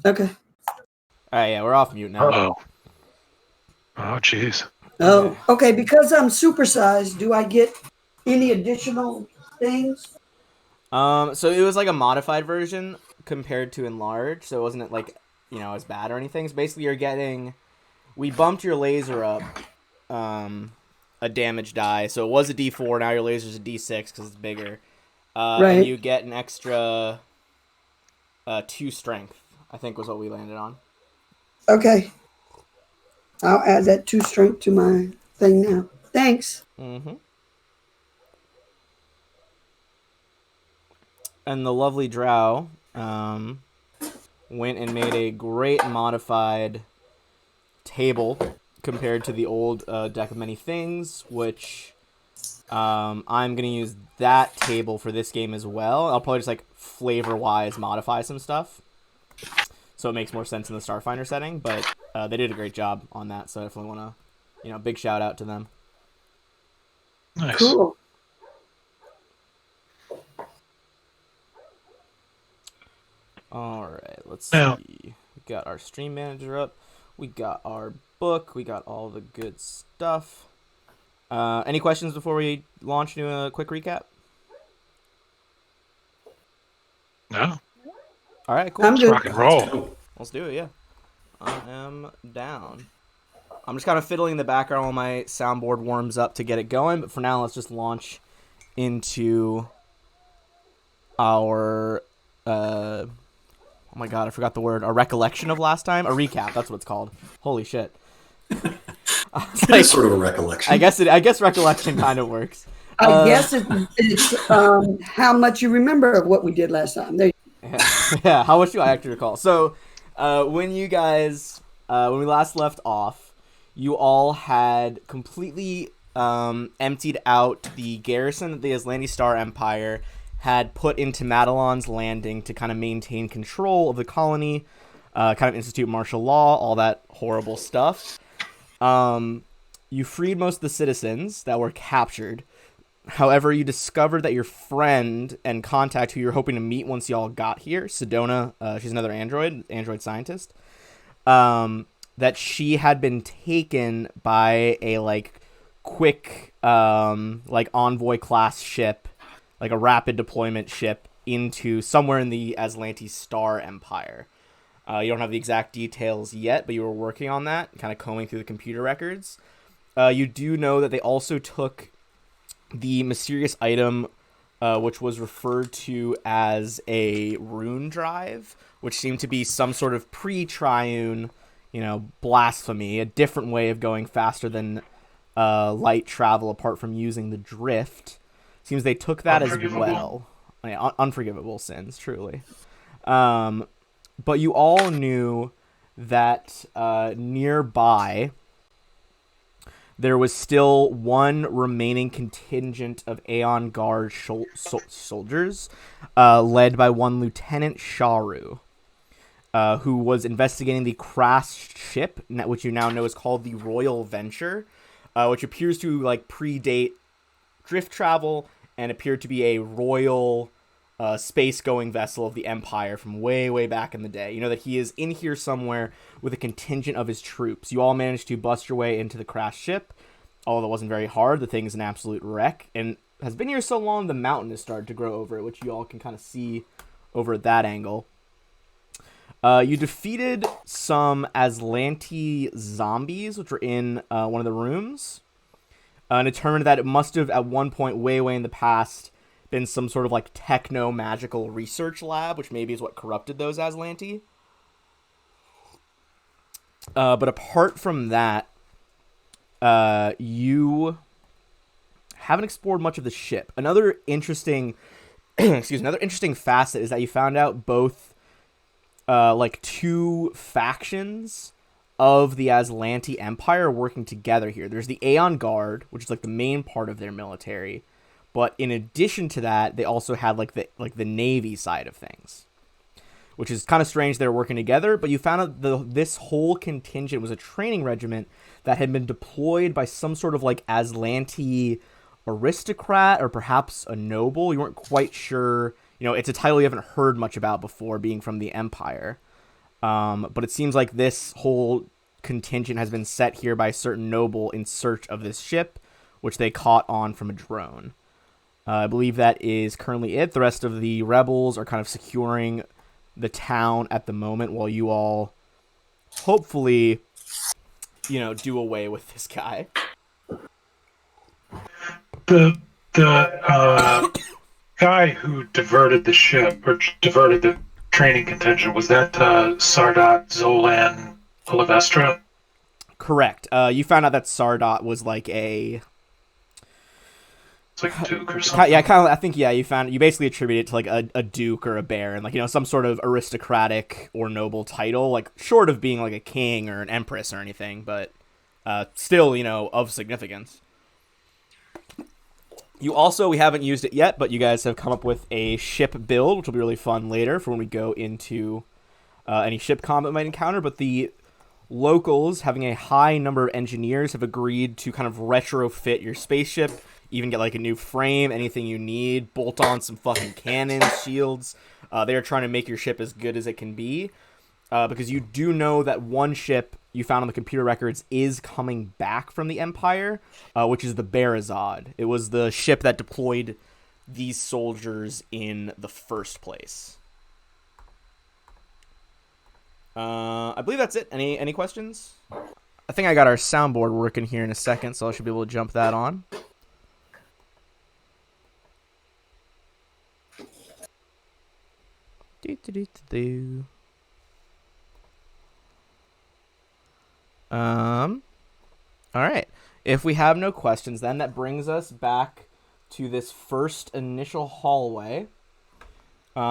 Okay. All right, yeah, we're off mute now. Oh. Oh, jeez. Oh, okay. Because I'm supersized, do I get any additional things? So it was like a modified version compared to enlarged, so it wasn't like, as bad or anything. So basically you're getting, we bumped your laser up a damage die, so it was a D4, now your laser's a D6 because it's bigger. And Right. you get an extra 2 strength, I think was what we landed on. Okay. I'll add that 2 strength to my thing now. Thanks. Mm-hmm. And the lovely Drow went and made a great modified table compared to the old deck of many things, which I'm going to use that table for this game as well. I'll probably just like flavor-wise modify some stuff so it makes more sense in the Starfinder setting, but they did a great job on that, so I definitely want to, big shout out to them. Nice. Cool. All right, let's Now- see. We got our stream manager up. We got our book. We got all the good stuff. Any questions before we launch into a quick recap? No. All right, cool. I'm good. Rock and roll. Let's do it, yeah. I am down. I'm just kind of fiddling in the background while my soundboard warms up to get it going, but for now, let's just launch into our... oh my god, I forgot the word. A recollection of last time? A recap, that's what it's called. Holy shit. It is sort of a recollection. I guess recollection kind of works. I guess it's how much you remember of what we did last time. There. Yeah, how much do I actually recall? So, when you guys, when we last left off, you all had completely emptied out the garrison that the Aslanti Star Empire had put into Madelon's Landing to kind of maintain control of the colony, kind of institute martial law, all that horrible stuff. You freed most of the citizens that were captured. However, you discovered that your friend and contact who you were hoping to meet once y'all got here, Sedona, she's another android scientist, that she had been taken by a, quick, envoy class ship, like a rapid deployment ship, into somewhere in the Aslanti Star Empire. You don't have the exact details yet, but you were working on that, kind of combing through the computer records. You do know that they also took the mysterious item, which was referred to as a rune drive, which seemed to be some sort of pre-triune, blasphemy, a different way of going faster than light travel apart from using the drift. Seems they took that as well. Yeah, unforgivable sins, truly. But you all knew that nearby there was still one remaining contingent of Aeon Guard soldiers, led by one Lieutenant Sharu, who was investigating the crashed ship, which you now know is called the Royal Venture, which appears to predate drift travel and appeared to be a royal space-going vessel of the Empire from way, way back in the day. You know that he is in here somewhere with a contingent of his troops. You all managed to bust your way into the crashed ship, although it wasn't very hard. The thing is an absolute wreck, and has been here so long the mountain has started to grow over it, which you all can kind of see over at that angle. You defeated some Aslanti zombies, which were in one of the rooms, and determined that it must have, at one point way, way in the past, been some sort of techno-magical research lab, which maybe is what corrupted those Aslanti. But apart from that, you haven't explored much of the ship. Another interesting, another interesting facet is that you found out both, two factions of the Aslanti Empire working together here. There's the Aeon Guard, which is the main part of their military. But in addition to that, they also had the Navy side of things, which is kind of strange they're working together. But you found out this whole contingent was a training regiment that had been deployed by some sort of Aslanti aristocrat or perhaps a noble. You weren't quite sure. It's a title you haven't heard much about before, being from the Empire. But it seems like this whole contingent has been set here by a certain noble in search of this ship, which they caught on from a drone. I believe that is currently it. The rest of the rebels are kind of securing the town at the moment while you all hopefully, do away with this guy. The guy who diverted the ship or diverted the training contingent, was that Sardat Zolan Olivestra? Correct. You found out that Sardot was like a... It's like a duke or something. Yeah, kind of. I think you basically attribute it to like a duke or a baron, like some sort of aristocratic or noble title, like short of being like a king or an empress or anything, but still of significance. We haven't used it yet, but you guys have come up with a ship build, which will be really fun later for when we go into any ship combat we might encounter. But the locals, having a high number of engineers, have agreed to kind of retrofit your spaceship. Even get like a new frame, anything you need, bolt on some fucking cannons, shields. They're trying to make your ship as good as it can be. Because you do know that one ship you found on the computer records is coming back from the Empire, which is the Barazad. It was the ship that deployed these soldiers in the first place. I believe that's it. Any questions? I think I got our soundboard working here in a second, so I should be able to jump that on. All right. If we have no questions, then that brings us back to this first initial hallway. We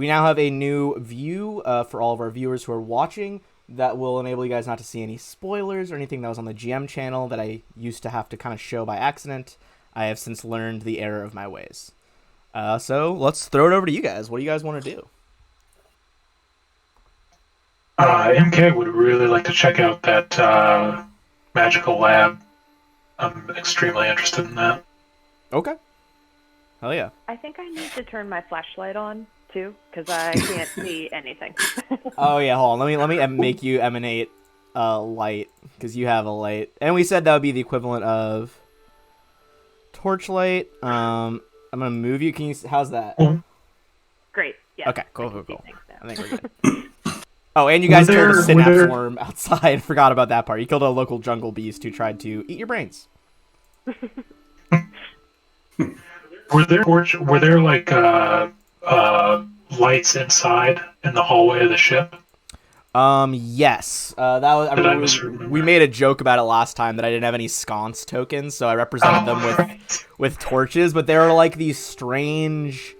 now have a new view for all of our viewers who are watching that will enable you guys not to see any spoilers or anything that was on the GM channel that I used to have to kind of show by accident. I have since learned the error of my ways. So let's throw it over to you guys. What do you guys want to do? MK would really like to check out that magical lab. I'm extremely interested in that. Okay. Hell yeah. I think I need to turn my flashlight on too, because I can't see anything. Oh yeah, hold on. Let me make you emanate light, because you have a light, and we said that would be the equivalent of torchlight. I'm gonna move you. Can you? How's that? Great. Yeah. Okay. Cool. I think we're good. Oh, and you guys killed a synapse worm outside. Forgot about that part. You killed a local jungle beast who tried to eat your brains. Were there like lights inside in the hallway of the ship? Yes. That was. We made a joke about it last time that I didn't have any sconce tokens, so I represented them with torches. But there are like these strange.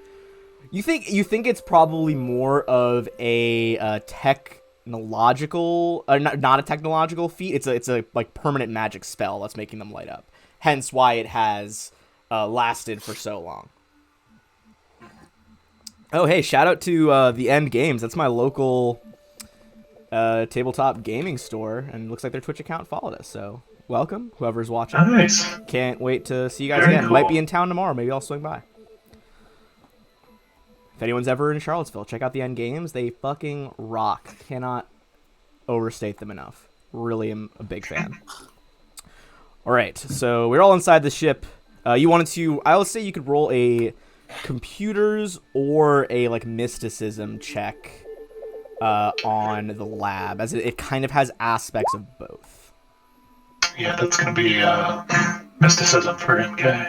You think it's probably more of a technological, not a technological feat. It's a like permanent magic spell that's making them light up. Hence why it has lasted for so long. Oh hey, shout out to the End Games. That's my local tabletop gaming store, and it looks like their Twitch account followed us. So welcome, whoever's watching. Nice. Can't wait to see you guys Very again. cool. Might be in town tomorrow. Maybe I'll swing by. If anyone's ever in Charlottesville, check out the End Games. They fucking rock. Cannot overstate them enough. Really am a big fan. All right, so we're all inside the ship. You wanted to... I would say you could roll a computers or a like mysticism check on the lab, as it kind of has aspects of both. Yeah, that's gonna be mysticism for MK.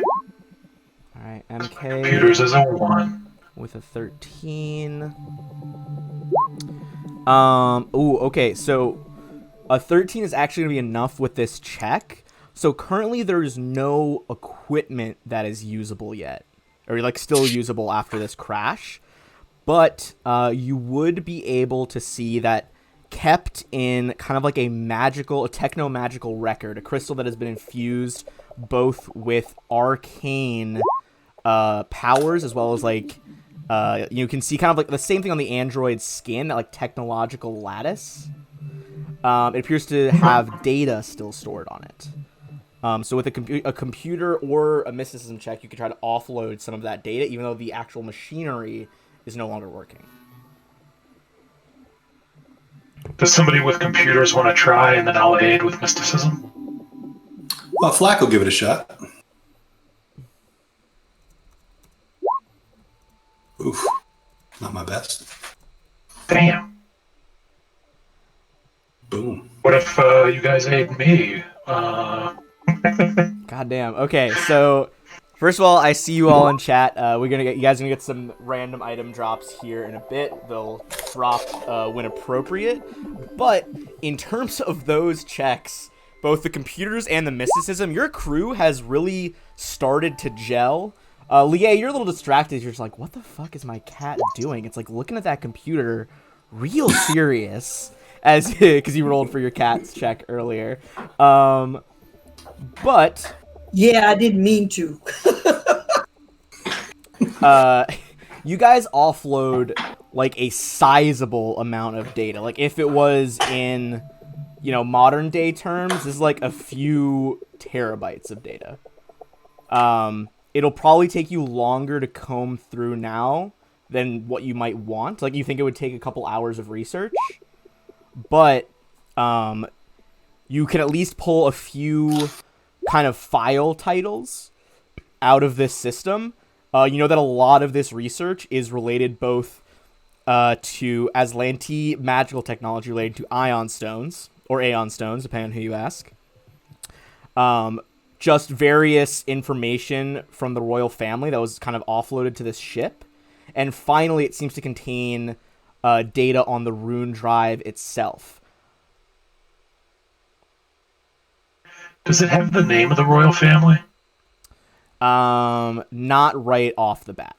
All right, MK. Computers is a 1. With a 13. Okay, so a 13 is actually going to be enough with this check. So currently there's no equipment that is usable yet. Or like still usable after this crash. But you would be able to see that kept in kind of like a techno-magical record. A crystal that has been infused both with arcane powers as well as like... you can see kind of like the same thing on the android's skin, that like technological lattice. It appears to have data still stored on it. So with a computer or a mysticism check, you can try to offload some of that data, even though the actual machinery is no longer working. Does somebody with computers want to try, and then I'll aid with mysticism? Well, Flack will give it a shot. Oof. Not my best. Damn. Boom. What if you guys aid me? Goddamn. Okay, so first of all, I see you all in chat. You guys are gonna get some random item drops here in a bit. They'll drop when appropriate. But in terms of those checks, both the computers and the mysticism, your crew has really started to gel. Lie, you're a little distracted. You're just like, what the fuck is my cat doing? It's like looking at that computer real serious as because you rolled for your cat's check earlier. But Yeah, I didn't mean to. you guys offload like a sizable amount of data. Like if it was in, modern day terms, this is like a few terabytes of data. It'll probably take you longer to comb through now than what you might want. Like you think it would take a couple hours of research, but you can at least pull a few kind of file titles out of this system. You know that a lot of this research is related both to Aslanti magical technology related to Ion Stones, or Aeon Stones, depending on who you ask. Just various information from the royal family that was kind of offloaded to this ship. And finally, it seems to contain data on the rune drive itself. Does it have the name of the royal family? Not right off the bat.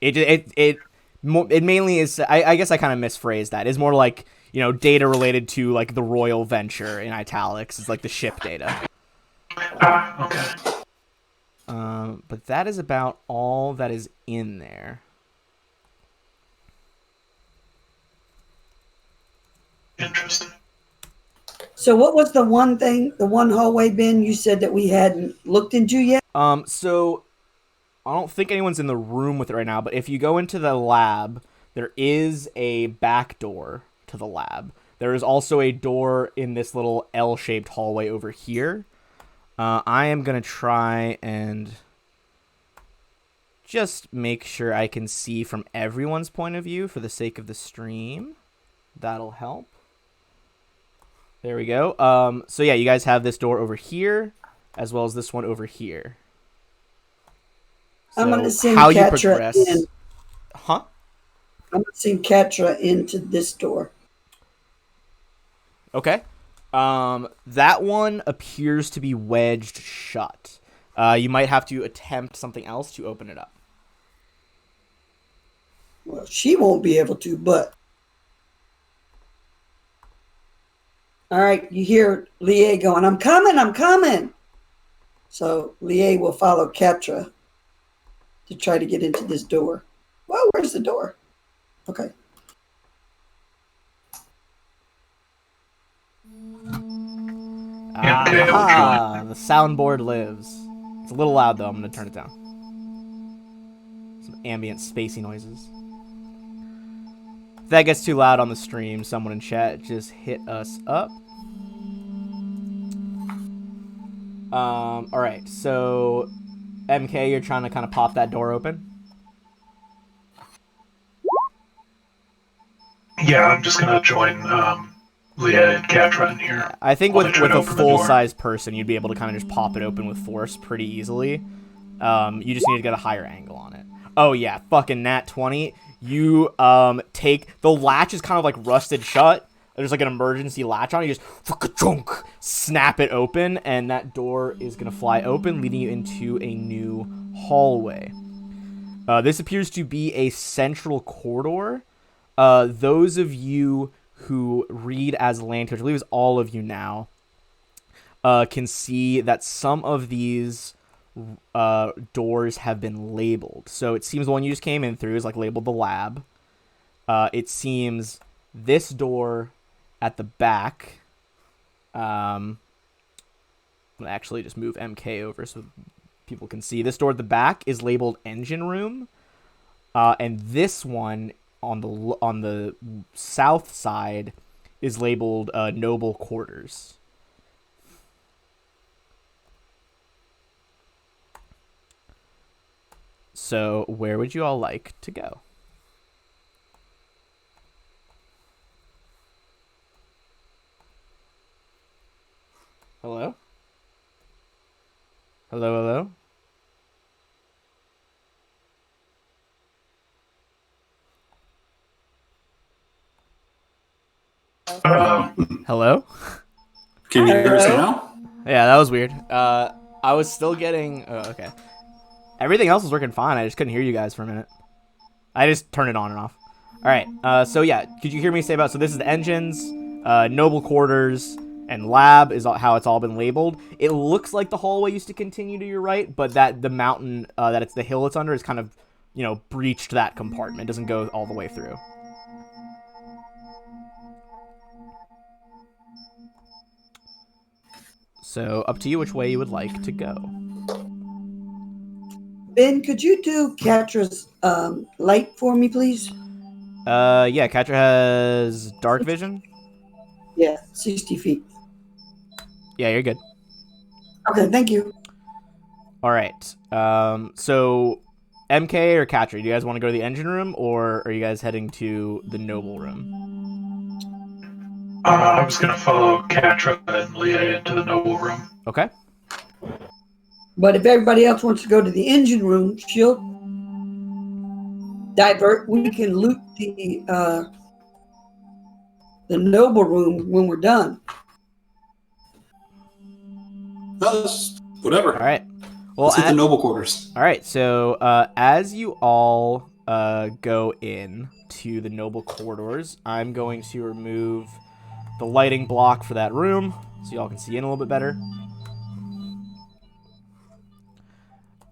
It mainly is. I guess I kind of misphrased that. It's more like data related to like the royal venture in italics. It's like the ship data. Ah, okay. But that is about all that is in there. Interesting. So what was the one hallway bin you said that we hadn't looked into yet? So I don't think anyone's in the room with it right now, but if you go into the lab, there is a back door to the lab. There is also a door in this little L-shaped hallway over here. I am going to try and just make sure I can see from everyone's point of view for the sake of the stream. That'll help. There we go. So yeah, you guys have this door over here, as well as this one over here. So I'm going to send how you Katra progress? in. Huh? I'm going to send Katra into this door. Okay. That one appears to be wedged shut. You might have to attempt something else to open it up. Well, she won't be able to, but... All right, you hear Lie going, I'm coming. So Lie will follow Katra to try to get into this door. Well, where's the door? Okay. Ah, the soundboard lives. It's a little loud though. I'm gonna turn it down. Some ambient spacey noises. If that gets too loud on the stream, someone in chat just hit us up. All right. So, MK, you're trying to kind of pop that door open. Yeah, I'm just gonna join Leah and Katra in here. I think while with they try to a open the door. full-size person, you'd be able to kind of just pop it open with force pretty easily. You just need to get a higher angle on it. Oh yeah, fucking nat 20. You take the latch is kind of like rusted shut. There's like an emergency latch on it. You just snap it open, and that door is gonna fly open, leading you into a new hallway. This appears to be a central corridor. Those of you who read Aslanti, which I believe is all of you now, can see that some of these doors have been labeled. So it seems the one you just came in through is like labeled the lab. It seems this door at the back. I'm gonna actually just move MK over so people can see. This door at the back is labeled engine room, and this one on the south side is labeled noble quarters. So where would you all like to go? Hello? Hello, hello? Hello? Can you hear us Hello? now? Yeah, that was weird. I was still getting... Oh, okay. Everything else was working fine. I just couldn't hear you guys for a minute. I just turned it on and off. All right. So yeah, could you hear me say about... So this is the engines, noble quarters, and lab is how it's all been labeled. It looks like the hallway used to continue to your right, but that the mountain, that it's the hill it's under is kind of, you know, breached that compartment. It doesn't go all the way through. So up to you which way you would like to go. Ben, could you do Catra's light for me, please? Yeah, Katra has dark vision. Yeah, 60 feet. Yeah, you're good. Okay, thank you. All right. So MK or Katra, do you guys want to go to the engine room, or are you guys heading to the noble room? I was going to follow Katra and Leah into the noble room. Okay. But if everybody else wants to go to the engine room, she'll divert. We can loot the noble room when we're done. Whatever. All right. Well, Let's hit the noble quarters. all right. So as you all go in to the noble corridors, I'm going to remove the lighting block for that room so y'all can see in a little bit better.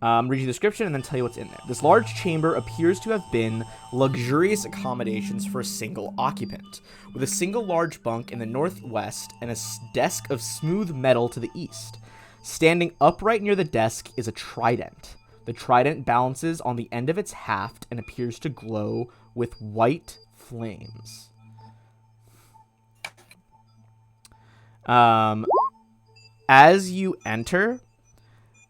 Read you the description and then tell you what's in there. This large chamber appears to have been luxurious accommodations for a single occupant, with a single large bunk in the northwest and a desk of smooth metal to the east. Standing upright near the desk is a trident. The trident balances on the end of its haft and appears to glow with white flames. As you enter,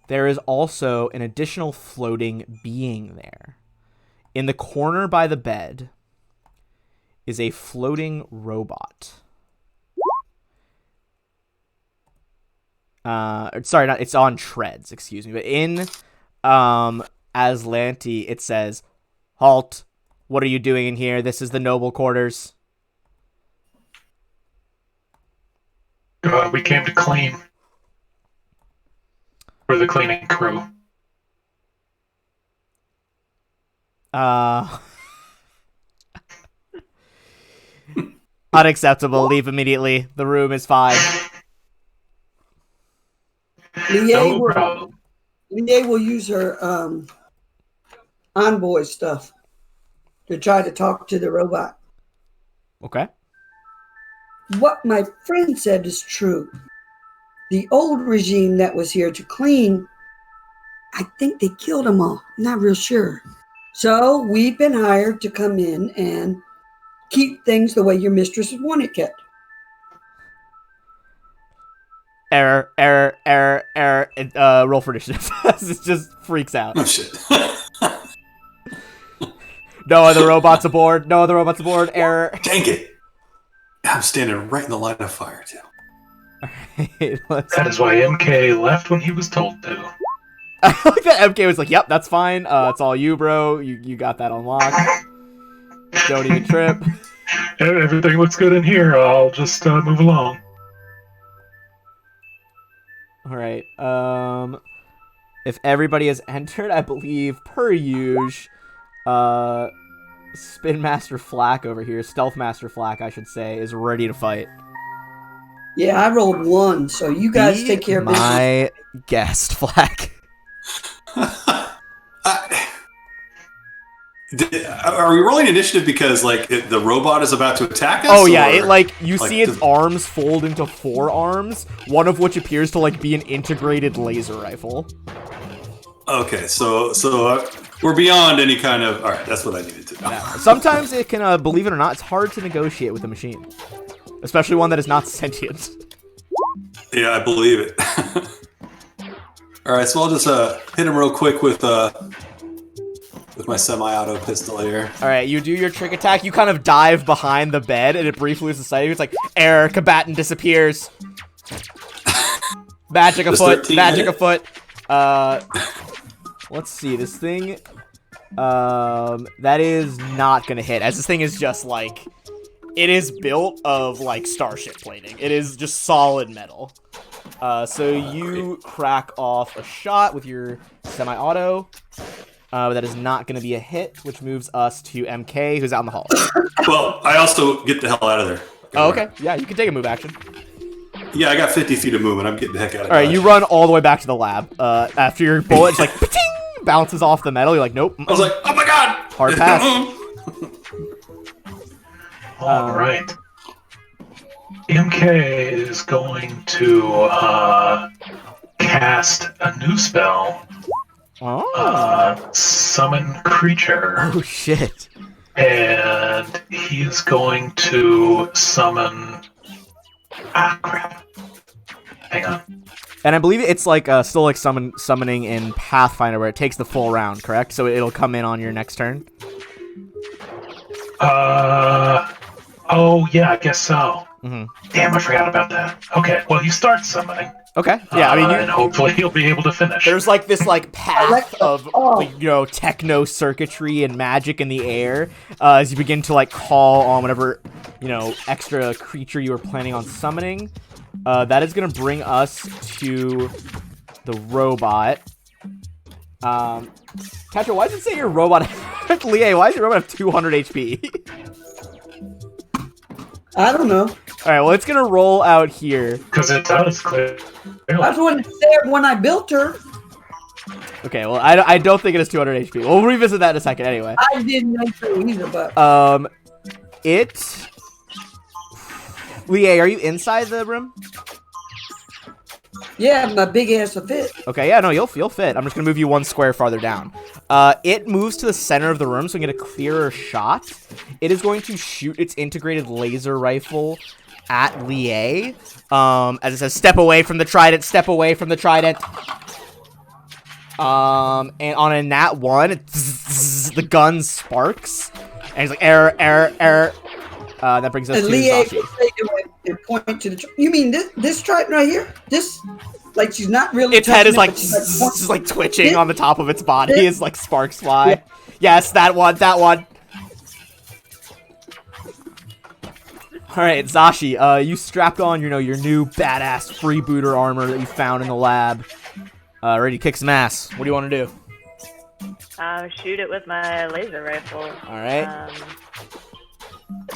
there is also an additional floating being there. In the corner by the bed is a floating robot. Sorry, not it's on treads, excuse me. But in Aslanti, it says, "Halt! What are you doing in here? This is the noble quarters." We came to clean. We're the cleaning crew. Unacceptable. Leave immediately. The room is fine. Leah No problem. will use her envoy stuff to try to talk to the robot. Okay. What my friend said is true. The old regime that was here to clean, I think they killed them all. I'm not real sure. So we've been hired to come in and keep things the way your mistress would want it kept. Error. Roll for initiative. It just freaks out. Oh, shit. No other robots aboard. No other robots aboard. Error. Dang it. I'm standing right in the line of fire, too. That is why MK left when he was told to. I like that MK was like, "Yep, that's fine. It's all you, bro. You got that unlocked. Don't even trip." Everything looks good in here. I'll just move along. All right. If everybody has entered, I believe per usual, Spin Master Flack over here, Stealth Master Flack, I should say, is ready to fight. Yeah, I rolled 1, so you guys Be take care of business. my guest, Flack. Are we rolling initiative because like the robot is about to attack us? Oh yeah, or, it like you like, see its arms fold into 4 arms, one of which appears to like be an integrated laser rifle. Okay, so we're beyond any kind of. All right, that's what I needed to know. Yeah. Sometimes it can, believe it or not, it's hard to negotiate with a machine. especially one that is not sentient. Yeah, I believe it. All right, so I'll just hit him real quick with my semi-auto pistol here. All right, you do your trick attack. You kind of dive behind the bed, and it briefly loses sight of you. It's like, error, combatant disappears. Magic afoot, magic afoot. Let's see, this thing, that is not gonna hit, as this thing is just like, it is built of like starship plating. It is just solid metal. So you crack off a shot with your semi-auto. But that is not going to be a hit, which moves us to MK, who's out in the hall. Well, I also get the hell out of there. Oh, okay. Yeah, you can take a move action. Yeah, I got 50 feet of movement. I'm getting the heck out of All right, Dodge. you run all the way back to the lab. After your bullet, it's like, pa-ting, bounces off the metal. You're like, nope. I was like, oh my god! Hard pass. All right. MK is going to cast a new spell. Oh. Summon creature. Oh, shit. And he's going to summon. Ah, crap. Hang on. And I believe it's like still like summoning in Pathfinder, where it takes the full round, correct? So it'll come in on your next turn? Oh, yeah, I guess so. Mm-hmm. Damn, I forgot about that. Okay, well, you start summoning. Okay. Yeah, I mean, and hopefully he'll be able to finish. there's like this like path of like, you know, techno circuitry and magic in the air as you begin to like call on whatever, you know, extra creature you were planning on summoning. That is gonna bring us to the robot. Tetra, why does it say your robot? Lie, why does your robot have 200 HP? I don't know. All right, well, it's gonna roll out here. Because it does clear. That's what it said when I built her. Okay, well, I don't think it has 200 HP. We'll revisit that in a second anyway. I didn't know so either, but Lie, are you inside the room? yeah, my big ass will fit. Okay, yeah, no, you'll fit. I'm just gonna move you one square farther down. It moves to the center of the room so we can get a clearer shot. It is going to shoot its integrated laser rifle at Lie. As it says, step away from the trident, step away from the trident. And on a nat 1, the gun sparks. And he's like, error, error, error. That brings us And to Lee Zashi. and point to the. You mean this trident right here? This, like she's not really. Its head is like, but she's just like twitching This- on the top of its body this- as like sparks fly. Yes, that one, that one. All right, Zashi, you strapped on, you know, your new badass freebooter armor that you found in the lab. Ready to kick some ass. What do you want to do? Shoot it with my laser rifle. All right.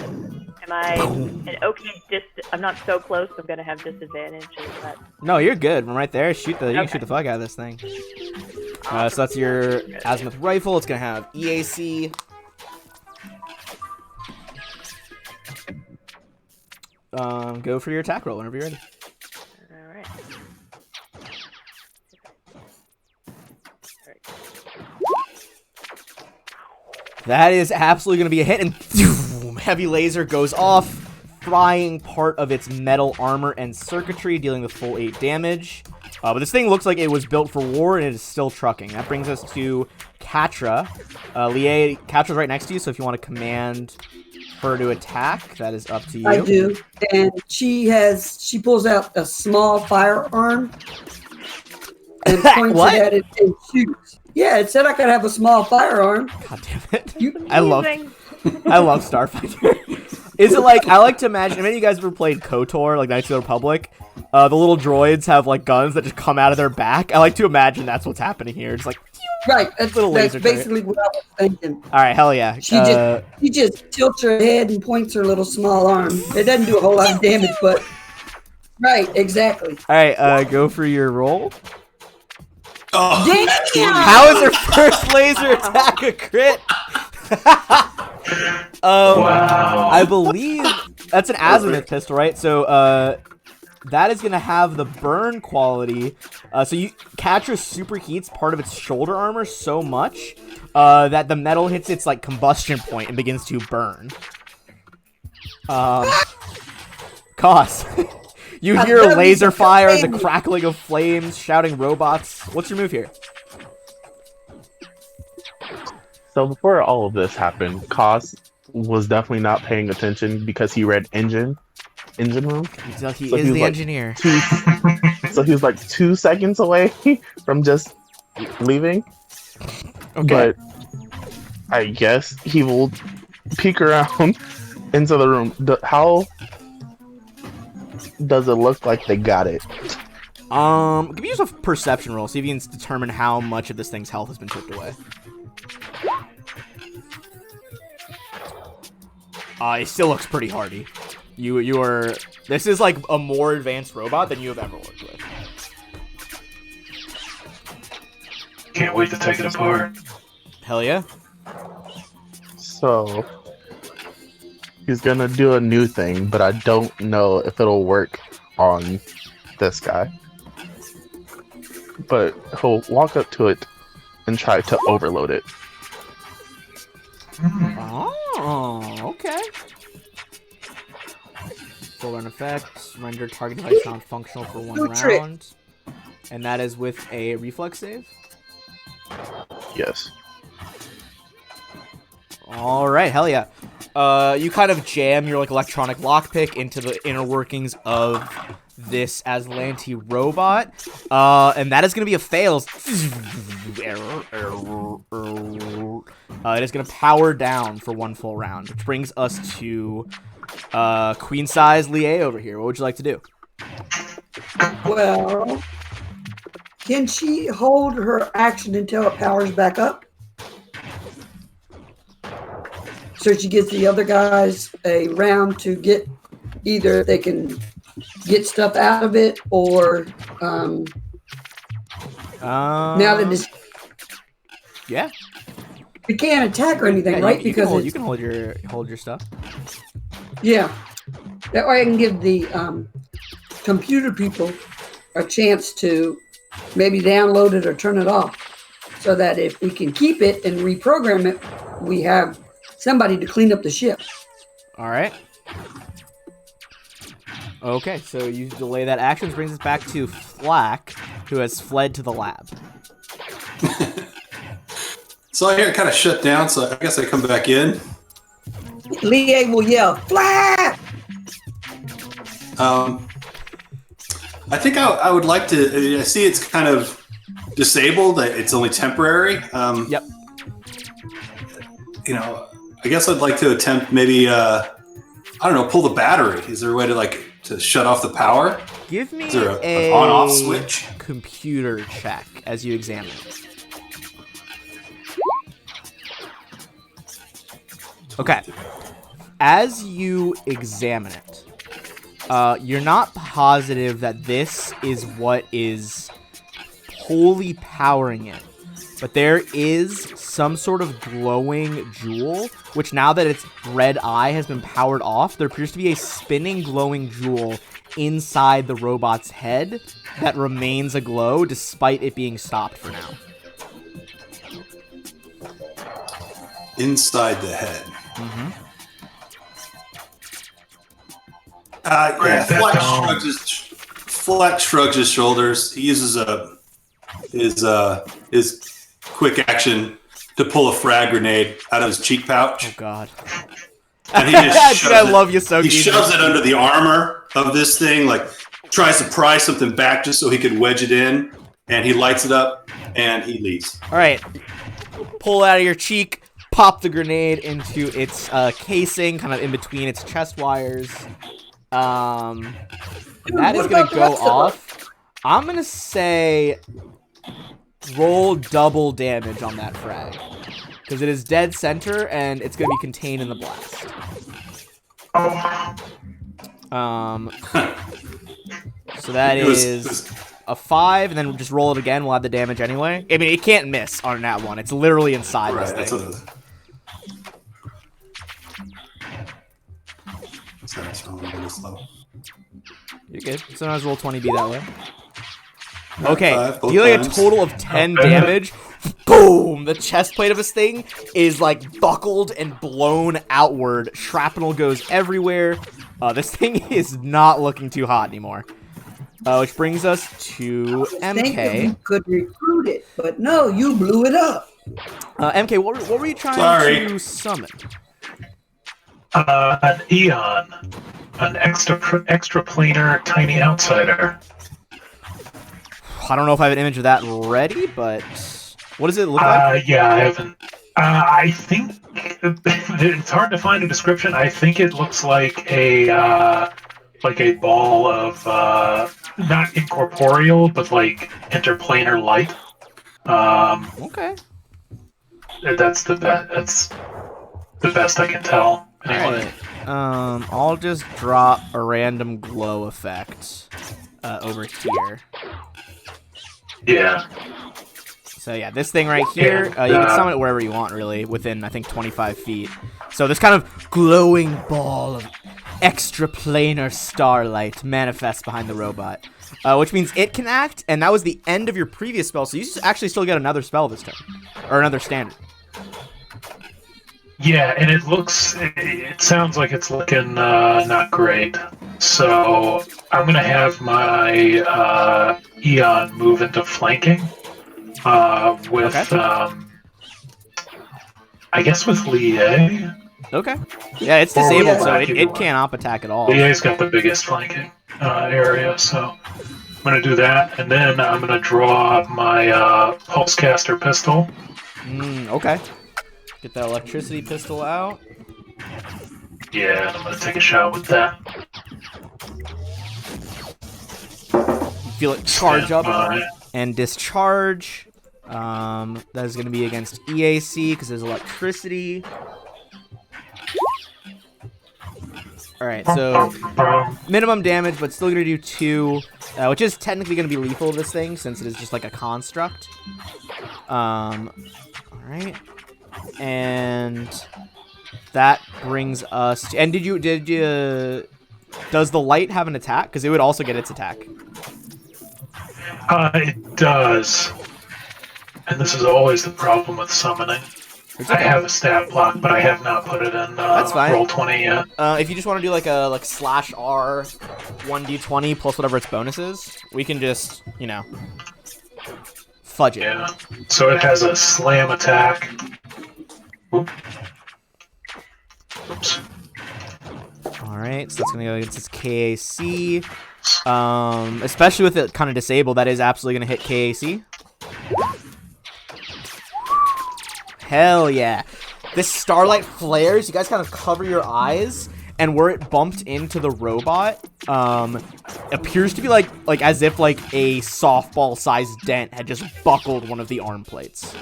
Am I an okay distance? I'm not so close. I'm gonna have disadvantage. But No, you're good. I'm right there. You can Okay. shoot the fuck out of this thing. So that's your azimuth rifle. It's gonna have EAC. Go for your attack roll whenever you're ready. all right. That is absolutely going to be a hit, and phew, heavy laser goes off, frying part of its metal armor and circuitry, dealing the full 8 damage. But this thing looks like it was built for war, and it is still trucking. That brings us to Katra. Katra's right next to you, so if you want to command her to attack, that is up to you. I do, and she pulls out a small firearm and points What? it at it and shoots. Yeah, it said I could have a small firearm. God damn it. You, I love Starfighter. Is it like, I like to imagine, have any of you guys ever played KOTOR, like Knights of the Republic? The little droids have like guns that just come out of their back. I like to imagine that's what's happening here. It's like, right, that's Little laser basically what I was thinking. all right, hell yeah. She just tilts her head and points her little small arm. It doesn't do a whole lot of damage, but right, exactly. All right, go for your roll. Oh, Damn! How is her first laser attack a crit? Wow. I believe that's an azimuth pistol, right? So that is gonna have the burn quality. So Katra superheats part of its shoulder armor so much that the metal hits its like combustion point and begins to burn. Cos. You I hear love you, laser fire and the family. crackling of flames, shouting robots. What's your move here? So before all of this happened, Cos was definitely not paying attention because he read engine room. He So is he was the like engineer. So he was like 2 seconds away from just leaving. Okay. But I guess he will peek around into the room. How does it look like they got it? Give me just a perception roll. See if you can determine how much of this thing's health has been chipped away. It still looks pretty hardy. You are. This is like a more advanced robot than you have ever worked with. Can't wait to take it apart. Hell yeah. So he's gonna do a new thing, but I don't know if it'll work on this guy. But he'll walk up to it and try to overload it. Oh, okay. Full run effects. Render target device non-functional for one Good trick. round. And that is with a reflex save. Yes. All right, hell yeah. You kind of jam your like electronic lockpick into the inner workings of this Aslanti robot, and that is going to be a fail. It is going to power down for one full round, which brings us to queen size Lie over here. What would you like to do? Well, can she hold her action until it powers back up? So she gives the other guys a round to get either they can get stuff out of it or now that it's Yeah, we can't attack or anything, yeah, right? you Because can hold your stuff. yeah, that way I can give the computer people a chance to maybe download it or turn it off, so that if we can keep it and reprogram it, we have somebody to clean up the ship. All right. Okay, so you delay that action, which brings us back to Flack, who has fled to the lab. So I hear it kind of shut down, so I guess I come back in. Lie will yell, "Flat!" I think I would like to. I see it's kind of disabled. It's only temporary. Yep. You know, I guess I'd like to attempt maybe. I don't know. Pull the battery. Is there a way to shut off the power? Give me Is there an a on-off switch? computer check as you examine it. Okay. As you examine it, you're not positive that this is what is wholly powering it. But there is some sort of glowing jewel, which now that its red eye has been powered off, there appears to be a spinning glowing jewel inside the robot's head that remains aglow despite it being stopped for now. Inside the head. Mm-hmm. Yeah, that Flex shrugs his shoulders. He uses his quick action to pull a frag grenade out of his cheek pouch, Oh, God. and he just Dude, I love you so he deeply. shoves it under the armor of this thing, like tries to pry something back just so he could wedge it in, and he lights it up, and he leaves. All right. Pull it out of your cheek, pop the grenade into its casing, kind of in between its chest wires. That is What going about to the go rest of off. I'm going to say roll double damage on that frag. Because it is dead center, and it's going to be contained in the blast. So that It was- is a 5, and then just roll it again. We'll have the damage anyway. I mean, it can't miss on that one. It's literally inside Right, this that's thing. Sorry, it's rolling really slow. You're good. Sometimes roll 20 be that way. Okay, 5, both dealing a times. total of 10 damage. Boom! The chest plate of this thing is like buckled and blown outward. Shrapnel goes everywhere. This thing is not looking too hot anymore. Which brings us to I think that we MK. could recruit it, but no, you blew it up. MK, what were you trying Sorry. to summon? An Aeon, an extraplanar tiny outsider. I don't know if I have an image of that ready, but what does it look like? Yeah, I haven't. I think it's hard to find a description. I think it looks like a ball of not incorporeal, but like interplanar light. Okay. That's the best. That's the best I can tell. Anyway. Alright. I'll just drop a random glow effect over here. Yeah. So yeah, this thing right here, you can summon it wherever you want, really, within, I think, 25 feet. So this kind of glowing ball of extraplanar starlight manifests behind the robot. Which means it can act, and that was the end of your previous spell, so you actually still get another spell this turn. Or another standard. Yeah, and it sounds like it's looking not great. So I'm gonna have my Aeon move into flanking with, Okay. I guess with Lie. Okay. Yeah, it's Or disabled, with so Black, either it one. can't op attack at all. Lie's got the biggest flanking area, so I'm gonna do that, and then I'm gonna draw my pulsecaster pistol. Okay. Get that electricity pistol out. Yeah, I'm gonna take a shot with that. Feel it charge up Alright. and discharge. That is going to be against EAC because there's electricity. Alright, so minimum damage, but still going to do 2, which is technically going to be lethal of this thing since it is just like a construct. Alright. And that brings us to, and does the light have an attack? Because it would also get its attack. It does. And this is always the problem with summoning. I have a stat block, but I have not put it in That's fine. Roll20 yet. If you just want to do like a /R 1d20 plus whatever its bonus is, we can just, fudge it. Yeah. So it has a slam attack. Oop. Oops. Alright, so that's going to go against its KAC. Especially with it kind of disabled, that is absolutely going to hit KAC. Hell yeah. This starlight flares, you guys kind of cover your eyes, and where it bumped into the robot, appears to be like as if like a softball-sized dent had just buckled one of the arm plates.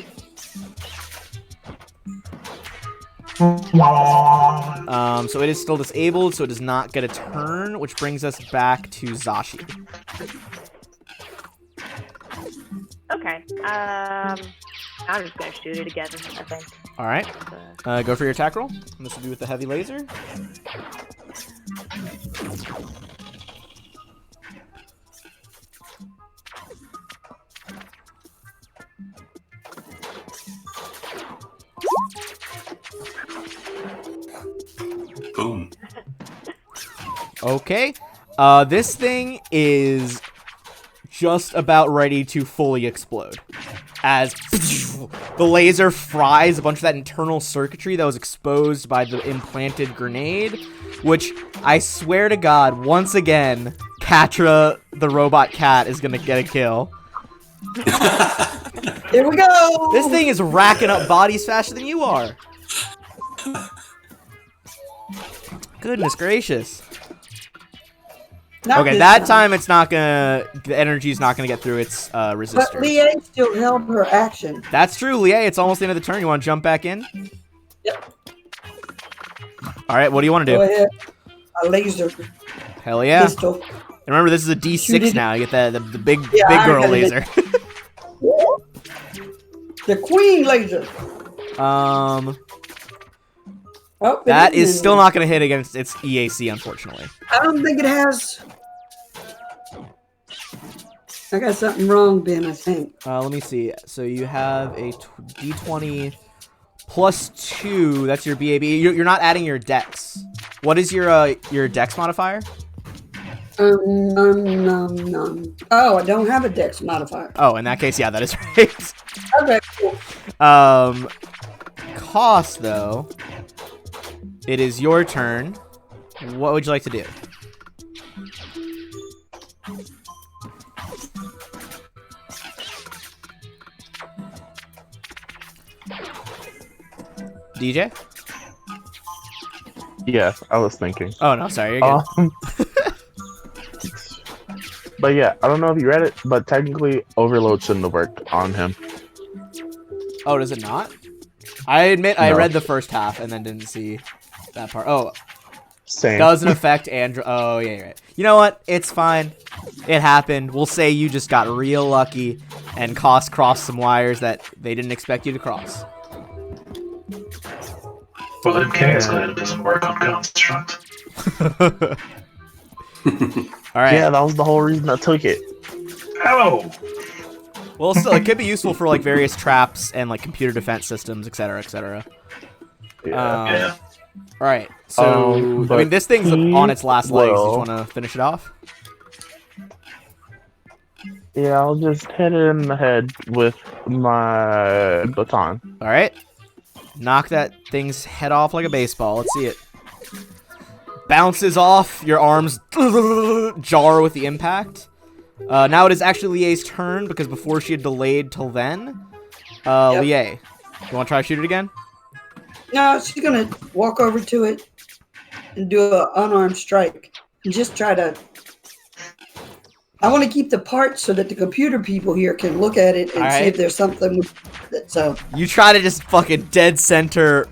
So it is still disabled, so it does not get a turn, which brings us back to Zashi. Okay. I'm just gonna shoot it again, I think. Alright. Go for your attack roll. And this will be with the heavy laser. Boom. Okay. This thing is just about ready to fully explode. As the laser fries a bunch of that internal circuitry that was exposed by the implanted grenade, which I swear to God, once again, Katra, the robot cat, is gonna get a kill. Here we go. This thing is racking up bodies faster than you are. Goodness gracious. Not Okay, this that time it's not gonna, the energy's not gonna get through its But resistor. Lie still held her action. That's true, Lie, it's almost the end of the turn. You wanna jump back in? Yep. Alright, what do you wanna Go do? ahead. A laser Hell yeah. pistol. And remember, this is a Shoot D6 it. now. You get the big Yeah, big I girl got it. laser. The queen laser. Oh, it That didn't is still not going to hit against its EAC, unfortunately. I don't think it has. I got something wrong, Ben, I think. Let me see. So you have a D20 plus 2. That's your BAB. You're not adding your dex. What is your dex modifier? Oh, I don't have a dex modifier. Oh, in that case, yeah, that is right. Okay, cool. Cost, though. It is your turn. What would you like to do? DJ? Yeah, I was thinking. Oh, no, sorry. You're good. But yeah, I don't know if you read it, but technically Overload shouldn't have worked on him. Oh, does it not? I admit I No. read the first half and then didn't see that part. Oh, Same. doesn't affect Andrew. Oh, yeah, you're right. You know what? It's fine. It happened. We'll say you just got real lucky and crossed some wires that they didn't expect you to cross. Well, MK is glad it doesn't work on construct. All right. Yeah, that was the whole reason I took it. Oh! Well, still, it could be useful for like various traps and like computer defense systems, etc., etc. Yeah. Yeah. All right. So, I but mean, this thing's he on its last legs. You will- just want to finish it off? Yeah, I'll just hit it in the head with my baton. All right. Knock that thing's head off like a baseball. Let's see it. Bounces off. Your arms jar with the impact. Now it is actually Lie's turn because before she had delayed till then. Yep. Lie, you want to try to shoot it again? No, she's gonna walk over to it and do an unarmed strike and just try to. I want to keep the parts so that the computer people here can look at it and All see right. if there's something with it. So You try to just fucking dead center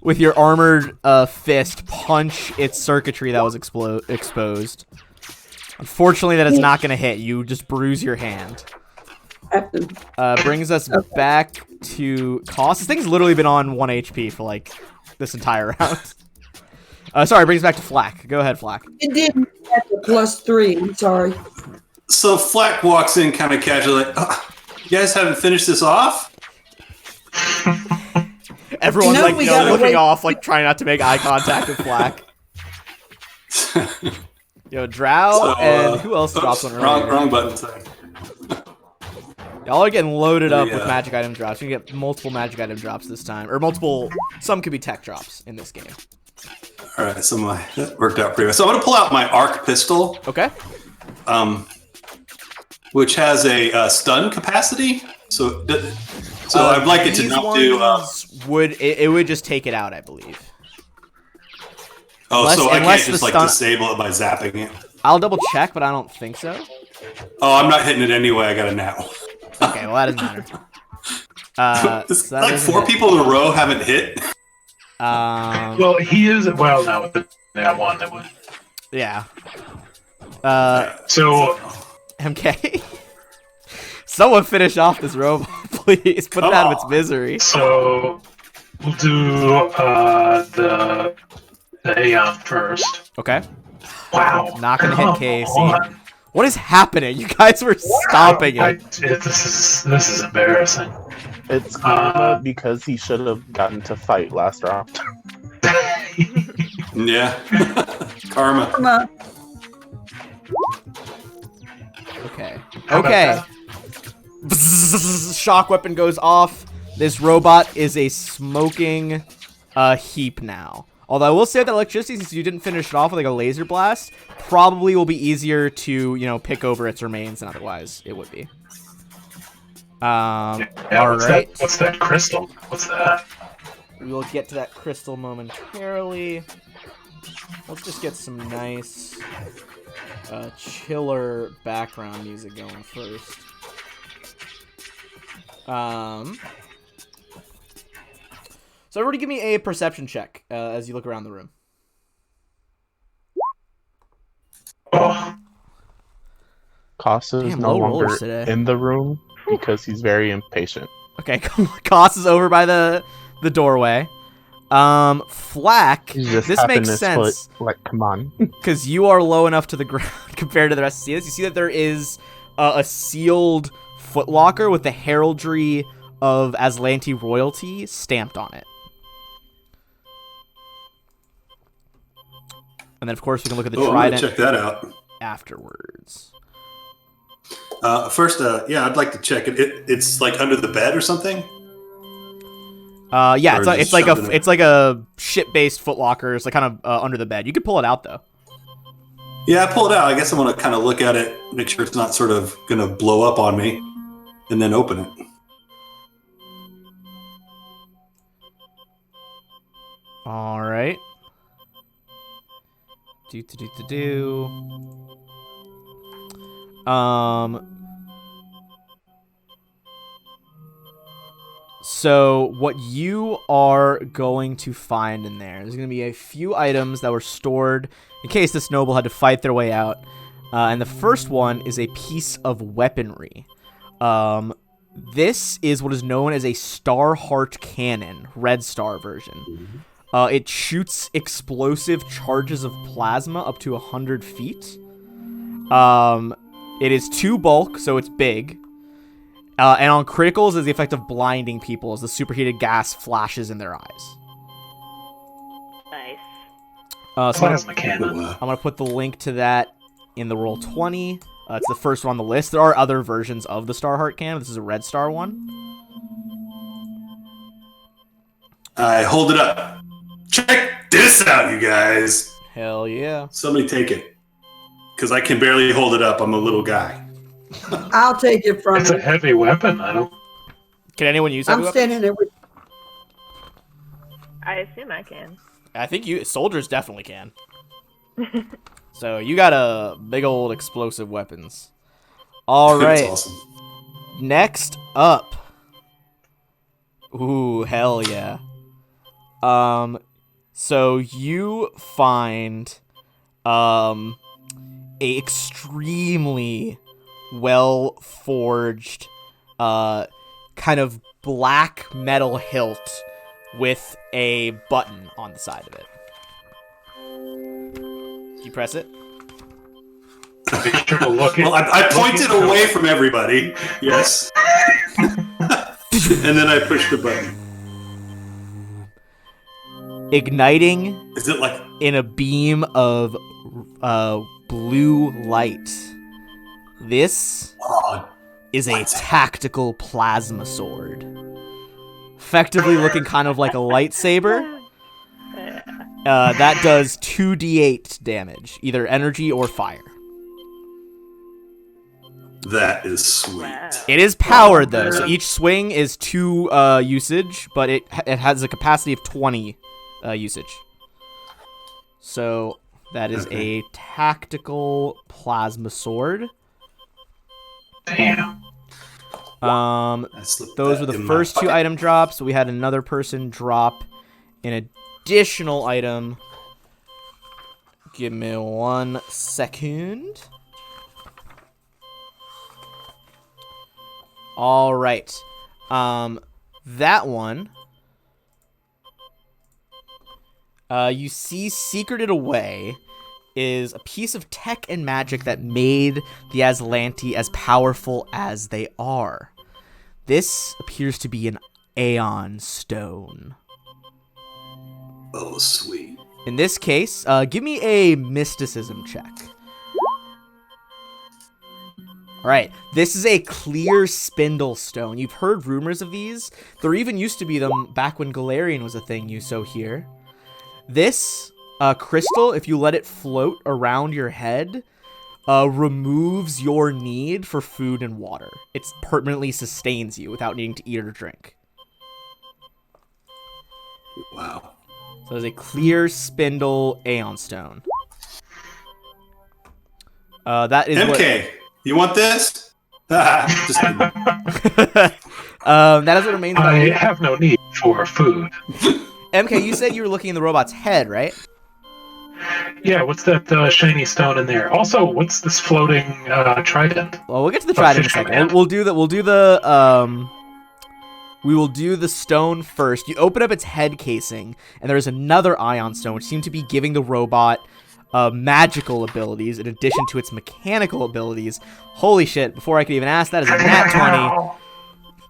with your armored fist punch its circuitry that was exposed. Unfortunately, that is not going to hit. You just bruise your hand. after Brings us back to Cost. This thing's literally been on 1 HP for like this entire round. Sorry, brings us back to Flack. Go ahead, Flack. it didn't have the +3. I'm sorry. So Flack walks in kind of casually, like, oh, you guys haven't finished this off? Everyone's You know, like, we you know, gotta looking wait- off, like trying not to make eye contact with Flack. Yo, Drow So, and who else dropped oops, one earlier? wrong button. Sorry. Y'all are getting loaded up with Yeah. magic item drops. You can get multiple magic item drops this time. Or multiple, some could be tech drops in this game. All right, so that worked out pretty well. So I'm going to pull out my arc pistol, Okay. which has a stun capacity. So I'd like it to These not do. ones it would just take it out, I believe. So I can't unless just the like stun- disable it by zapping it. I'll double check, but I don't think so. Oh, I'm not hitting it anyway. I got it now. Okay, well that doesn't matter. It's So that like doesn't 4 hit. people in a row haven't hit. Well, he is. Well, now with that one, that would. Yeah. So, MK. Someone finish off this robot, please. Put it Come out of its on. misery. so we'll do the Aeon first. Okay. Wow. Not gonna hit Come KC. on. What is happening? You guys were stopping it. This is embarrassing. It's karma because he should have gotten to fight last round. Yeah. Karma. Come on. Okay. How about Okay. Bzzz, shock weapon goes off. This robot is a smoking heap now. Although I will say that electricity, since you didn't finish it off with like a laser blast, probably will be easier to, you know, pick over its remains than otherwise it would be. Yeah, All what's right. That, what's that crystal? What's that? We will get to that crystal momentarily. Let's just get some nice, chiller background music going first. So everybody give me a perception check as you look around the room. Oh, Costa is Damn, no low longer rollers today. in the room because he's very impatient. Okay, Koss is over by the doorway. Flack, He's just this tapping makes his sense. foot, like, come on. Because you are low enough to the ground compared to the rest of this. You see that there is a sealed footlocker with the heraldry of Aslanti royalty stamped on it. And then, of course, we can look at the I'm gonna trident check that out. afterwards. First, I'd like to check it. It's like under the bed or something. Yeah, Or it's just shoved in there? like a ship-based footlocker. It's like kind of under the bed. You could pull it out though. Yeah, I pull it out. I guess I want to kind of look at it, make sure it's not sort of going to blow up on me, and then open it. All right. Do. So what you are going to find in there's going to be a few items that were stored in case this noble had to fight their way out. And the first one is a piece of weaponry. This is what is known as a Star Heart Cannon, Red Star version. It shoots explosive charges of plasma up to 100 feet. It is 2 bulk, so it's big. And on criticals is the effect of blinding people as the superheated gas flashes in their eyes. Nice. So Plasma cannon. I'm going to put the link to that in the Roll20. It's the first one on the list. There are other versions of the Starheart Cannon. This is a Red Star one. I hold it up. Check this out, you guys. Hell yeah. Somebody take it. Because I can barely hold it up. I'm a little guy. I'll take it from It's a you. heavy weapon. I don't. Can anyone use that? I'm standing there with I assume I can. I think soldiers definitely can. So you got a big old explosive weapons. All right. That's awesome. Next up. Ooh, hell yeah. So you find a extremely well forged kind of black metal hilt with a button on the side of it. You press it? Be sure to look Well, I pointed away from everybody. Yes. And then I pushed the button. Igniting Is it like... in a beam of blue light. This Oh, is a What's it? tactical plasma sword. Effectively looking kind of like a lightsaber. That does 2d8 damage, either energy or fire. that is sweet. Wow. It is powered though, so each swing is 2 usage, but it has a capacity of 20 usage. So that is Okay. a tactical plasma sword. Damn. Um, I slipped those that were the in my first 2 pocket. item drops. We had another person drop an additional item. Give me 1 second. All right. That one. You see secreted away is a piece of tech and magic that made the Aslanti as powerful as they are. This appears to be an Aeon Stone. Oh, sweet. In this case, give me a mysticism check. Alright, this is a clear spindle stone. You've heard rumors of these. There even used to be them back when Galarian was a thing, you so hear. This crystal, if you let it float around your head, removes your need for food and water. It permanently sustains you without needing to eat or drink. Wow. So there's a clear spindle Aeon Stone. That is MK, you want this? Just kidding. that is what remains. I have no need for food. MK, you said you were looking in the robot's head, right? Yeah, what's that shiny stone in there? Also, what's this floating trident? Well, we'll get to the trident in a fish second. command. We will do the stone first. You open up its head casing, and there is another Ion Stone, which seemed to be giving the robot magical abilities in addition to its mechanical abilities. Holy shit, before I could even ask, that is a nat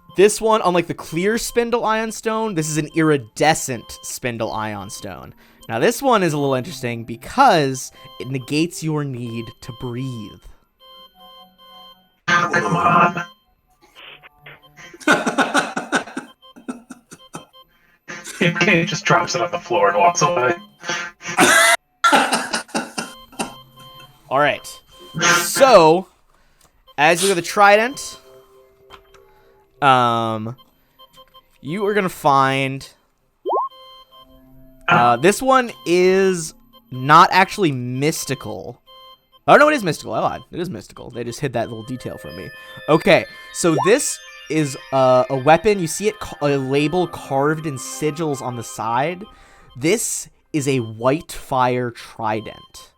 20. This one, unlike the clear spindle ion stone, this is an iridescent spindle ion stone. Now, this one is a little interesting because it negates your need to breathe. Come on. He just drops it on the floor and walks away. All right. So, as you look at the trident, you are gonna find this one is not actually mystical. Oh no, it is mystical. I lied. It is mystical. They just hid that little detail from me. Okay, so this is a weapon. You see it a label carved in sigils on the side. This is a white fire trident.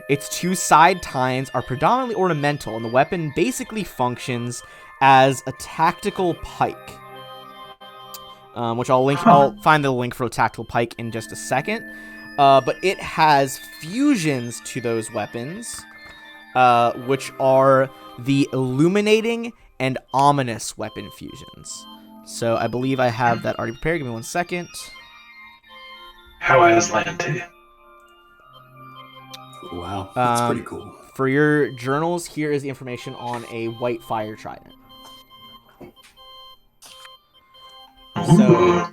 Its two side tines are predominantly ornamental, and the weapon basically functions as a tactical pike. Which I'll find the link for a tactical pike in just a second. But it has fusions to those weapons, which are the illuminating and ominous weapon fusions. So I believe I have that already prepared. Give me 1 second. How is Lanty? Wow, that's pretty cool. For your journals, here is the information on a white fire trident. So,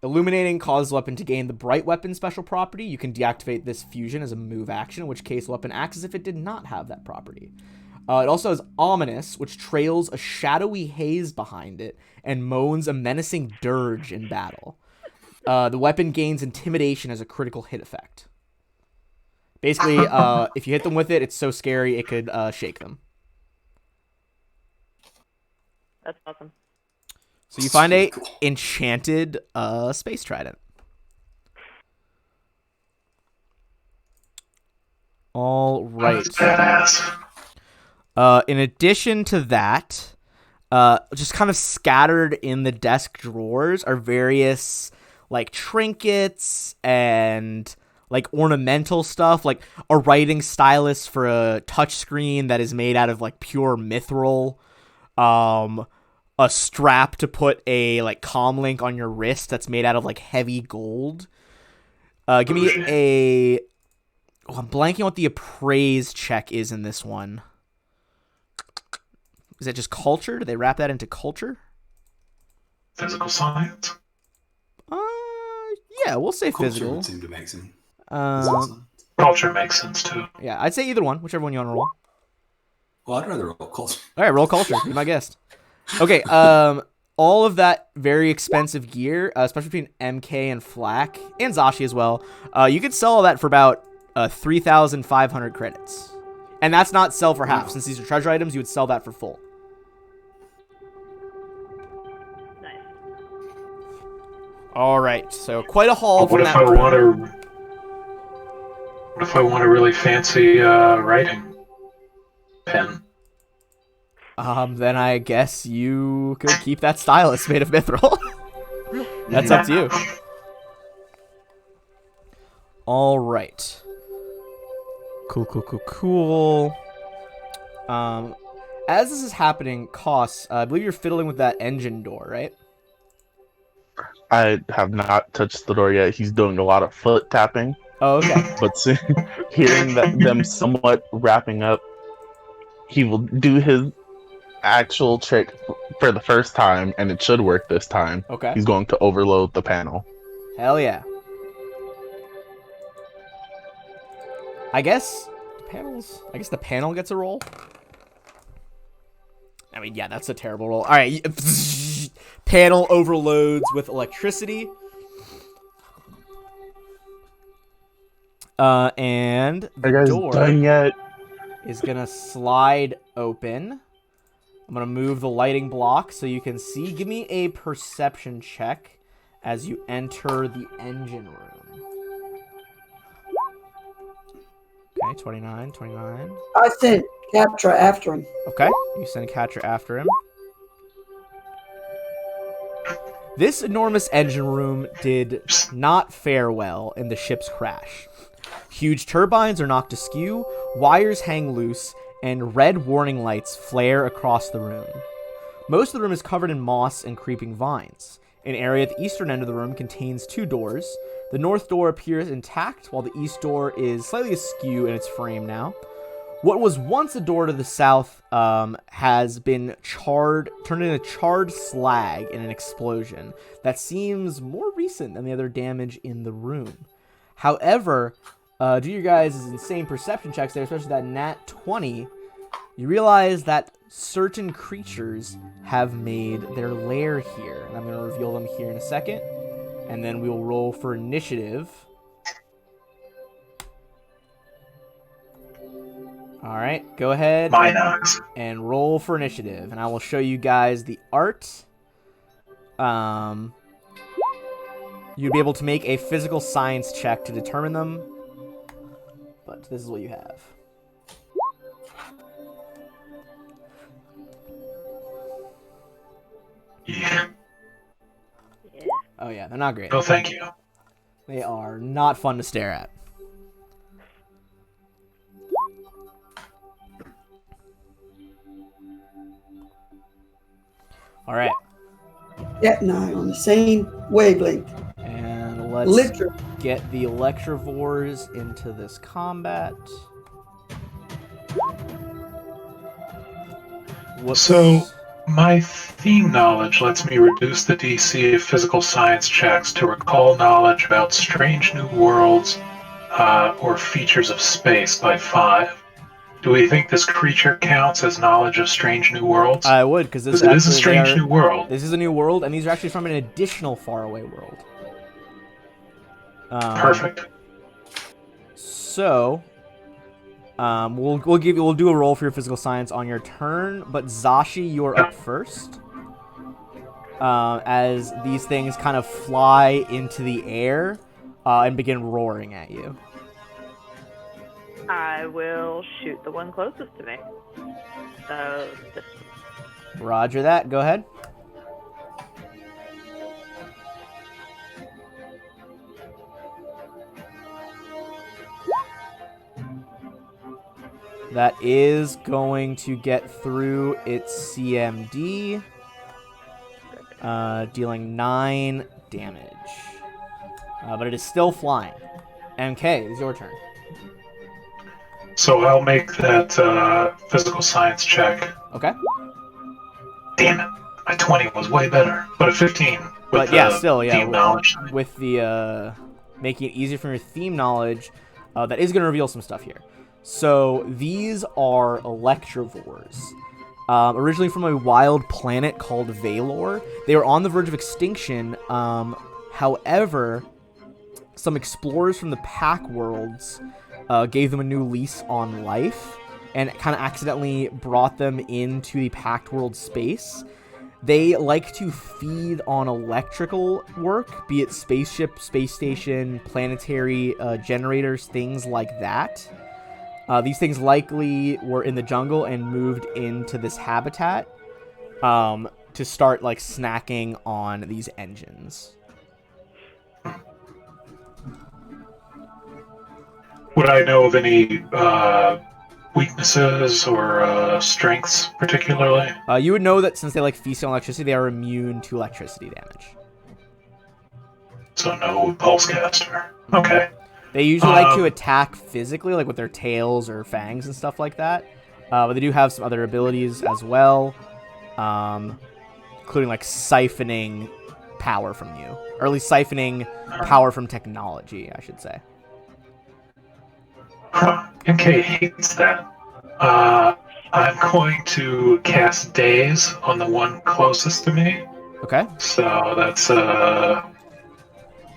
illuminating causes the weapon to gain the bright weapon special property. You can deactivate this fusion as a move action, in which case the weapon acts as if it did not have that property. It also has ominous, which trails a shadowy haze behind it and moans a menacing dirge in battle. The weapon gains intimidation as a critical hit effect. Basically, if you hit them with it, it's so scary it could shake them. That's awesome. So you find a enchanted space trident. All right. That's badass. In addition to that, just kind of scattered in the desk drawers are various like trinkets and like ornamental stuff, like a writing stylus for a touchscreen that is made out of like pure mithril. A strap to put a like comm link on your wrist that's made out of like heavy gold. Give me a. Oh, I'm blanking on what the appraise check is in this one. Is it just culture? Do they wrap that into culture? Physical science? Yeah, we'll say Culture physical. would seem to make sense. Culture makes sense too. Yeah, I'd say either one, whichever one you want to roll. Well, I'd rather roll culture. All right, roll culture. Be my guest. Okay, all of that very expensive gear, especially between MK and Flak, and Zashi as well, you could sell all that for about 3,500 credits. And that's not sell for half. Since these are treasure items, you would sell that for full. Nice. All right, so quite a haul What from if that I room. want a? What if I want a really fancy writing pen? Then I guess you could keep that stylus made of mithril. That's up to you. All right. Cool. As this is happening, Koss, I believe you're fiddling with that engine door, right? I have not touched the door yet. He's doing a lot of foot tapping. Oh, okay. But hearing them somewhat wrapping up, he will do his actual trick for the first time, and it should work this time. Okay. He's going to overload the panel. Hell yeah. I guess the panel gets a roll. I mean, yeah, that's a terrible roll. All right, panel overloads with electricity. And Are you guys door done yet? is gonna slide open. I'm gonna move the lighting block so you can see. Give me a perception check as you enter the engine room. Okay, 29. I sent Captra after him. Okay, you send a catcher after him. This enormous engine room did not fare well in the ship's crash. Huge turbines are knocked askew, wires hang loose, and red warning lights flare across the room. Most of the room is covered in moss and creeping vines. An area at the eastern end of the room contains 2 doors. The north door appears intact, while the east door is slightly askew in its frame now. What was once a door to the south has been turned into charred slag in an explosion that seems more recent than the other damage in the room. However, due to your guys' insane perception checks there, especially that nat 20, you realize that certain creatures have made their lair here. And I'm going to reveal them here in a second. And then we will roll for initiative. Alright, go ahead Minox. and roll for initiative. And I will show you guys the art. You'd be able to make a physical science check to determine them. But this is what you have. Yeah. Yeah. Oh yeah, they're not great. No, thank you. They are not fun to stare at. All right, Cat and I on the same wavelength. and let's Literally. get the Electrovores into this combat. Whoops. So, my theme knowledge lets me reduce the DC of physical science checks to recall knowledge about strange new worlds or features of space by 5. Do we think this creature counts as knowledge of strange new worlds? I would, because this Because it is a actually- strange new world. This is a new world, and these are actually from an additional faraway world. Perfect. So, we'll do a roll for your physical science on your turn, but Zashi, you're up first. As these things kind of fly into the air and begin roaring at you. I will shoot the one closest to me. So, this Roger that. Go ahead. That is going to get through its CMD, dealing 9 damage. But it is still flying. MK, it's your turn. So I'll make that physical science check. Okay. Damn it. My 20 was way better. But a 15 with But yeah, still, yeah. theme knowledge. With the making it easier from your theme knowledge, that is going to reveal some stuff here. So these are Electrovores. Originally from a wild planet called Valor. They were on the verge of extinction. However, some explorers from the Pack Worlds gave them a new lease on life and kind of accidentally brought them into the Packed World space. They like to feed on electrical work, be it spaceship, space station, planetary generators, things like that. These things likely were in the jungle and moved into this habitat to start like snacking on these engines. Would I know of any weaknesses or strengths particularly? You would know that since they like feast on electricity, they are immune to electricity damage. So no pulse caster. Okay. They usually like to attack physically, like with their tails or fangs and stuff like that. But they do have some other abilities as well, including like siphoning power from you, or at least siphoning power from technology, I should say. MK hates that. I'm going to cast Daze on the one closest to me. Okay. So that's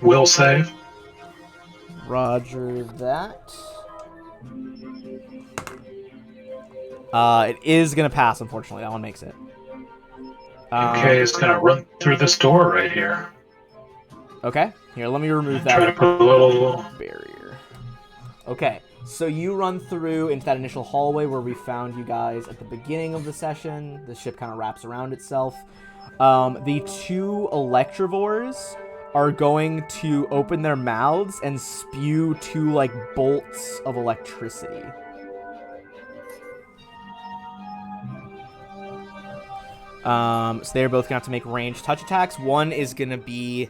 will save. Roger that. It is gonna pass, unfortunately. That one makes it. Okay, it's gonna run through this door right here. Okay. Here, let me remove Try to that put a little. barrier. Okay. So you run through into that initial hallway where we found you guys at the beginning of the session. The ship kind of wraps around itself. The 2 Electrovores are going to open their mouths and spew 2 like bolts of electricity. So they're both gonna have to make ranged touch attacks. One is gonna be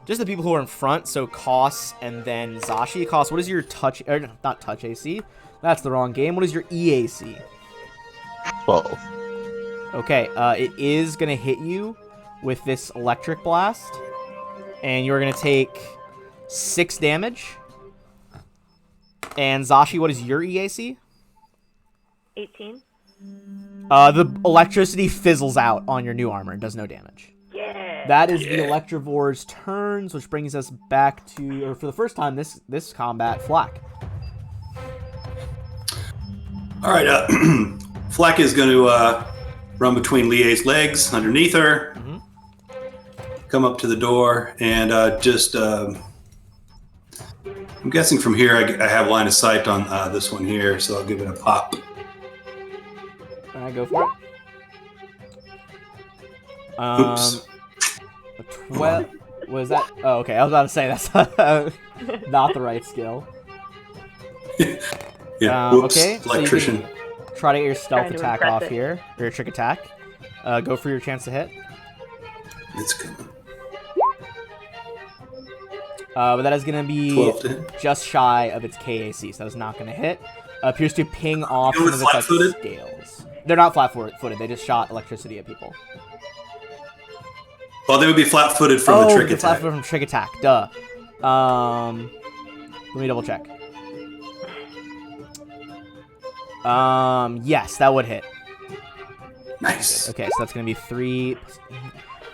just the people who are in front, so Koss and then Zashi. Koss, what is your touch? Not touch AC. That's the wrong game. What is your EAC? 12. Okay, it is gonna hit you with this electric blast, and you're gonna take 6 damage. And Zashi, what is your EAC? 18. The electricity fizzles out on your new armor and does no damage. Yeah. That is the Electrovore's turns, which brings us back to, or for the first time this combat, Flack. All right, Flack is going to run between Lie's legs, underneath her, come up to the door, and just. I'm guessing from here I have line of sight on this one here, so I'll give it a pop. All right, go for it. Oops. A 12. Was that? Oh, okay. I was about to say that's not the right skill. Yeah. Whoops. Okay. Electrician. So you can try to get your stealth Trying to attack impress off it. here, or your trick attack. Go for your chance to hit. It's coming. But that is going to be 12 to hit. just shy of its KAC, so that is not going to hit. Appears to ping off You know some of its flat-footed? scales. They're not flat-footed. They just shot electricity at people. Well, they would be flat-footed from the trick they're attack. flat-footed from trick attack. Duh. Let me double check. Yes, that would hit. Nice. Okay, so that's going to be 3. All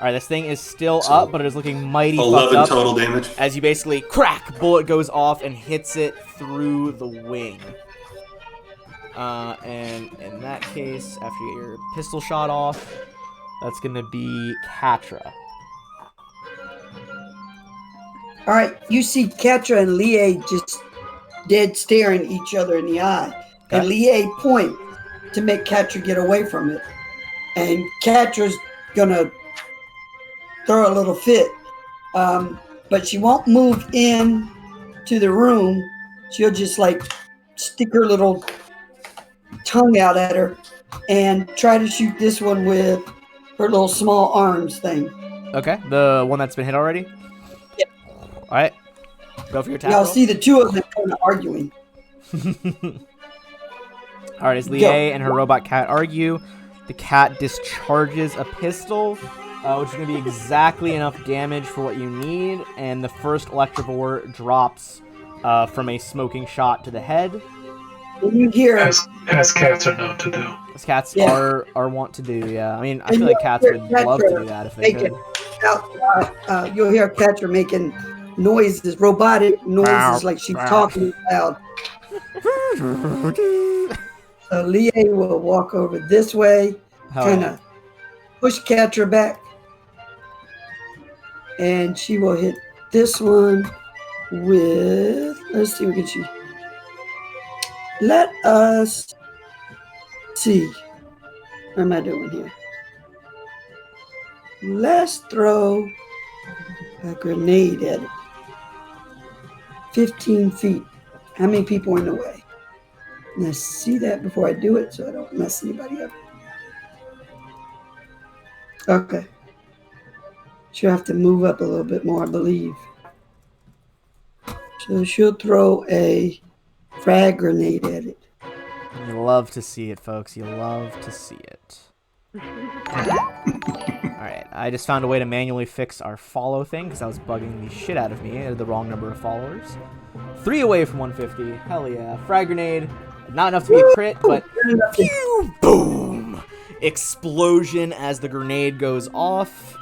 right, this thing is still up, but it is looking mighty fucked 11 up. total damage. As you basically crack, bullet goes off and hits it through the wing. And in that case, after you get your pistol shot off, that's gonna be Katra. All right, you see Katra and Lie just dead staring each other in the eye. And Lie point to make Katra get away from it. And Katra's gonna throw a little fit. But she won't move in to the room. She'll just like stick her little tongue out at her and try to shoot this one with her little small arms thing. Okay, the one that's been hit already? Yeah. All right, go for your attack Y'all roll. see the two of them kind of arguing. All right, as Lie Go. and her robot cat argue, the cat discharges a pistol, which is going to be exactly enough damage for what you need, and the first Electrovore drops from a smoking shot to the head. When you hear As cats are known to do. As cats Yeah. are wont to do, yeah. I mean, I And feel like you'll cats hear would love to Katra do that if they making could. you'll hear Katra making noises, robotic noises, like she's talking loud. So Lie will walk over this way, Hell kind yeah. of push Katra back, and she will hit this one with. Let's see what can she. Let us see. What am I doing here? Let's throw a grenade at it. 15 feet. How many people in the way? Let's see that before I do it so I don't mess anybody up. Okay. She'll have to move up a little bit more, I believe. So she'll throw a frag grenade at it. You love to see it, folks. You love to see it. Alright, I just found a way to manually fix our follow thing because I was bugging the shit out of me. I had the wrong number of followers. 3 away from 150. Hell yeah. Frag grenade. Not enough to be a crit, but pew, boom! Explosion as the grenade goes off.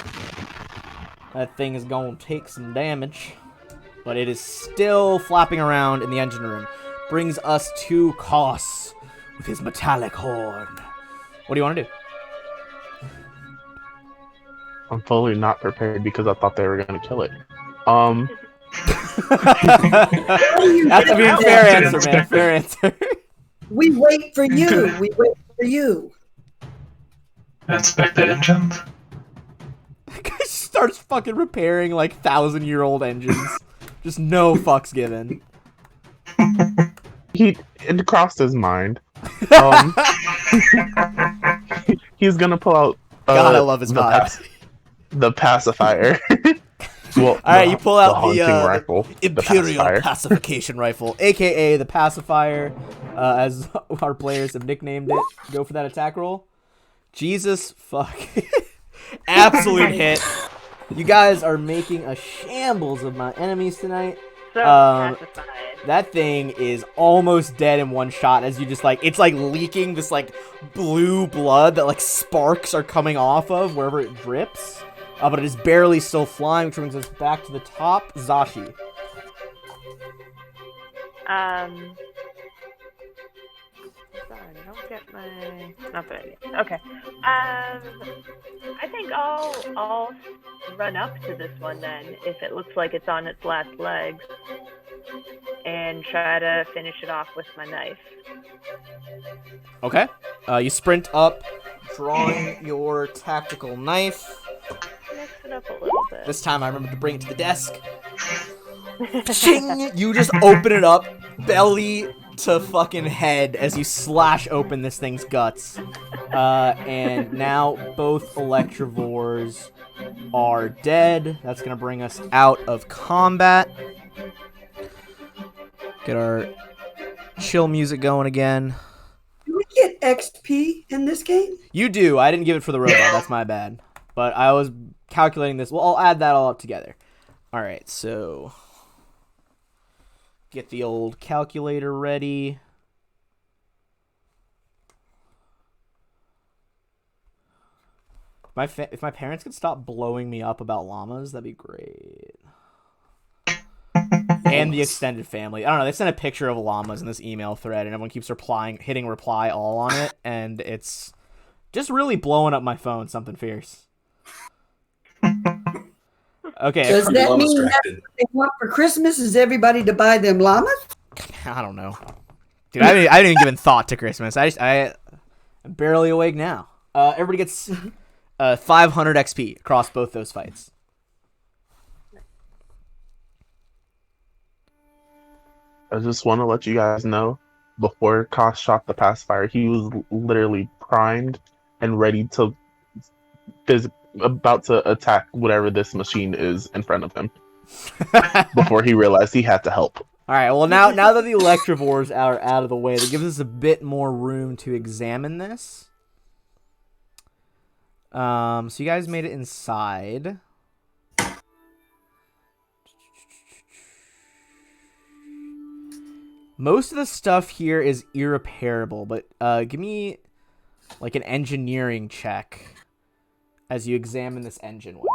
That thing is going to take some damage. But it is still flapping around in the engine room. Brings us to Koss with his metallic horn. What do you want to do? I'm fully not prepared because I thought they were going to kill it. That's a being fair answer, man. Fair answer. We wait for you. We wait for you. Inspect the engines. Guy starts fucking repairing like 1,000-year-old engines. Just no fucks given. It crossed his mind. He's gonna pull out God, I love his the vibe. the pacifier. Well, All right, you pull out the hunting rifle, the Imperial pacifier. Pacification Rifle, aka the Pacifier, as our players have nicknamed it. Go for that attack roll. Jesus fuck. Absolute hit. You guys are making a shambles of my enemies tonight. So pacified. That thing is almost dead in one shot as you just like, it's like leaking this like blue blood that like sparks are coming off of wherever it drips. But it is barely still flying, which brings us back to the top. Zashi. Sorry, I don't get my. Not that I need. Okay. I think I'll run up to this one then, if it looks like it's on its last legs, and try to finish it off with my knife. Okay. You sprint up, drawing your tactical knife. Mix it up a little bit. This time I remember to bring it to the desk. Ching! You just open it up, belly to fucking head, as you slash open this thing's guts. And now both Electivores are dead. That's gonna bring us out of combat. Get our chill music going again. Do we get XP in this game? You do. I didn't give it for the robot. That's my bad. But I was calculating this. Well, I'll add that all up together. All right, so get the old calculator ready. If my parents could stop blowing me up about llamas, that'd be great. And the extended family. I don't know. They sent a picture of llamas in this email thread, and everyone keeps hitting reply all on it, and it's just really blowing up my phone. Something fierce. Okay. Does that mean that's what they want for Christmas? Is everybody to buy them llamas? I don't know, dude. I didn't even give in thought to Christmas. I'm barely awake now. Everybody gets 500 XP across both those fights. I just want to let you guys know, before Koss shot the pacifier, he was literally primed and ready to, about to attack whatever this machine is in front of him. Before he realized he had to help. All right. Well, now that the Electivores are out of the way, that gives us a bit more room to examine this. So you guys made it inside. Most of the stuff here is irreparable, but give me like an engineering check as you examine this engine way.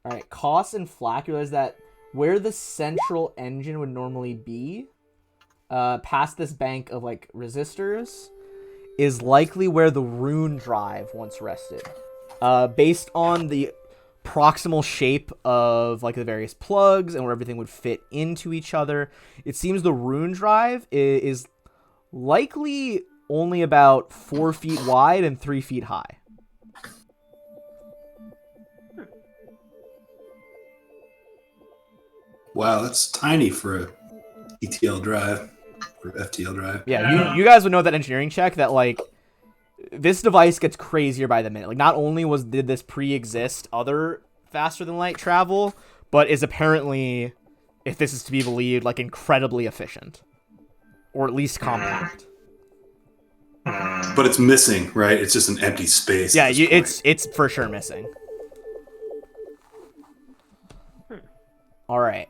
All right, Koss and Flack, you realize that where the central engine would normally be, past this bank of like resistors, is likely where the rune drive once rested. Based on the proximal shape of like the various plugs and where everything would fit into each other, it seems the rune drive is likely only about 4 feet wide and 3 feet high. Wow, that's tiny for a ETL drive or FTL drive. Yeah, you guys would know that engineering check that like this device gets crazier by the minute. Like not only did this pre-exist other faster than light travel, but is apparently, if this is to be believed, like incredibly efficient, or at least compact. But it's missing, right? It's just an empty space. Yeah, it's for sure missing. All right.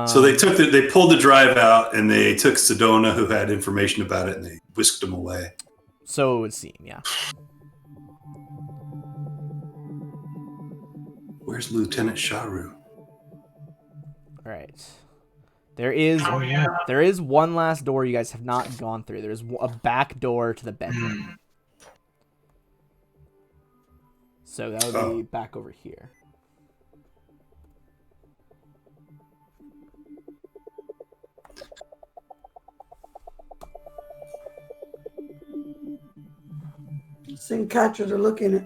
So they pulled the drive out, and they took Sedona, who had information about it, and they whisked him away. So it would seem, yeah. Where's Lieutenant Sharu? All right. There is one last door you guys have not gone through. There's a back door to the bedroom. So that would be back over here. Syncatras are looking at.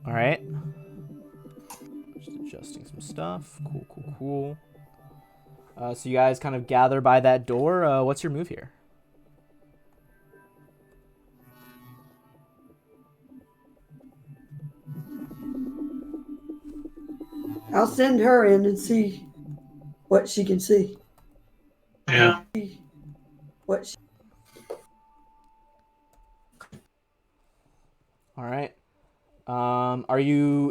All right. Just adjusting some stuff. Cool. So you guys kind of gather by that door. What's your move here? I'll send her in and see what she can see. Yeah. What she... All right.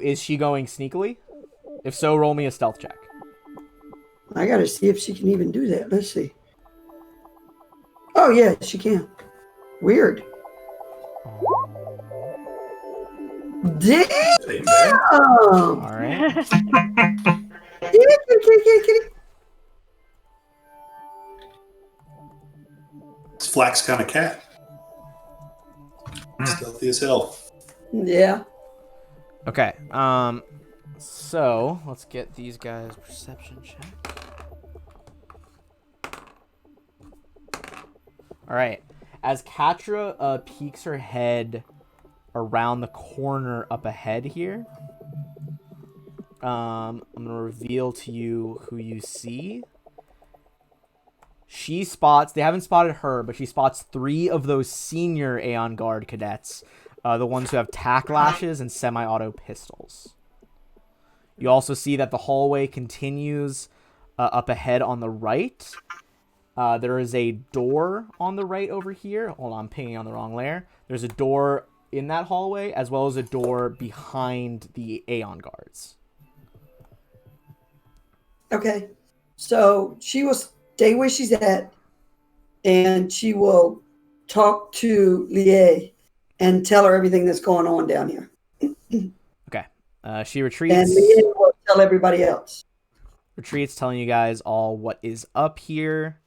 Is she going sneakily? If so, roll me a stealth check. I gotta see if she can even do that. Let's see. Oh yeah, she can. Weird. Damn! Hey, man. All right. Kitty. It's Flax kind of cat. Stealthy as hell. Yeah. Okay. So let's get these guys perception check. All right. As Katra peeks her head around the corner up ahead here, I'm gonna reveal to you who you see. She spots. They haven't spotted her, but she spots 3 of those senior Aeon Guard cadets, the ones who have tack lashes and semi-auto pistols. You also see that the hallway continues up ahead on the right. There is a door on the right over here. Hold on, I'm pinging on the wrong layer. There's a door in that hallway, as well as a door behind the Aeon Guards. Okay. So she will stay where she's at, and she will talk to Lie and tell her everything that's going on down here. Okay. She retreats. And Lie will tell everybody else. Retreats, telling you guys all what is up here.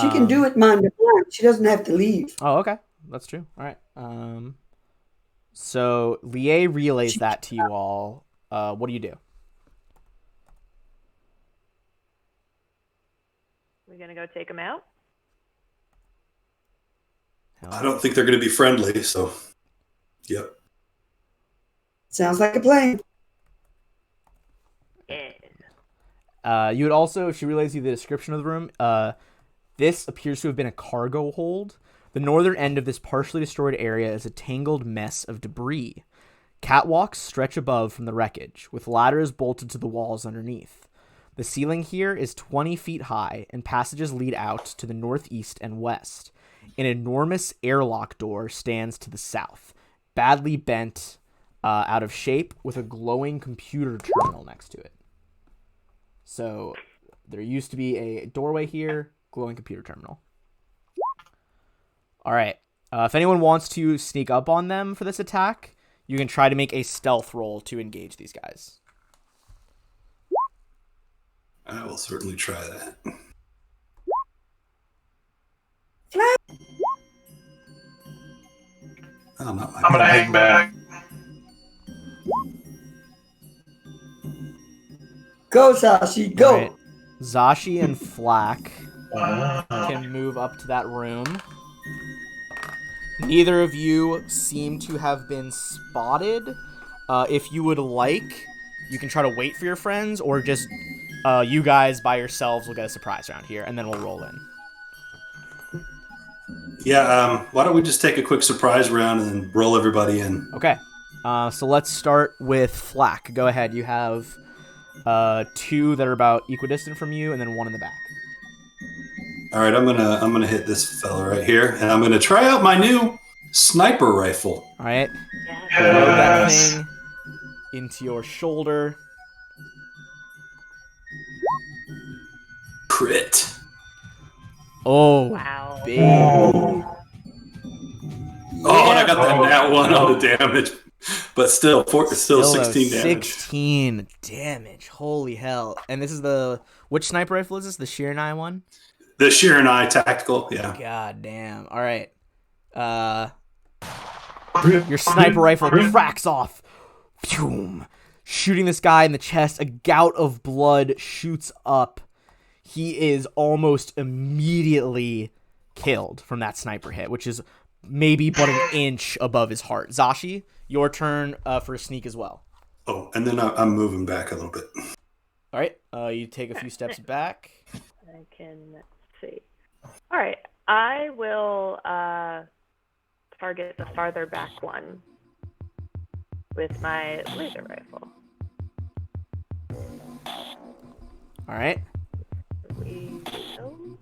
She can do it mind to mind. She doesn't have to leave. Oh, okay. That's true. All right. So Lie relays that to you all. What do you do? We gonna go take him out? I don't think they're going to be friendly, so. Yep. Sounds like a plan. Yeah. You would also, if she relays you the description of the room, this appears to have been a cargo hold. The northern end of this partially destroyed area is a tangled mess of debris. Catwalks stretch above from the wreckage, with ladders bolted to the walls underneath. The ceiling here is 20 feet high, and passages lead out to the northeast and west. An enormous airlock door stands to the south, badly bent, out of shape, with a glowing computer terminal next to it. So there used to be a doorway here, glowing computer terminal. All right. If anyone wants to sneak up on them for this attack, you can try to make a stealth roll to engage these guys. I will certainly try that. Oh, not my I'm gonna hang back. Go, Sashi, go. All right. Zashi and Flack Wow. can move up to that room. Neither of you seem to have been spotted. If you would like, you can try to wait for your friends, or just you guys by yourselves will get a surprise round here, and then we'll roll in. Yeah, why don't we just take a quick surprise round and then roll everybody in? Okay. So let's start with Flack. Go ahead. You have 2 that are about equidistant from you, and then 1 in the back. All right, I'm gonna hit this fella right here, and I'm gonna try out my new sniper rifle. All right. Yes. Load that Yes. thing into your shoulder. Crit. Oh, Wow. baby. Oh. Oh, and I got that Oh. nat 1 on the damage, but still, it's still 16 damage. 16 damage. Holy hell. And this is which sniper rifle is this? The Shiranai one? The Shiranai tactical, yeah. God damn. All right. Crit, Your sniper rifle crit. cracks off. Phew. Shooting this guy in the chest. A gout of blood shoots up. He is almost immediately killed from that sniper hit, which is maybe but an inch above his heart. Zashi, your turn for a sneak as well. Oh, and then I'm moving back a little bit. All right. You take a few steps back. I can see. All right. I will target the farther back one with my laser rifle. All right. We go.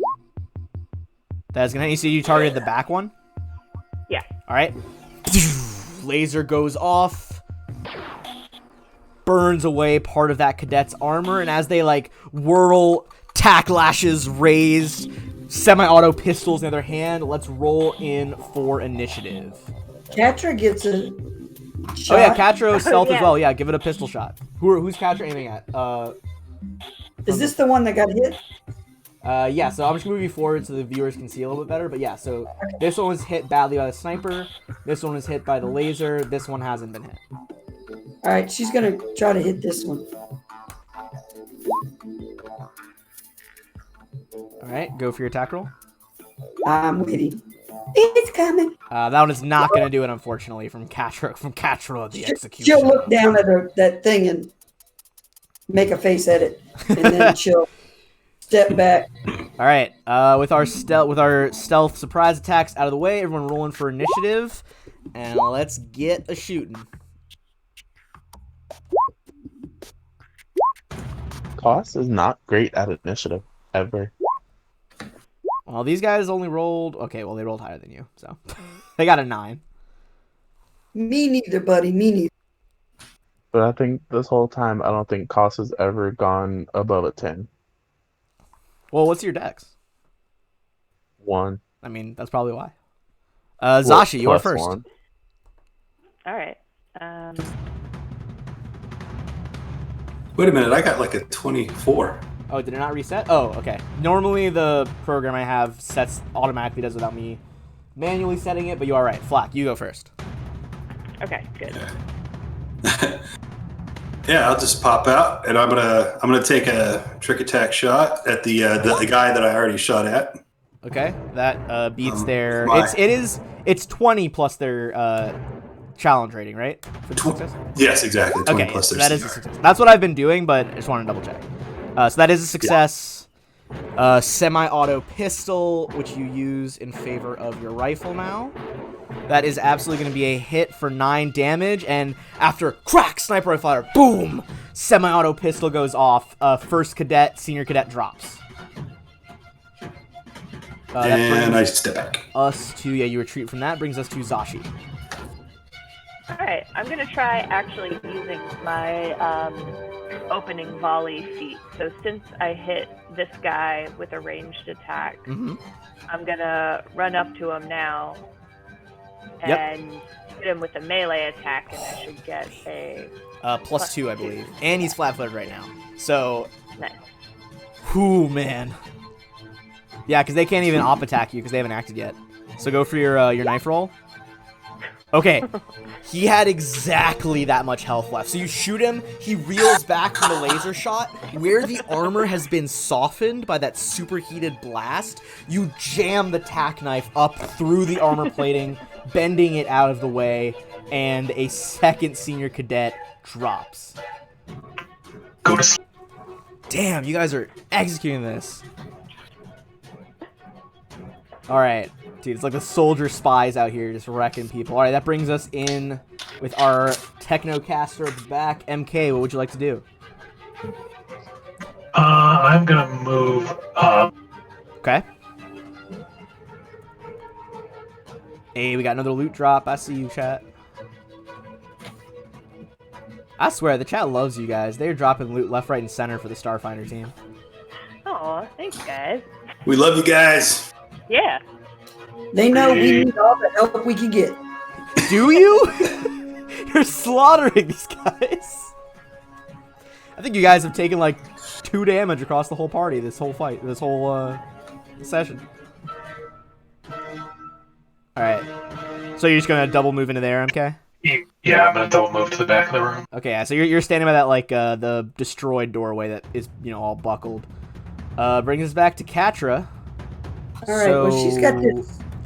That's gonna hit you. So you targeted the back one. Yeah. All right. Laser goes off, burns away part of that cadet's armor, and as they like whirl, tack lashes raised, semi-auto pistols in their hand. Let's roll in for initiative. Catra gets a shot. Oh yeah, Catra stealth yeah. as well. Yeah, give it a pistol shot. Who's Catra aiming at? Is this the one that got hit? Yeah, so I'm just gonna move you forward so the viewers can see a little bit better. But yeah, so this one was hit badly by the sniper. This one was hit by the laser. This one hasn't been hit. All right, she's gonna try to hit this one. All right, go for your attack roll. I'm waiting. It's coming. That one is not gonna do it, unfortunately. From Catra, the execution. She'll look down at that thing and make a face at it, and then she'll step back. All right, with our stealth surprise attacks out of the way, everyone rolling for initiative, and let's get a shooting. Cost is not great at initiative ever. Well, these guys only rolled. Okay, well they rolled higher than you, so they got a 9. Me neither, buddy. Me neither. But I think this whole time, I don't think Cost has ever gone above a 10. Well, what's your dex? 1. I mean, that's probably why. Zashi, you are Plus first. 1. All right. Wait a minute, I got like a 24. Oh, did it not reset? Oh, okay. Normally the program I have automatically does without me manually setting it, but you are right. Flack, you go first. Okay, good. Yeah, I'll just pop out, and I'm gonna take a trick attack shot at the guy that I already shot at. Okay, that beats their. my- It's 20 plus their challenge rating, right? For the success? Yes, exactly. 20 Okay, plus so their that is a CR. success. That's what I've been doing, but I just want to double check. So that is a success. Semi-auto pistol, which you use in favor of your rifle now. That is absolutely going to be a hit for 9 damage, and after crack, sniper rifle fire, boom, semi-auto pistol goes off. First cadet, senior cadet drops. That And brings I step back. us to, you retreat from that, brings us to Zashi. All right, I'm gonna try actually using my opening volley feat. So since I hit this guy with a ranged attack, Mm-hmm. I'm gonna run up to him now and hit him with a melee attack, and I should get a Plus 2, I believe. And he's flat-footed right now. So, nice. whoo, man. Yeah, because they can't even op attack you because they haven't acted yet. So go for your knife roll. Okay, he had exactly that much health left. So you shoot him, he reels back from the laser shot. Where the armor has been softened by that superheated blast, you jam the tack knife up through the armor plating, bending it out of the way, and a second senior cadet drops. Go to sleep. Damn, you guys are executing this. Alright. Dude, it's like the soldier spies out here just wrecking people. Alright, that brings us in with our Technocaster at the back. MK, what would you like to do? I'm gonna move up. Okay. Hey, we got another loot drop. I see you, chat. I swear, the chat loves you guys. They're dropping loot left, right, and center for the Starfinder team. Oh, thanks, guys. We love you guys. Yeah. They know we need all the help we can get. Do you? You're slaughtering these guys. I think you guys have taken like 2 damage across the whole party this whole fight, this whole session. Alright. So you're just gonna double move into there, MK? Yeah, I'm gonna double move to the back of the room. Okay, yeah, so you're standing by that like the destroyed doorway that is, all buckled. Brings us back to Catra. All right, well, she's got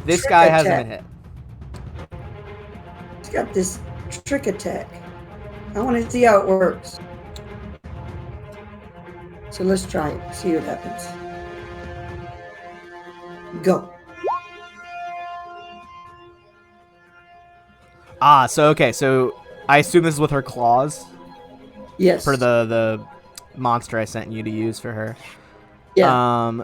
this guy trick hasn't attack. been hit. She's got this trick attack. I want to see how it works. So let's try it. See what happens. Go. So okay, so I assume this is with her claws Yes. for the monster I sent you to use for her. Yeah.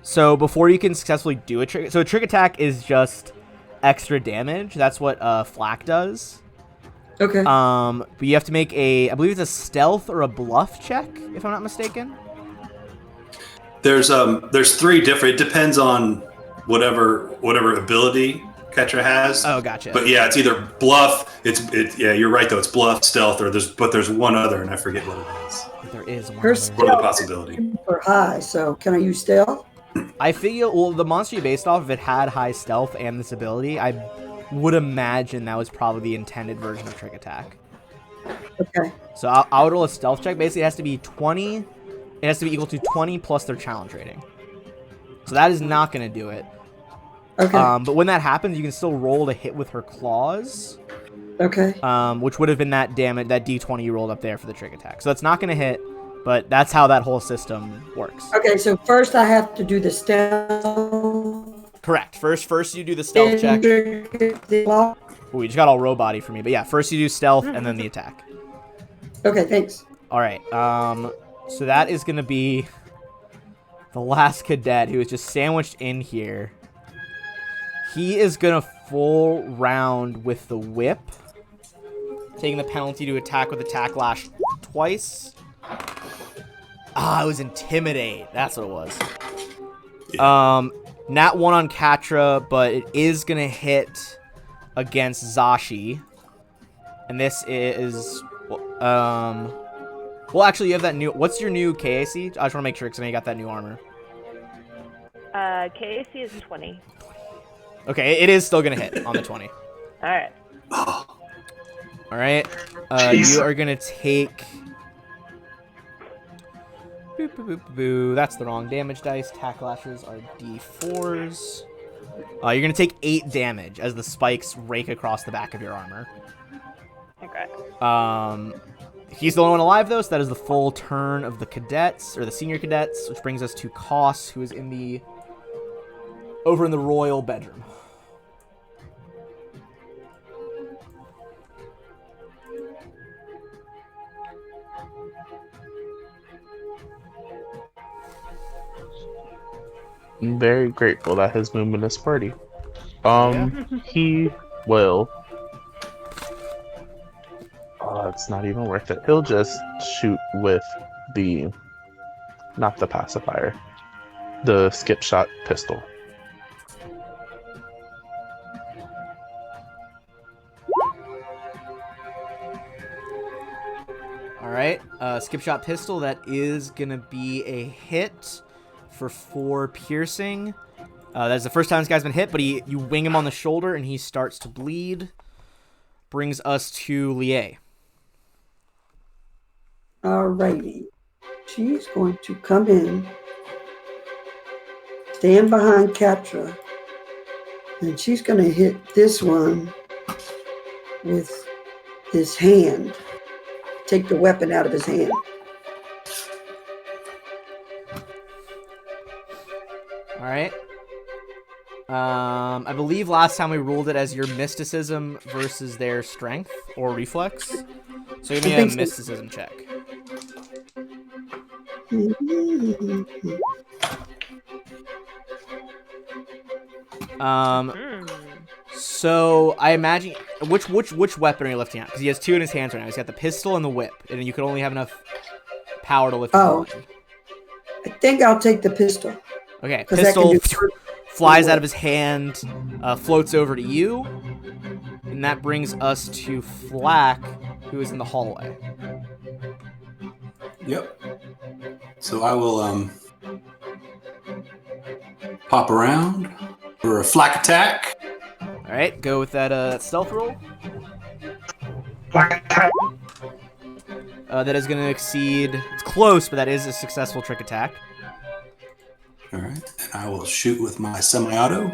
So before you can successfully do a trick, so a trick attack is just extra damage. That's what flak does. Okay. But you have to make I believe it's a stealth or a bluff check, if I'm not mistaken. There's 3 different. It depends on whatever ability Ketra has. Oh, gotcha. But yeah, it's either bluff. Yeah, you're right though. It's bluff, stealth, or there's one other, and I forget what it is. There is one. Her Other. What other possibility? super high, so can I use stealth? I figure, well, the monster you based off, if it had high stealth and this ability, I would imagine that was probably the intended version of trick attack. Okay. So I would roll a stealth check. Basically, it has to be 20. It has to be equal to 20 plus their challenge rating. So that is not going to do it. Okay. But when that happens, you can still roll to hit with her claws. Okay. Which would have been that damage, that D20 you rolled up there for the trick attack. So that's not going to hit, but that's how that whole system works. Okay, so first I have to do the stealth. Correct. First you do the stealth check. Ooh, you just got all robot-y for me. But yeah, first you do stealth and then the attack. Okay, thanks. All right. So that is going to be the last cadet who is just sandwiched in here. He is going to full round with the whip, taking the penalty to attack with attack lash twice. It was intimidate. That's what it was. Yeah. Nat 1 on Katra, but it is going to hit against Zashi. And this is... Well, actually, you have that new... What's your new KAC? I just want to make sure, because I know you got that new armor. KAC is 20. Okay, it is still going to hit on the 20. Alright. Alright. You are going to take... Boop, boop, boop, boo. That's the wrong damage dice. Tack lashes are D4s. You're going to take 8 damage as the spikes rake across the back of your armor. Okay. He's the only one alive, though, so that is the full turn of the cadets, or the senior cadets, which brings us to Koss, who is over in the royal bedroom. I'm very grateful that his movement is party. He will. Oh, it's not even worth it. He'll just shoot with not the pacifier, the skip shot pistol. All right, skip shot pistol. That is gonna be a hit for 4 piercing. That's the first time this guy's been hit, but you wing him on the shoulder and he starts to bleed. Brings us to Lie. Alrighty. She's going to come in, stand behind Katra, and she's going to hit this one with his hand. Take the weapon out of his hand. All right. I believe last time we ruled it as your mysticism versus their strength or reflex. So give me a mysticism check. So I imagine which weapon are you lifting out? Because he has 2 in his hands right now. He's got the pistol and the whip, and you could only have enough power to lift one. I think I'll take the pistol. Okay, pistol flies out of his hand, floats over to you, and that brings us to Flack, who is in the hallway. Yep. So I will pop around for a flak attack. All right, go with that stealth roll. Flak attack. That is going to exceed. It's close, but that is a successful trick attack. All right, and I will shoot with my semi-auto.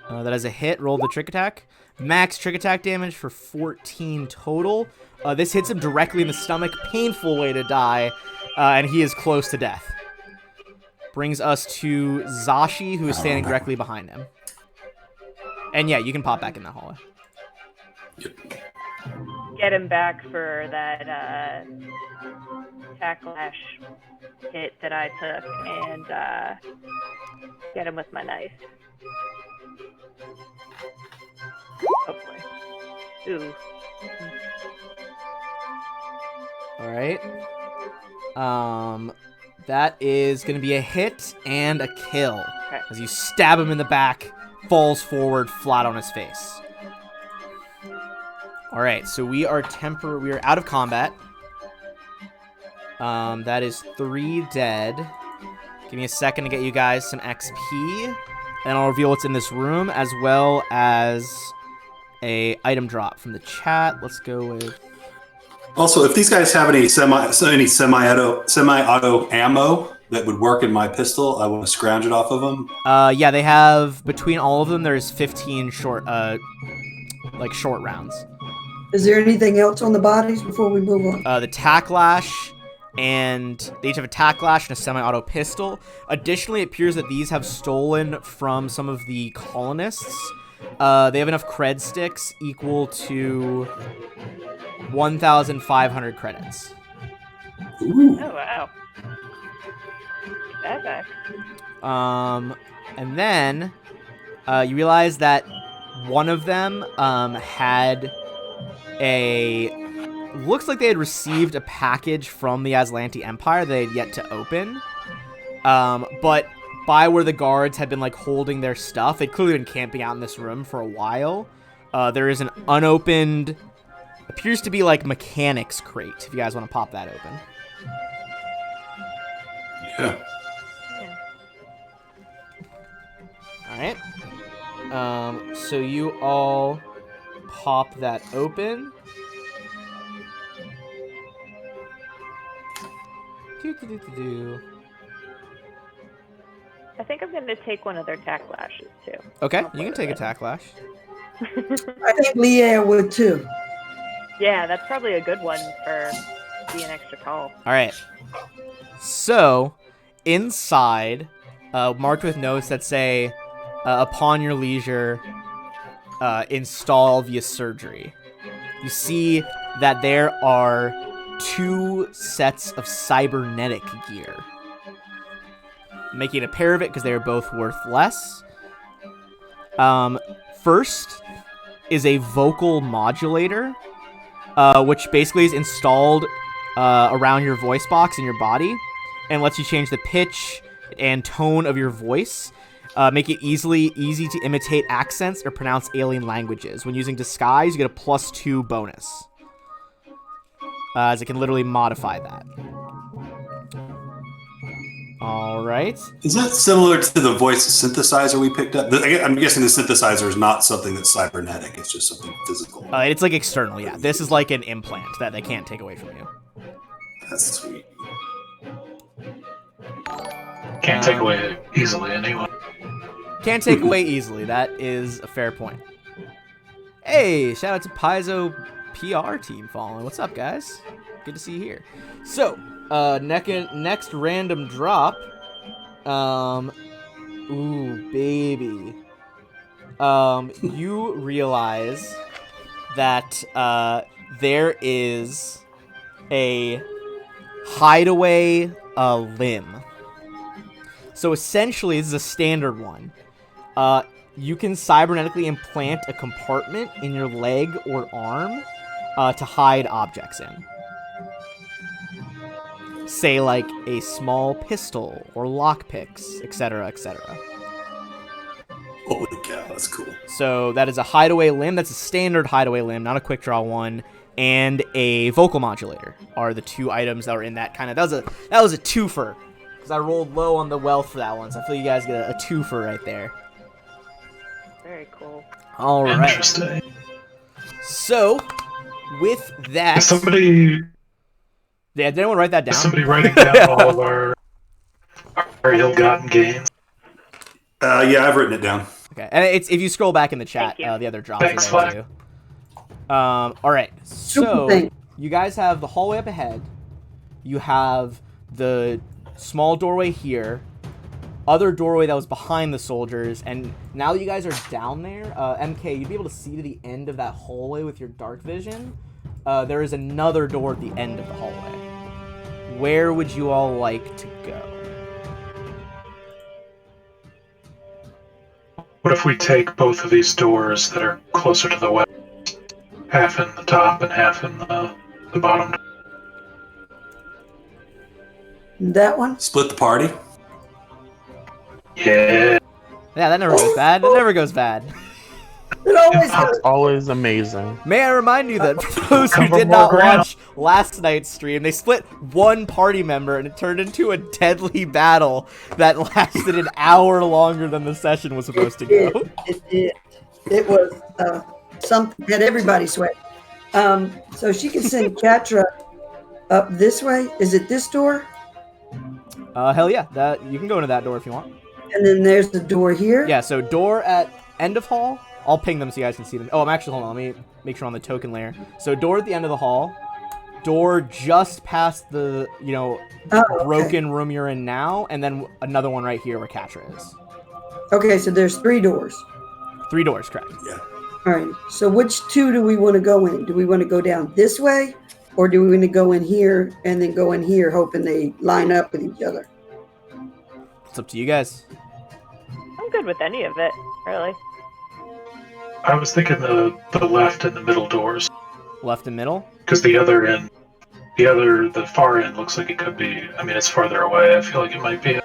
That is a hit. Roll the trick attack. Max trick attack damage for 14 total. This hits him directly in the stomach. Painful way to die, and he is close to death. Brings us to Zashi, who is standing directly behind him. And yeah, you can pop back in that hallway. Yep. get him back for that backlash hit that I took, and get him with my knife. Hopefully. Ooh. All right. That is going to be a hit and a kill. Okay. As you stab him in the back, falls forward flat on his face. All right, so we are out of combat. That is 3 dead. Give me a second to get you guys some XP, and I'll reveal what's in this room, as well as a item drop from the chat. Let's go with. Also, if these guys have any semi-auto ammo that would work in my pistol, I want to scrounge it off of them. Yeah, they have, between all of them, there's 15 short rounds. Is there anything else on the bodies before we move on? The Tacklash, and they each have a Tacklash and a semi-auto pistol. Additionally, it appears that these have stolen from some of the colonists. They have enough cred sticks equal to 1,500 credits. Ooh. Oh, wow. That back. And then you realize that one of them had looks like they had received a package from the Aslanti Empire they had yet to open. But by where the guards had been like holding their stuff, they'd clearly been camping out in this room for a while. There is an unopened, appears to be like mechanics crate, if you guys want to pop that open. Yeah. Alright. So you all pop that open. I think I'm going to take one of their tacklashes, too. Okay, I'll you can play take a with Tacklash. I think Leah would too. Yeah, that's probably a good one for be an extra call. Alright. So, inside, marked with notes that say, upon your leisure, install via surgery. You see that there are 2 sets of cybernetic gear. I'm making a pair of it because they are both worth less. First is a vocal modulator, which basically is installed around your voice box in your body and lets you change the pitch and tone of your voice. Make it easy to imitate accents or pronounce alien languages. When using disguise, you get a +2 bonus. As it can literally modify that. Alright. Is that similar to the voice synthesizer we picked up? I'm guessing the synthesizer is not something that's cybernetic. It's just something physical. It's like external, yeah. This is like an implant that they can't take away from you. That's sweet. Can't take away easily anyway. Can't take away easily. That is a fair point. Hey, shout out to Paizo PR team following. What's up, guys? Good to see you here. So, next random drop. Ooh, baby. You realize that there is a hideaway limb. So essentially, this is a standard one. You can cybernetically implant a compartment in your leg or arm to hide objects in. Say, like a small pistol or lockpicks, etc., etc. Holy cow, that's cool. So that is a hideaway limb. That's a standard hideaway limb, not a quick draw one. And a vocal modulator are the 2 items that were in that kind of. That was a twofer. Because I rolled low on the wealth for that one, so I feel you guys get a twofer right there. Very cool. All right. Interesting. So, with that, Is somebody did anyone write that down? writing down all of our ill-gotten gains? Yeah, I've written it down. Okay, and it's if you scroll back in the chat, Thank you. the other drops are Thanks, there Flack. too. All right. So Super you guys have the hallway up ahead. You have the small doorway here, other doorway that was behind the soldiers, and now that you guys are down there, MK, you'd be able to see to the end of that hallway with your dark vision. there is another door at the end of the hallway. Where would you all like to go? What if we take both of these doors that are closer to the west, half in the top and half in the bottom? That one? Split the party. Yeah. Yeah, that never goes bad. It never goes bad. It always It's goes. Always amazing. May I remind you that for those who Cover did more not ground. watch last night's stream, they split one party member and it turned into a deadly battle that lasted an hour longer than the session was supposed to go. It did. It was something that everybody sweat. So she can send Katra up this way. Is it this door? Hell yeah, that you can go into that door if you want. And then there's the door here. Yeah, so door at end of hall. I'll ping them so you guys can see them. Oh, I'm actually, hold on, let me make sure on the token layer. So door at the end of the hall. Door just past the, broken room you're in now. And then another one right here where Katra is. Okay, so there's 3 doors. 3 doors, correct. Yeah. All right. So which 2 do we want to go in? Do we want to go down this way? Or do we want to go in here and then go in here hoping they line up with each other? It's up to you guys. I'm good with any of it, really. I was thinking the left and the middle doors, Left and middle. because the far end looks like it could be. I mean, it's farther away. I feel like it might be.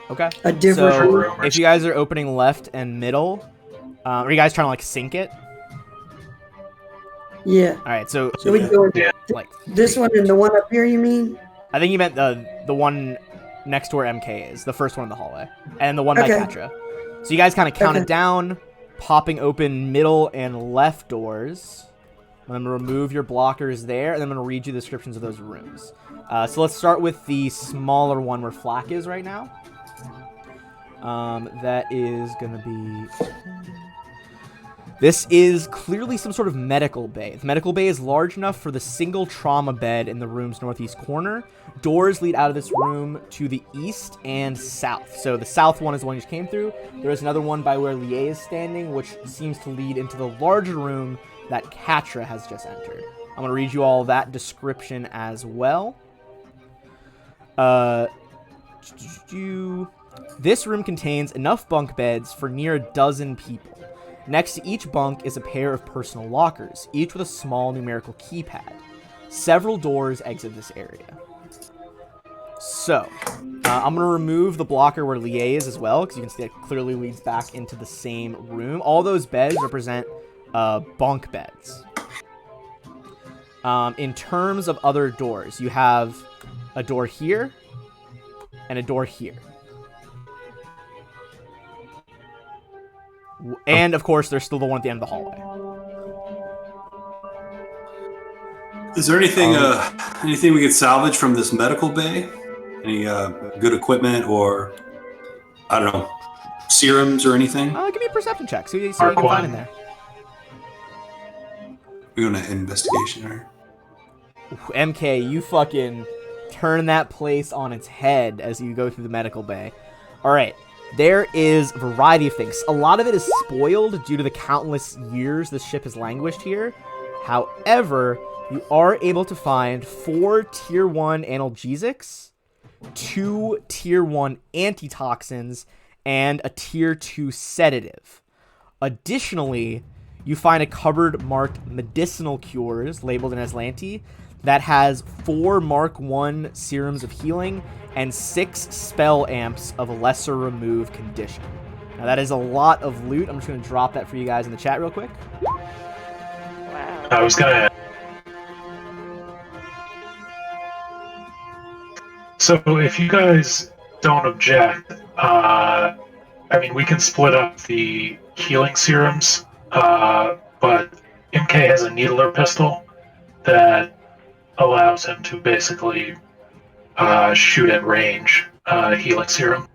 Okay. A different So room or if you guys are opening left and middle, are you guys trying to like sync it? Yeah. All right. So So we go in Yeah. like this one and the one up here, you mean? I think you meant the one next to where MK is, the first one in the hallway, and the one by Okay. Katra. So you guys kind of count Okay. it down, popping open middle and left doors. I'm going to remove your blockers there, and then I'm going to read you the descriptions of those rooms. So let's start with the smaller one where Flack is right now. That is going to be... This is clearly some sort of medical bay. The medical bay is large enough for the single trauma bed in the room's northeast corner. Doors lead out of this room to the east and south. So the south one is the one you just came through. There is another one by where Lié is standing, which seems to lead into the larger room that Katra has just entered. I'm going to read you all that description as well. This room contains enough bunk beds for near a dozen people. Next to each bunk is a pair of personal lockers, each with a small numerical keypad. Several doors exit this area. So, I'm going to remove the blocker where Lié is as well, because you can see it clearly leads back into the same room. All those beds represent bunk beds. In terms of other doors, you have a door here and a door here. And, of course, there's still the one at the end of the hallway. Is there anything anything we could salvage from this medical bay? Any good equipment or I don't know, serums or anything? Give me a perception check. See what you can find in there. We're doing an investigation here. MK, you fucking turn that place on its head as you go through the medical bay. All right. There is a variety of things. A lot of it is spoiled due to the countless years this ship has languished here. However, you are able to find 4 Tier 1 analgesics, 2 Tier 1 antitoxins, and a Tier 2 sedative. Additionally, you find a cupboard marked medicinal cures, labeled in Aslanti, that has 4 Mark 1 serums of healing and 6 spell amps of a lesser remove condition. Now that is a lot of loot. I'm just going to drop that for you guys in the chat real quick. Wow. I was gonna. So if you guys don't object, I mean we can split up the healing serums, but MK has a needler pistol that allows him to basically shoot at range healing serum.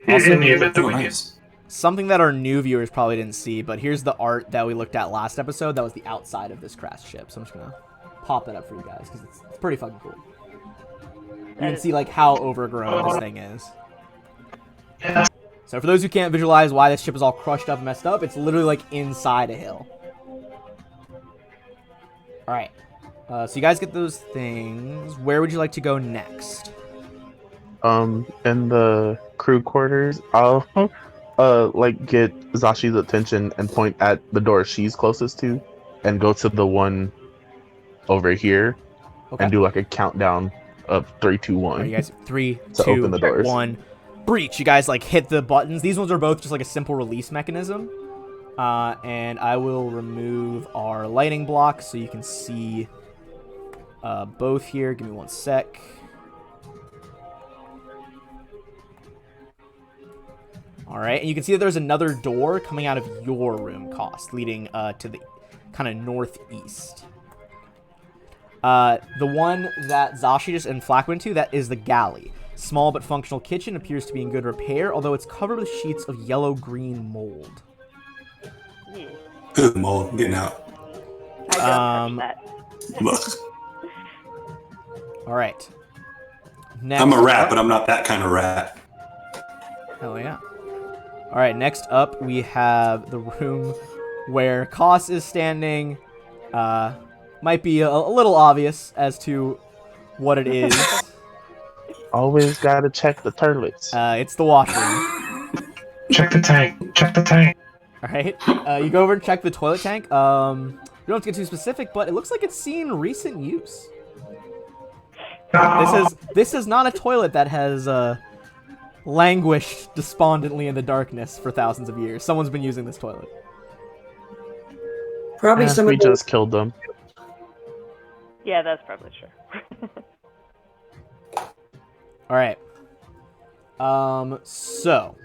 Also, in the event that Oh, we need. nice. Something that our new viewers probably didn't see, but here's the art that we looked at last episode. That was the outside of this crashed ship. So I'm just going to pop that up for you guys because it's pretty fucking cool. You can see like how overgrown this thing is. Yeah. So for those who can't visualize why this ship is all crushed up and messed up, it's literally like inside a hill. Alright. So you guys get those things. Where would you like to go next? In the crew quarters, I'll like get Zashi's attention and point at the door she's closest to, and go to the one over here, Okay. and do like a countdown of 3, 2, 1. All right, you guys, 3, to 2, open the doors. 1. Breach. You guys like hit the buttons. These ones are both just like a simple release mechanism. And I will remove our lighting block so you can see both here. Give me 1 sec. All right, and you can see that there's another door coming out of your room, Cost, leading to the kind of northeast. The one that Zashi just and Flack went to, that is the galley. Small but functional kitchen, appears to be in good repair, although it's covered with sheets of yellow-green mold. Good mold. I'm getting out. I don't touch Look, All right. Next I'm a rat, up- but I'm not that kind of rat. Hell yeah. All right, next up we have the room where Koss is standing. Might be a little obvious as to what it is. Always gotta check the toilets. It's the washroom. Check the tank. Check the tank. All right. You go over and check the toilet tank. You don't have to get too specific, but it looks like it's seen recent use. This is not a toilet that has languished despondently in the darkness for thousands of years. Someone's been using this toilet. Probably some We of those. just killed them. Yeah, that's probably true. All right. So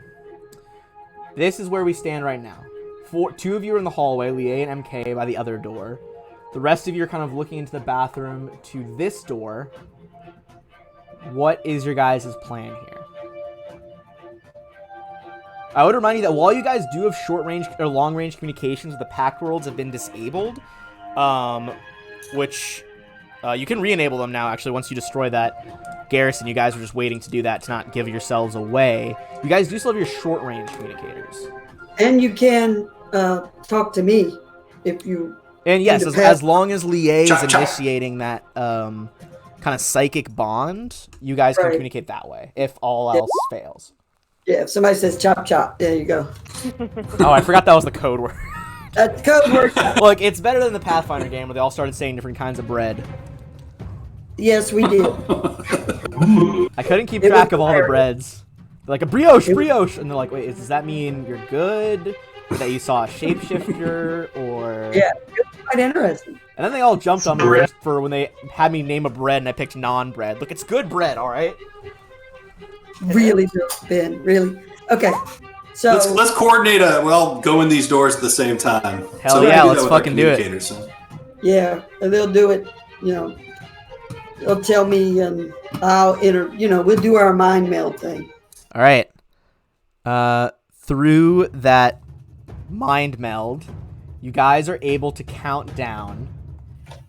this is where we stand right now. Two of you are in the hallway, Lie and MK by the other door. The rest of you are kind of looking into the bathroom to this door. What is your guys' plan here? I would remind you that while you guys do have short-range or long-range communications, the Pact Worlds have been disabled, which you can re-enable them now, actually, once you destroy that garrison. You guys are just waiting to do that to not give yourselves away. You guys do still have your short-range communicators. And you can talk to me if you. And yes, need to as pass. long as Lie is Chop, chop. initiating that kind of psychic bond, you guys can Right. communicate that way, if all else fails. Yeah, if somebody says chop chop, there you go. Oh, I forgot that was the code word. That's code word. Look, it's better than the Pathfinder game where they all started saying different kinds of bread. Yes, we did. I couldn't keep It was track of all the hilarious. breads. They're like, a brioche, brioche! And they're like, wait, does that mean you're good? Or that you saw a shapeshifter? Or... Yeah, it was quite interesting. And then they all jumped on me Bread. for when they had me name a bread and I picked non-bread. Look, it's good bread, alright? Really, Ben. Really. Okay. So Let's coordinate we'll go in these doors at the same time. Hell we yeah, do let's that with our fucking do it. communicators, so. yeah, and they'll do it. You know, they'll tell me, and I'll enter. You know, we'll do our mind meld thing. Alright. Through that mind meld, you guys are able to count down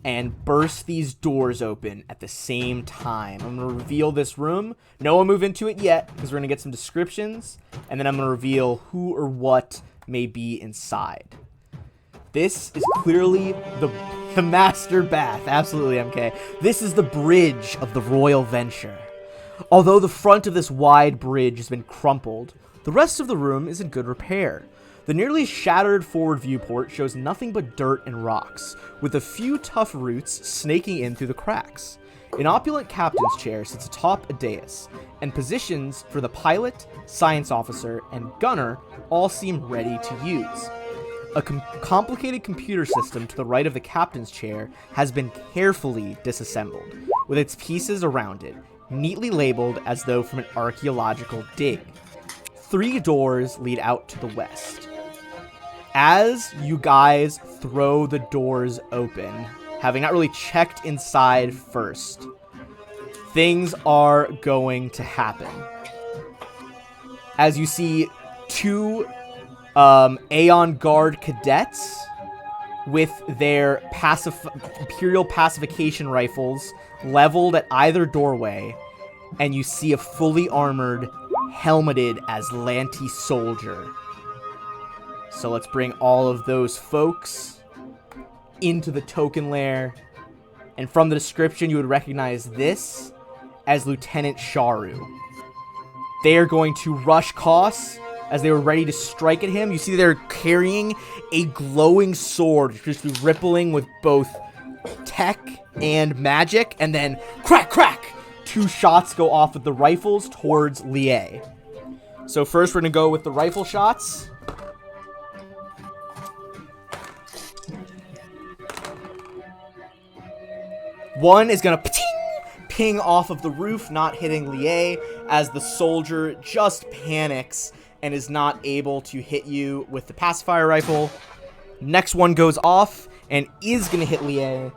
and burst these doors open at the same time. I'm going to reveal this room. No one move into it yet, because we're going to get some descriptions, and then I'm going to reveal who or what may be inside. This is clearly the master bath. Absolutely, MK. This is the bridge of the Royal Venture. Although the front of this wide bridge has been crumpled, the rest of the room is in good repair. The nearly shattered forward viewport shows nothing but dirt and rocks, with a few tough roots snaking in through the cracks. An opulent captain's chair sits atop a dais, and positions for the pilot, science officer, and gunner all seem ready to use. A complicated computer system to the right of the captain's chair has been carefully disassembled, with its pieces around it, neatly labeled as though from an archaeological dig. 3 doors lead out to the west. As you guys throw the doors open, having not really checked inside first, things are going to happen. As you see 2 Aeon Guard cadets with their Imperial pacification rifles leveled at either doorway, and you see a fully armored, helmeted Aslanti soldier. So let's bring all of those folks into the token lair And from the description, you would recognize this as Lieutenant Sharu. They are going to rush Koss as they were ready to strike at him. You see they're carrying a glowing sword, just rippling with both tech and magic. And then crack, crack! 2 shots go off with the rifles towards Lie. So first we're going to go with the rifle shots. One is going to ping off of the roof, not hitting Lie, as the soldier just panics and is not able to hit you with the pacifier rifle. Next one goes off and is going to hit Lie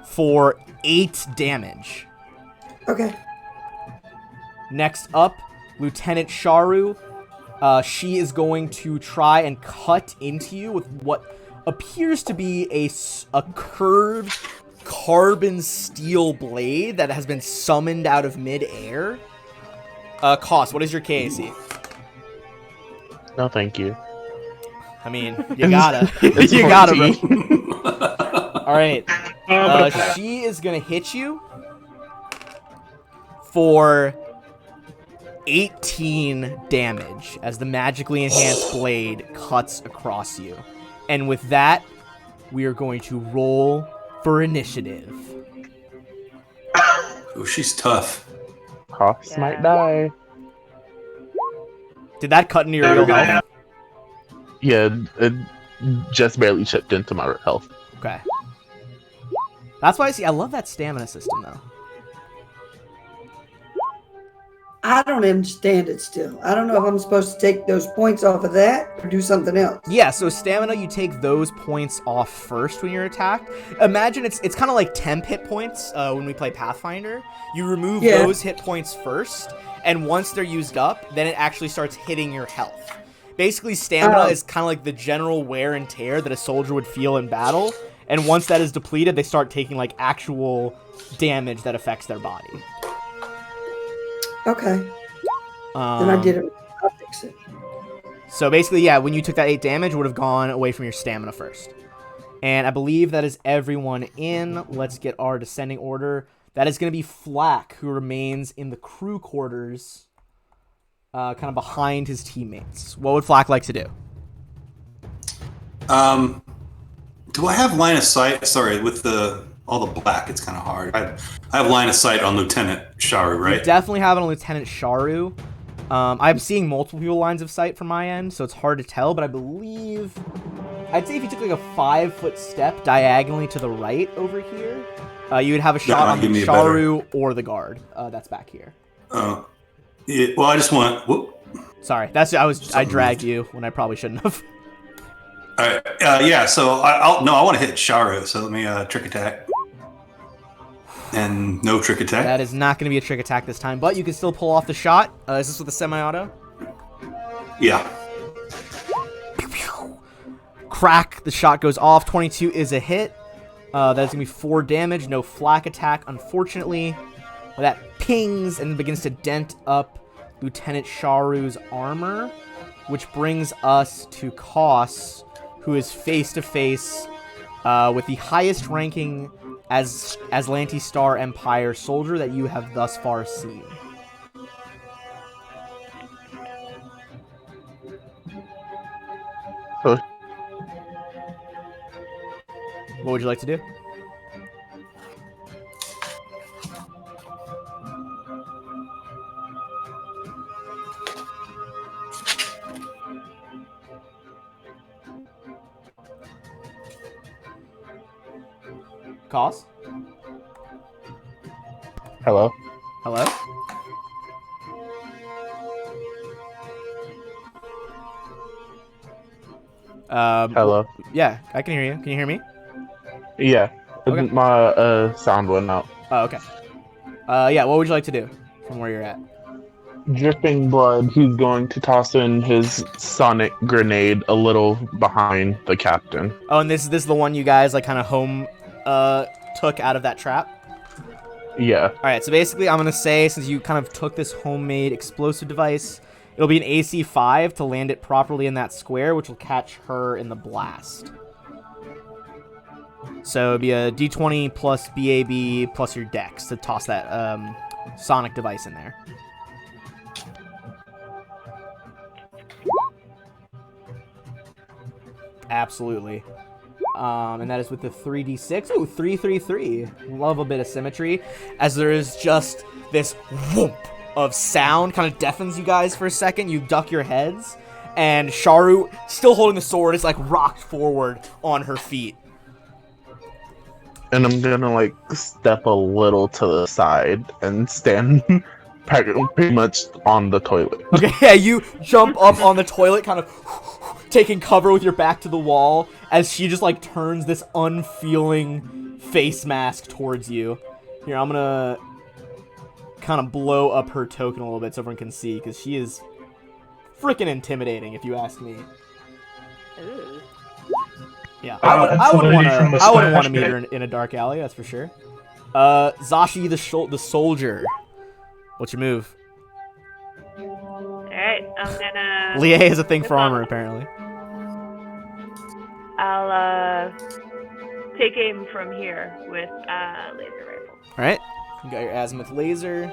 for 8 damage. Okay. Next up, Lieutenant Sharu. She is going to try and cut into you with what appears to be a curved carbon steel blade that has been summoned out of mid-air. Koss, what is your KAC? No, thank you. I mean, you gotta. You gotta, bro. Alright. She is gonna hit you for 18 damage as the magically enhanced blade cuts across you. And with that, we are going to roll for initiative. Oh, she's tough. Koss might die. Did that cut into your real health? Yeah, it just barely chipped into my health. Okay. That's why I love that stamina system, though. I don't understand it still. I don't know if I'm supposed to take those points off of that or do something else. Yeah, so stamina, you take those points off first when you're attacked. Imagine it's kind of like temp hit points when we play Pathfinder. You remove those hit points first, and once they're used up, then it actually starts hitting your health. Basically, stamina is kind of like the general wear and tear that a soldier would feel in battle, and once that is depleted, they start taking like actual damage that affects their body. Okay. Then I did it. I'll fix it. So basically, yeah, when you took that 8 damage, it would have gone away from your stamina first. And I believe that is everyone in. Let's get our descending order. That is going to be Flack, who remains in the crew quarters, kind of behind his teammates. What would Flack like to do? Do I have line of sight? Sorry, with all the black, it's kind of hard. I have line of sight on Lieutenant Sharu, right? You definitely have it on Lieutenant Sharu. I'm seeing multiple people lines of sight from my end, so it's hard to tell, but I believe... I'd say if you took like a 5-foot step diagonally to the right over here, you would have a shot on Sharu or the guard that's back here. Oh. Yeah, well, I just want... Whoop. Sorry, I dragged you when I probably shouldn't have. All right. Yeah, so I want to hit Sharu, so let me trick attack. And no trick attack. That is not going to be a trick attack this time, but you can still pull off the shot. Is this with a semi-auto? Yeah. Crack, the shot goes off. 22 is a hit. That's going to be 4 damage. No flak attack, unfortunately. Well, that pings and begins to dent up Lieutenant Sharu's armor, which brings us to Koss, who is face-to-face with the highest ranking as Atlantis Star Empire soldier that you have thus far seen. Oh. What would you like to do? Koss? Hello? Hello? Hello? Yeah, I can hear you. Can you hear me? Yeah. Okay. My sound went out. Oh, okay. Yeah, what would you like to do from where you're at? Dripping blood, he's going to toss in his sonic grenade a little behind the captain. Oh, and this is the one you guys like kind of home took out of that trap? Yeah. Alright, so basically I'm going to say, since you kind of took this homemade explosive device, it'll be an AC 5 to land it properly in that square, which will catch her in the blast. So it'd be a D20 plus BAB plus your dex to toss that sonic device in there. Absolutely. And that is with the 3d6. Ooh, 333. Love a bit of symmetry. As there is just this whoomp of sound, kind of deafens you guys for a second. You duck your heads. And Sharu, still holding the sword, is like rocked forward on her feet. And I'm gonna like step a little to the side and stand pretty much on the toilet. Okay, yeah, you jump up on the toilet, kind of taking cover with your back to the wall, as she just like turns this unfeeling face mask towards you. Here, I'm gonna kind of blow up her token a little bit so everyone can see, because she is freaking intimidating, if you ask me. Ooh. Yeah, That's I the wouldn't lady from the want to Splash meet Pit. her in a dark alley, that's for sure. Zashi the soldier. What's your move? Alright, I'm gonna... Lié has a thing for armor, apparently. I'll take aim from here with laser rifle. Alright, you got your azimuth laser.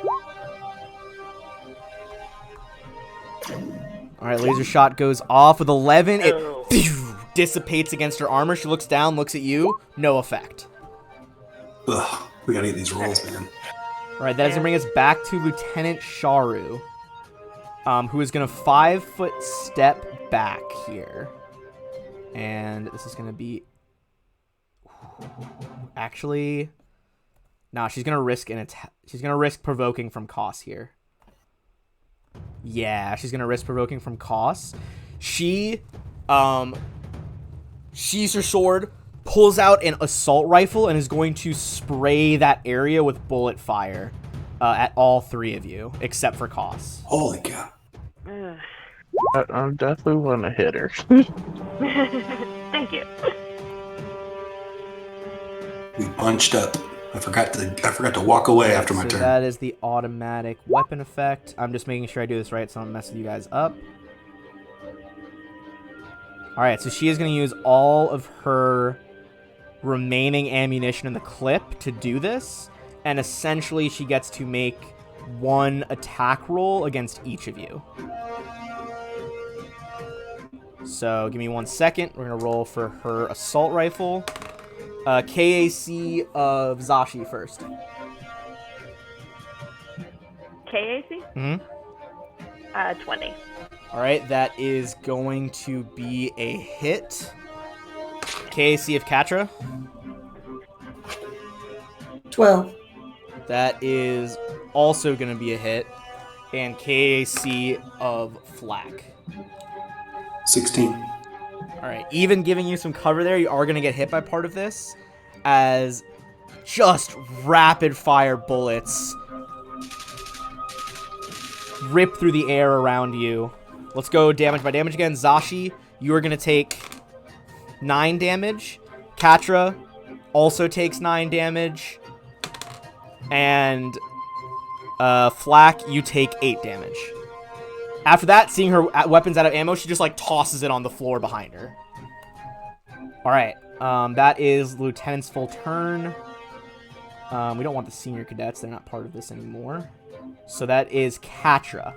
Alright, laser shot goes off with 11. It dissipates against her armor. She looks down, looks at you. No effect. Ugh, we gotta get these rolls, man. Alright, that is going to bring us back to Lieutenant Sharu, who is going to 5-foot step back here. And this is going to be... Actually... Nah, she's going to risk she's going to risk provoking from Koss here. Yeah, she's going to risk provoking from Koss. She sheathes her sword, pulls out an assault rifle, and is going to spray that area with bullet fire at all three of you, except for Koss. Holy cow. Ugh. I definitely want to hit her. Thank you. We bunched up. I forgot to walk away after my So turn. that is the automatic weapon effect. I'm just making sure I do this right so I don't mess you guys up. Alright, so she is going to use all of her remaining ammunition in the clip to do this. And essentially she gets to make one attack roll against each of you. So give me 1 second. We're going to roll for her assault rifle. KAC of Zashi first. KAC? Mm-hmm. 20. Alright, that is going to be a hit. KAC of Katra. 12. That is also going to be a hit. And KAC of Flak. 16. Alright, even giving you some cover there, you are going to get hit by part of this, as just rapid fire bullets rip through the air around you. Let's go damage by damage again. Zashi, you are going to take 9 damage. Katra also takes 9 damage. And Flak, you take 8 damage. After that, seeing her weapons out of ammo, she just like tosses it on the floor behind her. Alright, that is Lieutenant's full turn. We don't want the senior cadets, they're not part of this anymore. So that is Katra.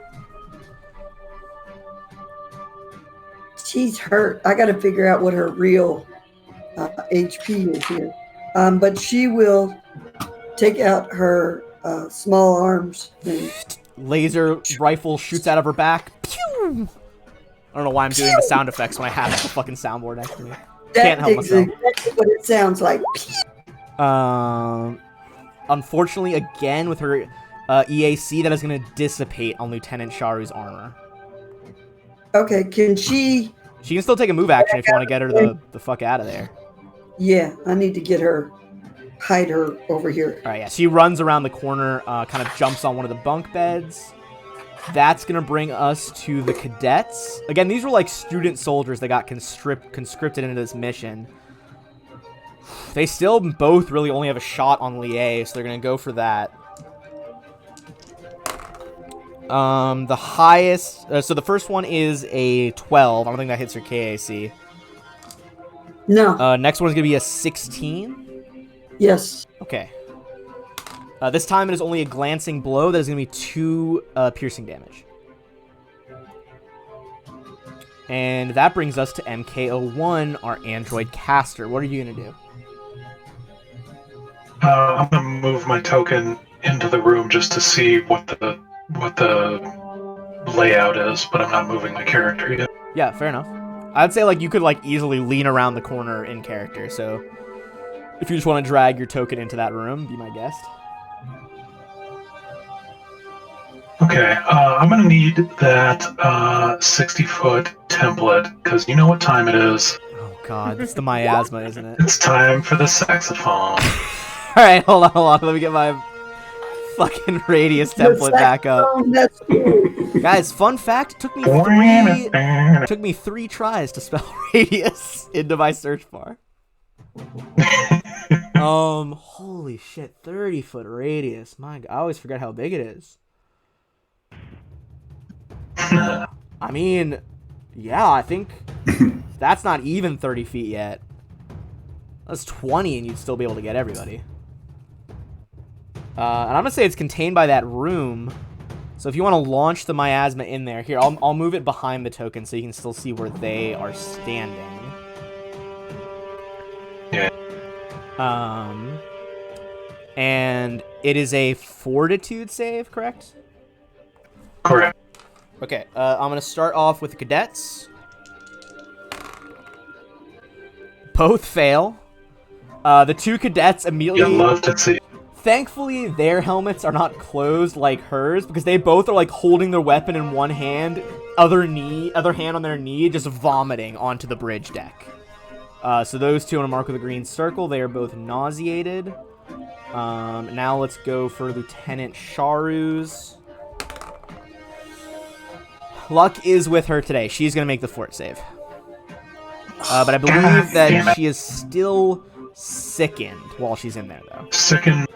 She's hurt. I got to figure out what her real HP is here. But she will take out her small arms and Laser rifle shoots out of her back. Pew! I don't know why I'm doing the sound effects when I have the fucking soundboard next to me. Can't help is myself. exactly what it sounds like. Unfortunately, again, with her EAC, that is going to dissipate on Lieutenant Sharu's armor. Okay, can she... She can still take a move action if you want to get her the fuck out of there. Yeah, I need to get her, hide her over here. Alright, yeah, she runs around the corner, kind of jumps on one of the bunk beds. That's going to bring us to the cadets. Again, these were like student soldiers that got conscripted into this mission. They still both really only have a shot on Lié, so they're going to go for that. The highest... so the first one is a 12. I don't think that hits her KAC. No. Next one is going to be a 16. Yes. Okay. This time it is only a glancing blow. That is going to be 2 piercing damage. And that brings us to MK01, our android caster. What are you going to do? I'm gonna move my token into the room just to see what the layout is, but I'm not moving my character yet. Yeah, fair enough. I'd say like you could like easily lean around the corner in character. So if you just want to drag your token into that room, be my guest. Okay, I'm gonna need that 60-foot template because you know what time it is. Oh god, it's the miasma, isn't it? It's time for the saxophone. Alright, hold on. Let me get my fucking radius template back up. That's cool. Guys, fun fact, it took me 3 tries to spell radius into my search bar. Holy shit, 30-foot radius. My god, I always forget how big it is. I mean, yeah, I think that's not even 30 feet yet. That's 20 and you'd still be able to get everybody. And I'm going to say it's contained by that room. So if you want to launch the miasma in there, here, I'll move it behind the token so you can still see where they are standing. Yeah. And it is a fortitude save, correct? Correct. Okay, I'm going to start off with the cadets. Both fail. The 2 cadets immediately... You'd love to see. Thankfully, their helmets are not closed like hers, because they both are like holding their weapon in one hand, other hand on their knee, just vomiting onto the bridge deck. So those 2 on a mark with a green circle, they are both nauseated. Now let's go for Lieutenant Sharu's. Luck is with her today. She's going to make the fort save. But I believe that she is still sickened while she's in there, though. Sickened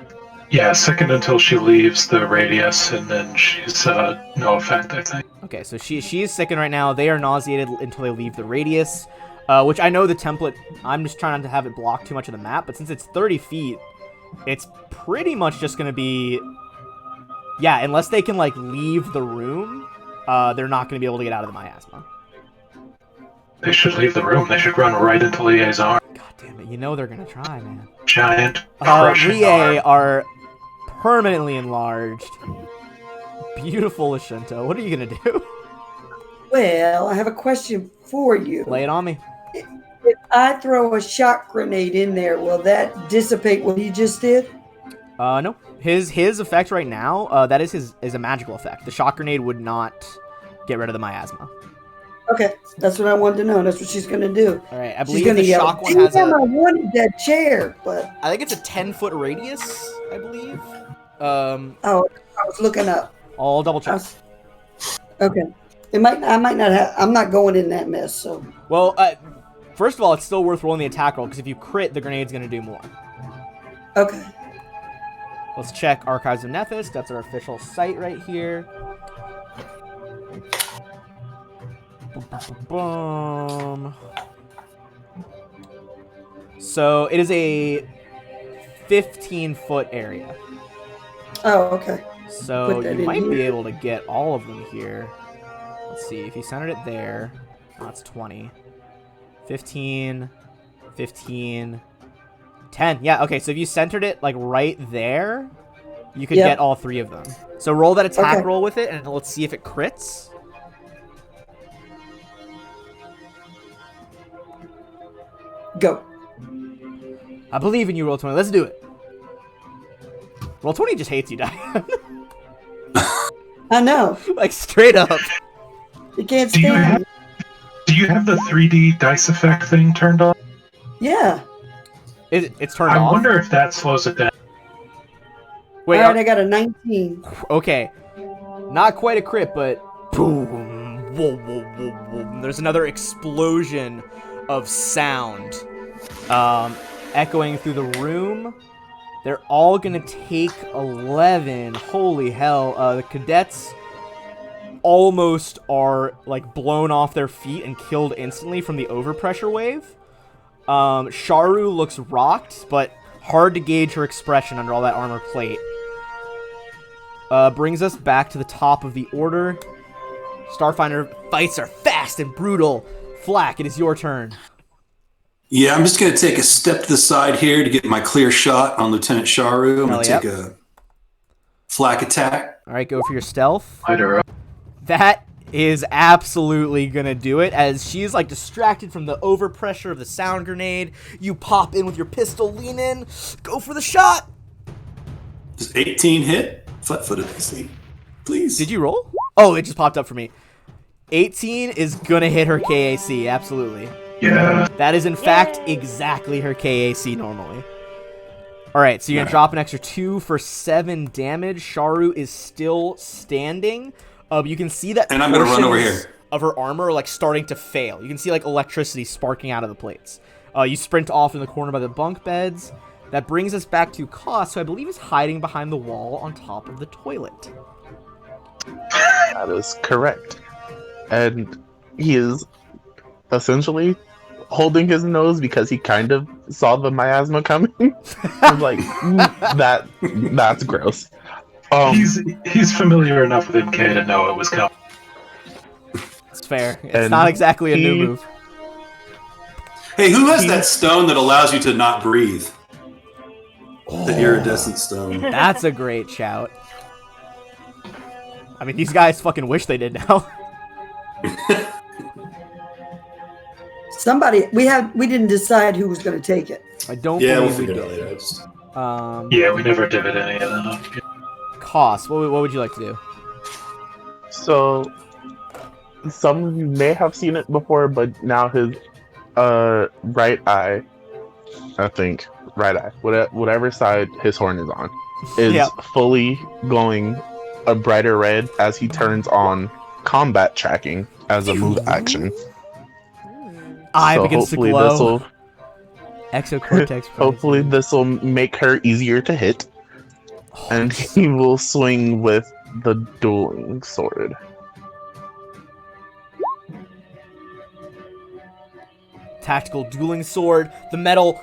until she leaves the radius, and then she's no effect, I think. Okay, so she is sickened right now. They are nauseated until they leave the radius, which I know the template, I'm just trying not to have it block too much of the map, but since it's 30 feet, it's pretty much just going to be... Yeah, unless they can, like, leave the room, they're not going to be able to get out of the miasma. They should leave the room. They should run right into Lie's arm. God damn it, you know they're going to try, man. Giant crushing Lie arm. are permanently enlarged. Beautiful, Ashinto. What are you going to do? Well, I have a question for you. Lay it on me. If I throw a shock grenade in there, will that dissipate what he just did? No. His effect right now, that is a magical effect. The shock grenade would not get rid of the miasma. Okay, that's what I wanted to know. That's what she's going to do. All right, I She's believe going to the yell, shock one has "Damn, I a... wanted that chair," but... I think it's a 10-foot radius, I believe. Oh, I was looking up. I'll double check. Okay. I might not have... I'm not going in that mess, so... Well, first of all, it's still worth rolling the attack roll, because if you crit, the grenade's going to do more. Okay. Let's check Archives of Nephis. That's our official site right here. Boom. So it is a 15-foot area. Oh, okay. So Put that you in might be here. able to get all of them here. Let's see. If you centered it there, that's 20. 15, 15, 10. Yeah, okay. So if you centered it like right there, you could get all 3 of them. So roll that attack roll with it, and let's see if it crits. Go. I believe in you, Roll20. Let's do it. Roll20 just hates you, Diane. I know. Like, straight up. You can't Do you stand have- it. Do you have the 3D dice effect thing turned on? Yeah. It's turned I off. wonder if that slows it down. Wait, All right, I got a 19. okay. Not quite a crit, but boom. Whoa, whoa, whoa, whoa. There's another explosion of sound echoing through the room. They're all going to take 11. Holy hell. The cadets almost are like blown off their feet and killed instantly from the overpressure wave. Sharu looks rocked, but Hard to gauge her expression under all that armor plate. Brings us back to the top of the order. Starfinder, fights are fast and brutal. Flack, it is your turn. Yeah, I'm just going to take a step to the side here to get my clear shot on Lieutenant Sharu. I'm going to take a flak attack. All right, go for your stealth. Light her up. That is absolutely going to do it, as she is like distracted from the overpressure of the sound grenade. You pop in with your pistol, lean in, go for the shot. Does 18 hit? Flat-footed AC. Please. Did you roll? Oh, it just popped up for me. 18 is going to hit her KAC, absolutely. Yeah. That is, in fact, exactly her KAC normally. All right, so you're going to drop an extra 2 for 7 damage. Sharu is still standing. You can see that and I'm going to run over here. Of her armor are, like, starting to fail. You can see, like, electricity sparking out of the plates. You sprint off in the corner by the bunk beds. That brings us back to Koss, who I believe is hiding behind the wall on top of the toilet. That is correct. And he is essentially holding his nose because he kind of saw the miasma coming. I'm like, that's gross. He's familiar enough with MK to know it was coming. It's fair. It's not exactly a new move. Hey, who has that stone that allows you to not breathe? The iridescent stone. That's a great shout. I mean, these guys fucking wish they did now. Somebody, we didn't decide who was going to take it. I don't Yeah, we'll believe figure we it out did. later. Yeah, we never divvied any of that up. Koss, what would you like to do? So, some of you may have seen it before, but now his right eye, I think, right eye, whatever side his horn is on, is fully glowing a brighter red as he turns on combat tracking as a move action. Eye So begins to hopefully glow. Exocortex. Hopefully this will make her easier to hit. And he will swing with the dueling sword. Tactical dueling sword. The metal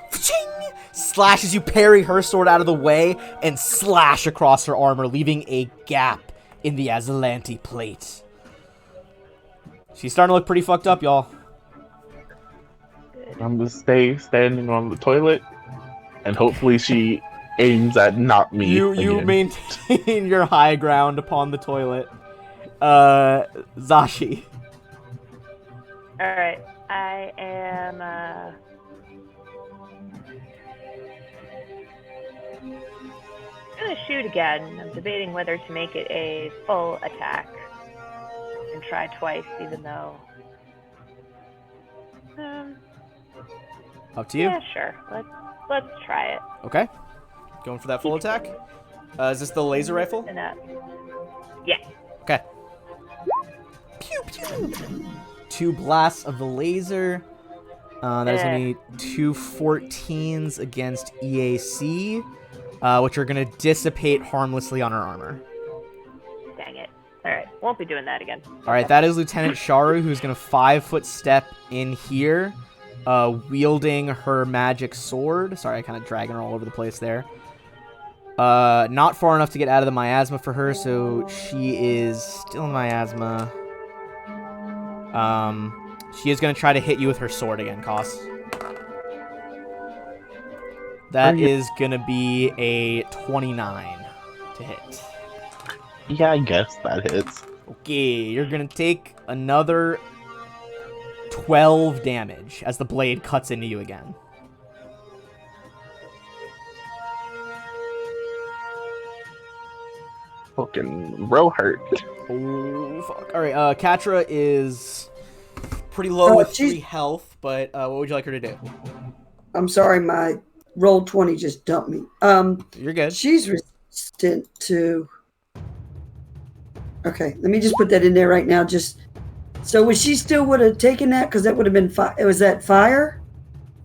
slashes you, parry her sword out of the way, and slash across her armor, leaving a gap in the Azalanti plate. She's starting to look pretty fucked up, y'all. I'm gonna stay standing on the toilet, and hopefully she aims at not me. You maintain your high ground upon the toilet. Zashi. Alright, I am, gonna shoot again. I'm debating whether to make it a full attack. And try twice, even though... Up to you. Yeah, sure. Let's try it. Okay. Going for that full attack. Is this the laser rifle? And yeah. Okay. Pew pew. 2 blasts of the laser. That is going to be 2 14s against EAC, which are going to dissipate harmlessly on her armor. Dang it. Alright, won't be doing that again. Alright, that is Lieutenant Sharu, who's going to 5-foot step in here, wielding her magic sword. Sorry, I kind of dragging her all over the place there. Not far enough to get out of the miasma for her, so she is still in miasma. She is going to try to hit you with her sword again, Koss. That is going to be a 29 to hit. Yeah, I guess that hits. Okay, you're going to take another 12 damage as the blade cuts into you again. Fucking row hurt. Oh, fuck. Alright, Katra is pretty low with 3 health, but what would you like her to do? I'm sorry, my roll 20 just dumped me. You're good. She's resistant to... Okay, let me just put that in there right now. So would she still would have taken that? Because that would have been was that fire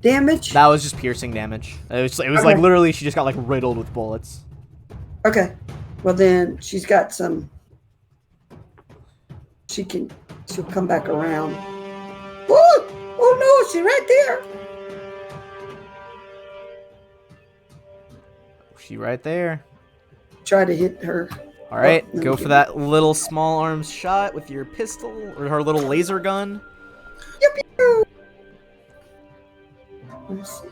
damage? That was just piercing damage. It was like literally she just got like riddled with bullets. Okay. Well then she's got some. She'll come back around. Oh no, she's right there. She right there. Try to hit her. All right, Oh, go for that little small arms shot with your pistol or her little laser gun. Let's see.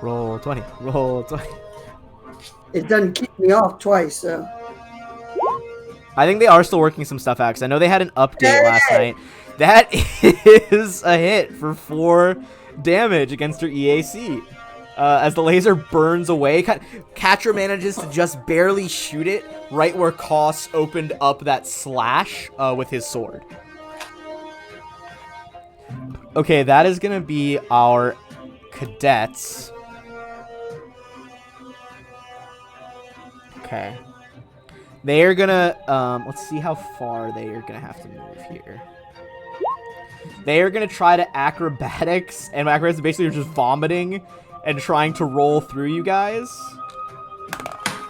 Roll 20. Roll 20. It doesn't keep me off twice, so. I think they are still working some stuff out, 'cause I know they had an update last night. That is a hit for 4 damage against her EAC. As the laser burns away, Catra manages to just barely shoot it right where Koss opened up that slash with his sword. Okay, that is going to be our cadets. Okay. They are gonna, let's see how far they are gonna have to move here. They are gonna try to acrobatics, and acrobatics basically are just vomiting and trying to roll through you guys.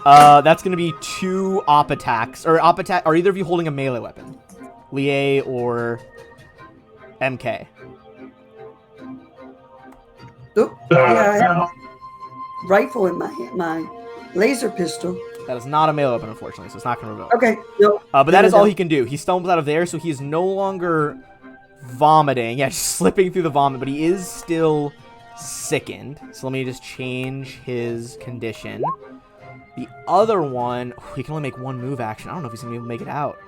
That's gonna be 2 op attacks, or op attack. Are either of you holding a melee weapon? Lie or MK? Oop, yeah, I have No. a rifle in my hand, my laser pistol. That is not a melee weapon, unfortunately, so it's not gonna revoke. Okay, no. But that is all he can do. He stumbles out of there, so he is no longer vomiting. Yeah, just slipping through the vomit, but he is still sickened. So let me just change his condition. The other one, he can only make 1 move action. I don't know if he's going to be able to make it out.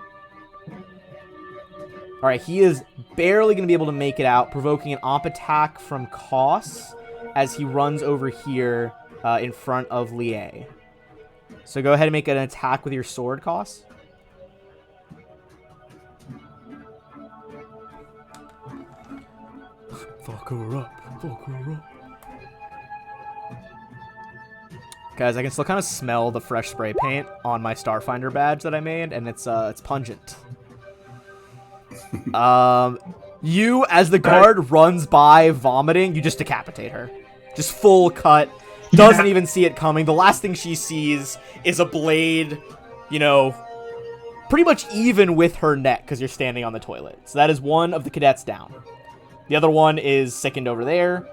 All right, he is barely going to be able to make it out, provoking an op attack from Koss as he runs over here in front of Lie. So go ahead and make an attack with your sword, Koss. Fuck her up. Fuck her up. Guys, I can still kind of smell the fresh spray paint on my Starfinder badge that I made, and it's pungent. You, as the guard runs by vomiting, you just decapitate her. Just full cut. Doesn't even see it coming. The last thing she sees is a blade, you know, pretty much even with her neck because you're standing on the toilet. So that is one of the cadets down. The other one is sickened over there.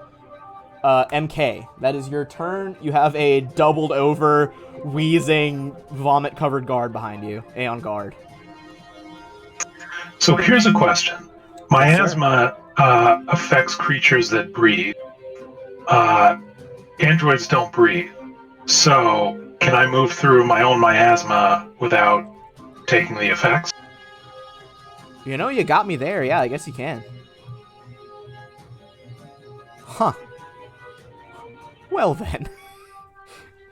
MK, that is your turn. You have a doubled over, wheezing, vomit-covered guard behind you. Aeon guard. So here's a question. Miasma affects creatures that breathe. Androids don't breathe. So can I move through my own miasma without taking the effects? You know, you got me there. Yeah, I guess you can. Huh. Well then.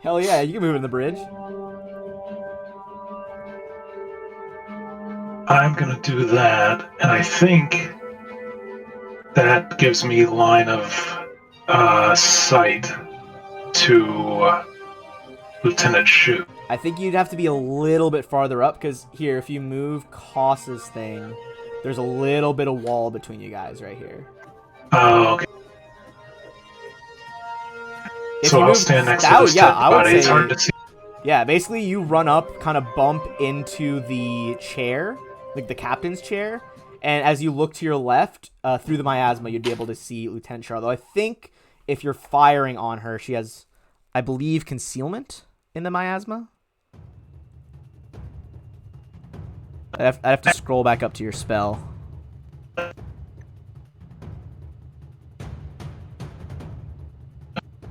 Hell yeah, you can move in the bridge. I'm gonna do that, and I think that gives me line of sight to Lieutenant Shu. I think you'd have to be a little bit farther up, because here, if you move Koss's thing, there's a little bit of wall between you guys right here. Oh, okay. If So you I'll move stand next that- to this yeah, dead I would body. It's say- hard to see. Yeah, basically you run up, kind of bump into the chair, like the captain's chair, and as you look to your left, through the miasma, you'd be able to see Lieutenant Char. Though I think if you're firing on her, she has, I believe, concealment in the miasma. I'd have to scroll back up to your spell.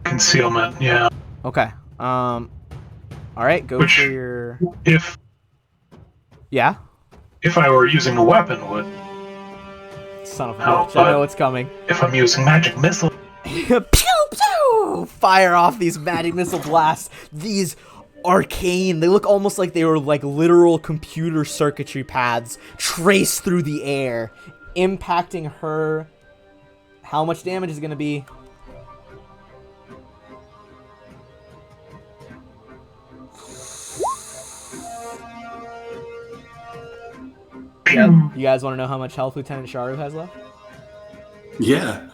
Concealment, yeah. Okay. All right, go Which- for your... If Yeah? I were using a weapon, would Son of a Oh, bitch. I know it's coming. if I'm using magic missile? Pew pew! Fire off these magic missile blasts. These arcane. They look almost like they were like literal computer circuitry paths traced through the air, impacting her. How much damage is it going to be? Pew. You guys want to know how much health Lieutenant Sharu has left? Yeah.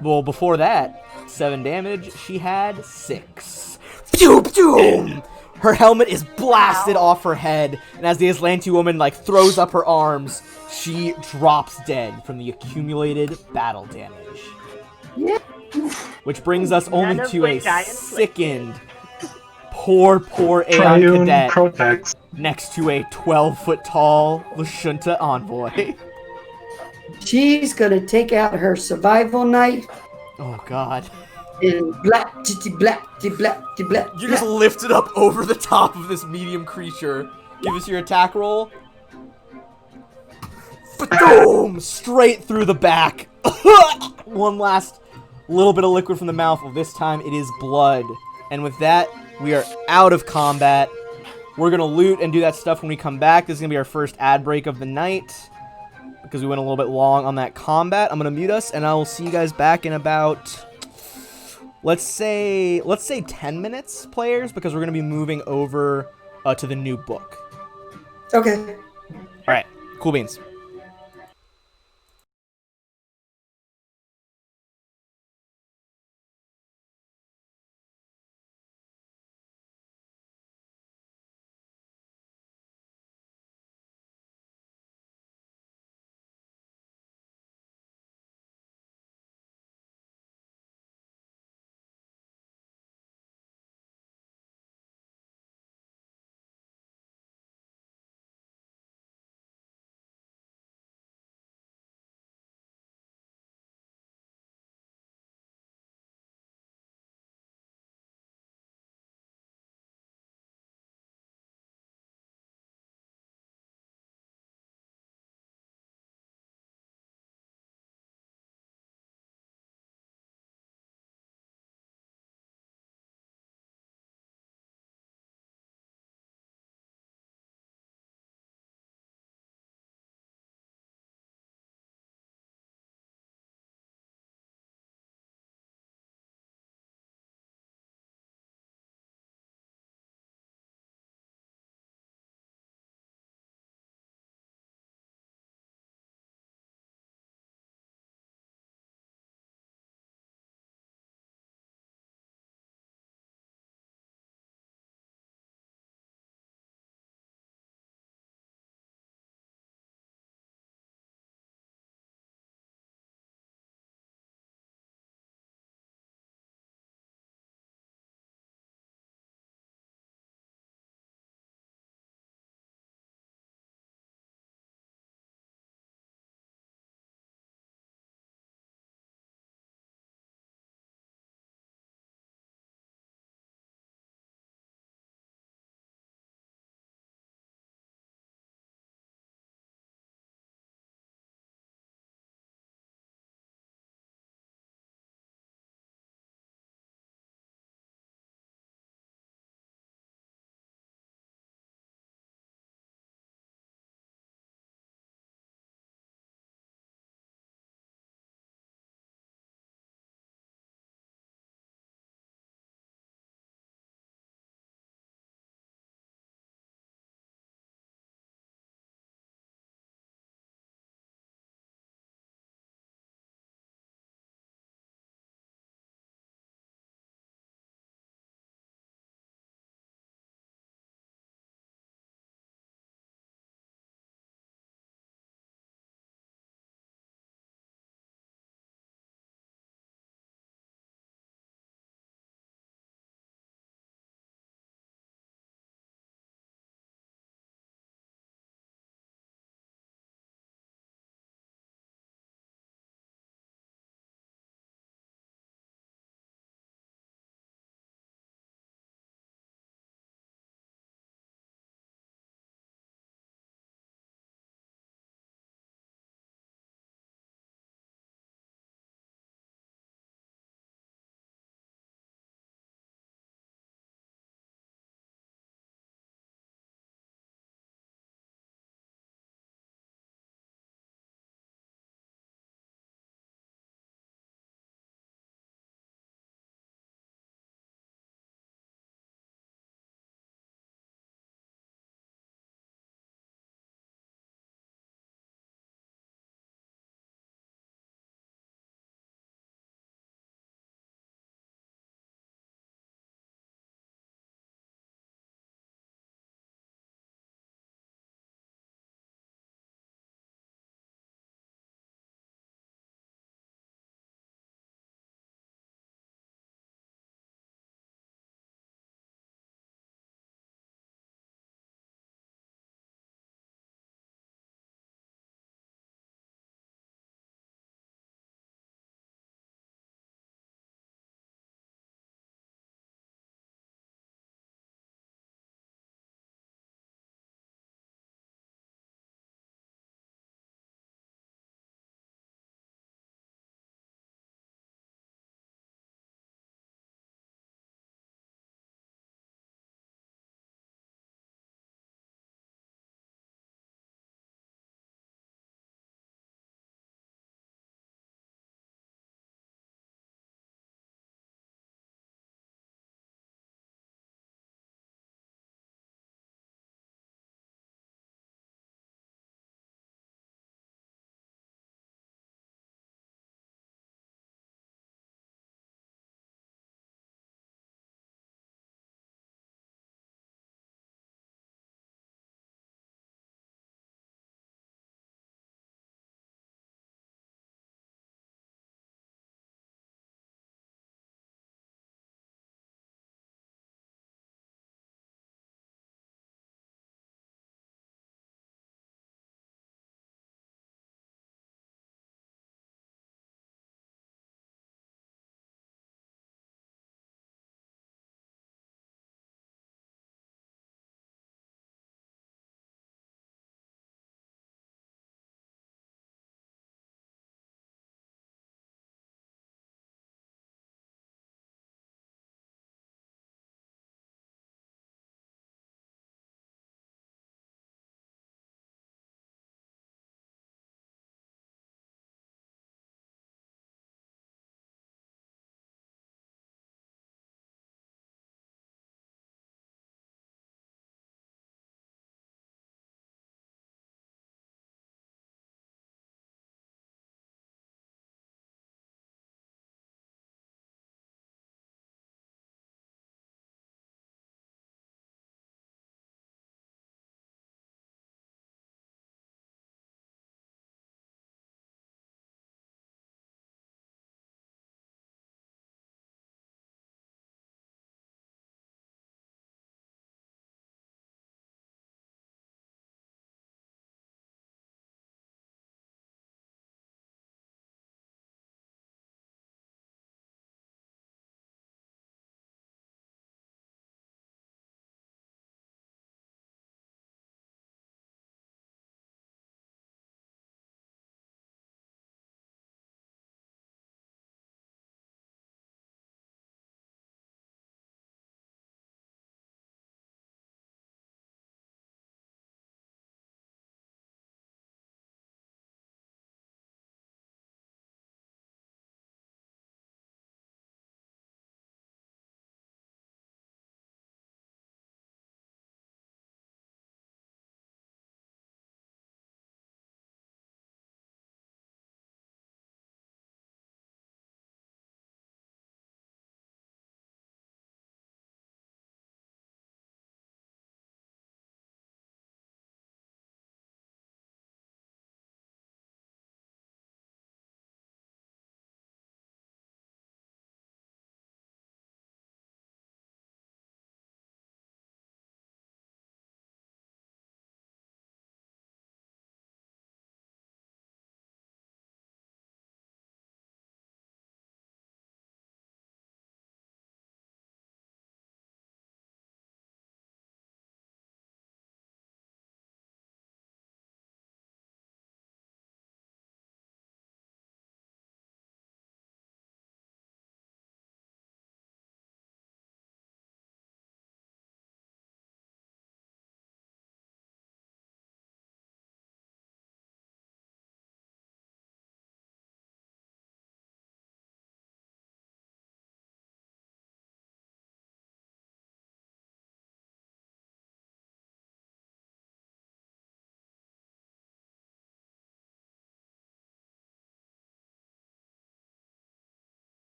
Well, before that, 7 damage. She had 6. Pew pew! Her helmet is blasted off her head, and as the Aslanti woman like throws up her arms, she drops dead from the accumulated battle damage. Yeah. Which brings us only None of to my a die inflicted. sickened, poor Aeon Triune cadet protects. next to a 12-foot tall Lashunta envoy. She's gonna take out her survival knife Oh god. and black titty black titty black titty black. You just lift it up over the top of this medium creature. Give us your attack roll. Boom! Straight through the back. One last little bit of liquid from the mouth. Well, this time it is blood. And with that, we are out of combat. We're going to loot and do that stuff when we come back. This is going to be our first ad break of the night because we went a little bit long on that combat. I'm going to mute us, and I will see you guys back in about, let's say 10 minutes, players, because we're going to be moving over to the new book. Okay. All right. Cool beans.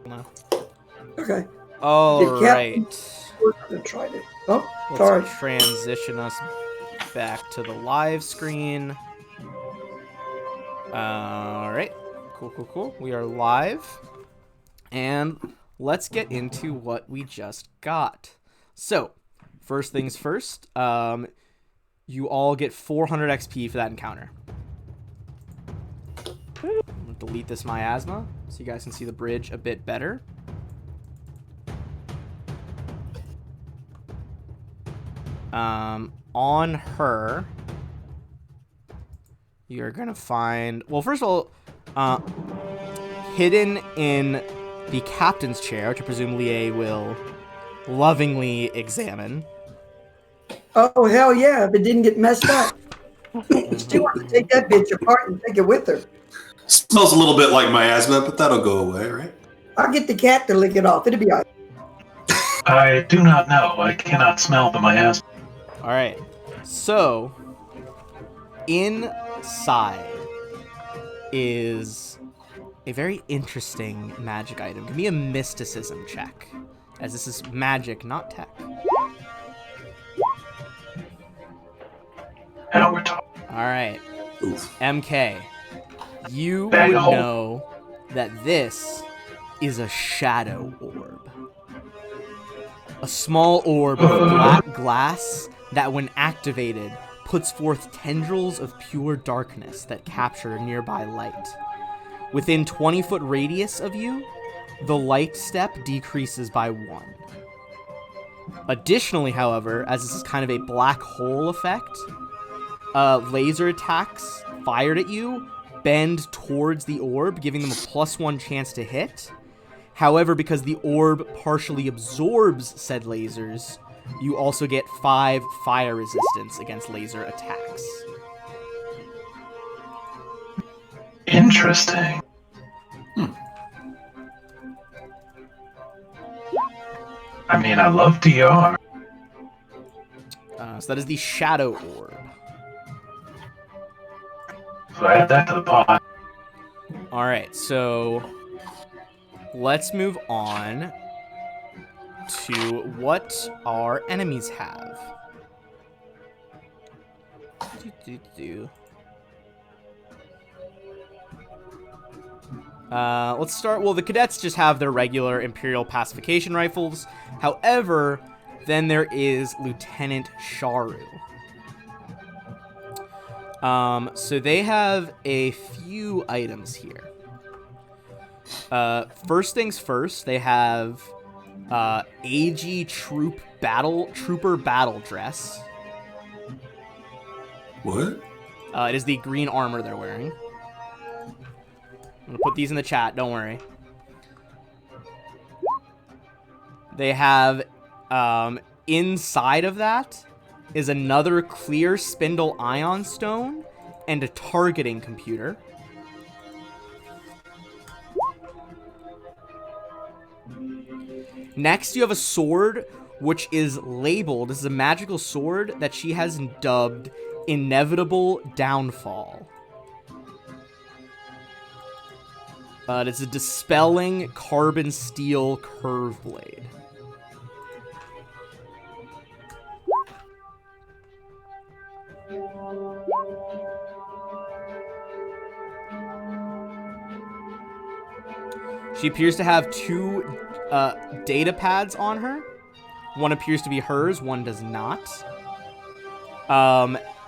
No. Okay. All Did Captain- right. We're gonna try it. Oh, Let's sorry. transition us back to the live screen. All right. Cool. We are live. And let's get into what we just got. So, first things first, you all get 400 XP for that encounter. I'm going to delete this miasma so you guys can see the bridge a bit better. On her, you're going to find... Well, first of all, hidden in the captain's chair, which I presume Lie will lovingly examine. Oh, hell yeah, if it didn't get messed up. She wants to take that bitch apart and take it with her. Smells a little bit like miasma, but that'll go away, right? I'll get the cat to lick it off. It'll be all right. I do not know. I cannot smell the miasma. All right. So, inside is a very interesting magic item. Give me a mysticism check, as this is magic, not tech. Now we're talking. All right. Oof. MK, you Bang would hole. know that this is a shadow orb. A small orb of black glass that, when activated, puts forth tendrils of pure darkness that capture nearby light. Within 20-foot radius of you, the light step decreases by 1. Additionally, however, as this is kind of a black hole effect, laser attacks fired at you bend towards the orb, giving them a +1 chance to hit. However, because the orb partially absorbs said lasers, you also get 5 fire resistance against laser attacks. Interesting. I mean, I love DR. So that is the shadow orb. So add that to the pot. Alright, so let's move on to what our enemies have. Let's start. Well, the cadets just have their regular Imperial pacification rifles. However, then there is Lieutenant Sharu. So they have a few items here. First things first, they have AG Trooper Battle Dress. What? It is the green armor they're wearing. I'm gonna put these in the chat, don't worry. They have, inside of that is another clear spindle ion stone and a targeting computer. Next, you have a sword which is labeled. This is a magical sword that she has dubbed Inevitable Downfall. It is a dispelling carbon steel curve blade. She appears to have 2 data pads on her. One appears to be hers, one does not.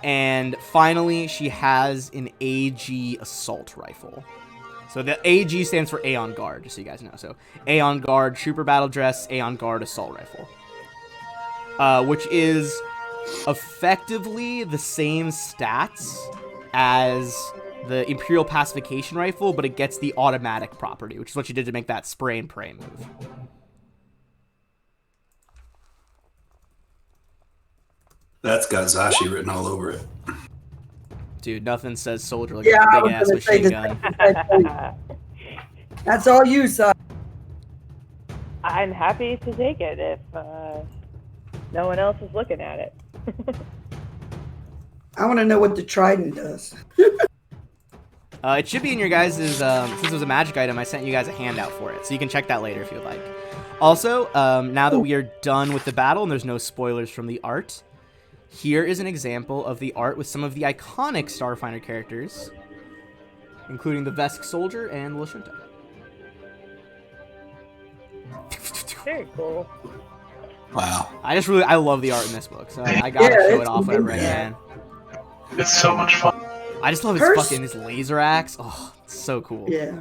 And finally, she has an AG assault rifle. So the AG stands for Aeon Guard, just so you guys know. So Aeon Guard, Trooper Battle Dress, Aeon Guard assault rifle. Which is effectively the same stats as the Imperial Pacification Rifle, but it gets the automatic property, which is what you did to make that spray and pray move. That's got Zashi written all over it. Dude, nothing says soldier like Yeah, a I big ass was gonna say machine the gun. That's all you, son. I'm happy to take it if no one else is looking at it. I want to know what the trident does. It should be in your guys' since it was a magic item, I sent you guys a handout for it, so you can check that later if you would like. Also, now that we are done with the battle and there's no spoilers from the art, here is an example of the art with some of the iconic Starfinder characters, including the Vesk Soldier and Lashunta. Very cool. Wow. I love the art in this book, so I gotta show it off whenever I can. It's so much fun. I just love his laser axe. Oh, it's so cool. Yeah.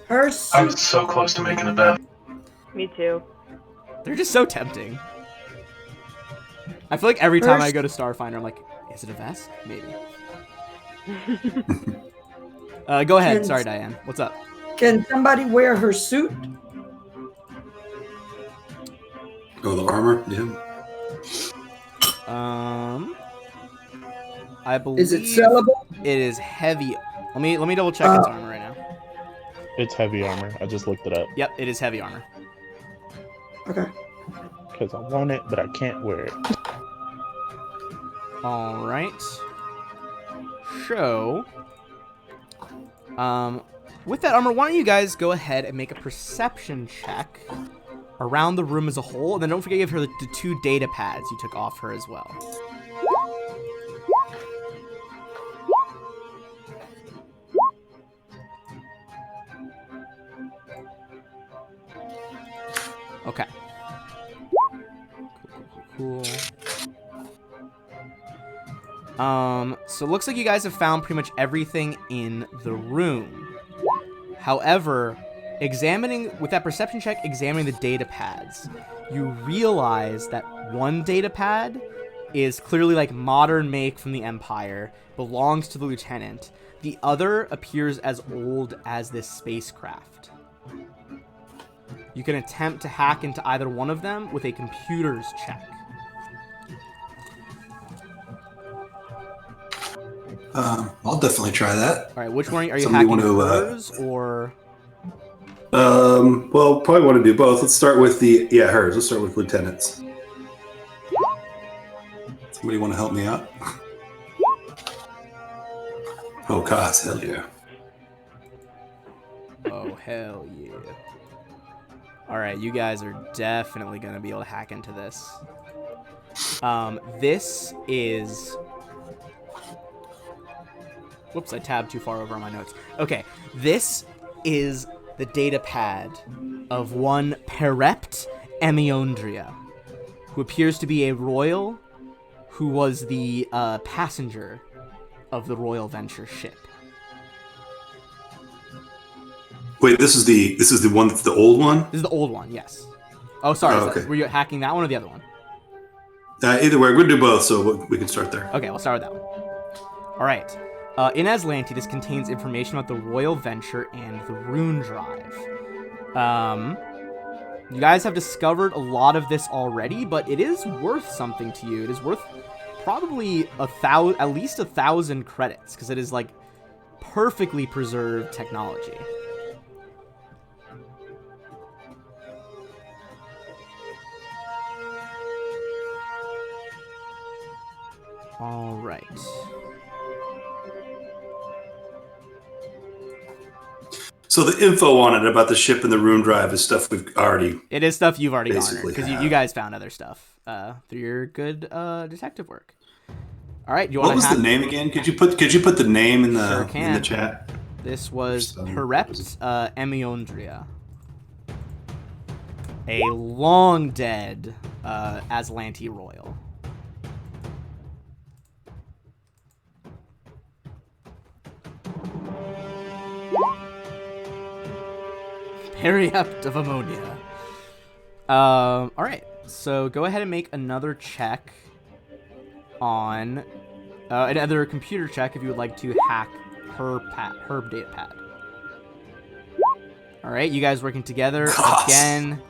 Her I suit. was so close to making a bet. Me too. They're just so tempting. I feel like every time I go to Starfinder, I'm like, is it a vest? Maybe. Go ahead. Sorry, Diane. What's up? Can somebody wear her suit? Oh, the armor? Yeah. I believe Is it sellable? it is heavy. Let me double check its armor right now. It's heavy armor. I just looked it up Yep, it is heavy armor. Okay. because I want it, but I can't wear it. All right. So, with that armor, why don't you guys go ahead and make a perception check around the room as a whole, and then don't forget to give her the 2 data pads you took off her as well. Okay. Cool. So it looks like you guys have found pretty much everything in the room. However, with that perception check, examining the data pads, you realize that one data pad is clearly like modern make from the Empire, belongs to the Lieutenant. The other appears as old as this spacecraft. You can attempt to hack into either one of them with a computer's check. I'll definitely try that. All right, which one are you Somebody hacking? want to, Hers or? Well, probably want to do both. Let's start with hers. Let's start with Lieutenant's. Somebody want to help me out? Oh, gosh, hell yeah. Oh, hell yeah. All right, you guys are definitely going to be able to hack into this. This is... Whoops, I tabbed too far over on my notes. Okay, this is the data pad of one Perept Emiondria, who appears to be a royal who was the passenger of the Royal Venture ship. Wait, this is the one that's the old one? This is the old one, yes. Oh, sorry. Oh, okay. Were you hacking that one or the other one? Either way, we're going to do both, so we can start there. Okay, we'll start with that one. All right. In Aslanti, this contains information about the Royal Venture and the Rune Drive. You guys have discovered a lot of this already, but it is worth something to you. It is worth probably at least 1,000 credits, because it is like perfectly preserved technology. All right. So the info on it about the ship and the Rune Drive is stuff we've already... It is stuff you've already garnered, basically because have. you guys found other stuff through your good detective work. All right, What was the name again? Could you put the name in Sure the can. chat? This was Perept Emiondria, a long dead Aslanti royal. Perept of Ammonia. All right, so go ahead and make another check on another computer check if you would like to hack her data pad. All right, you guys working together again,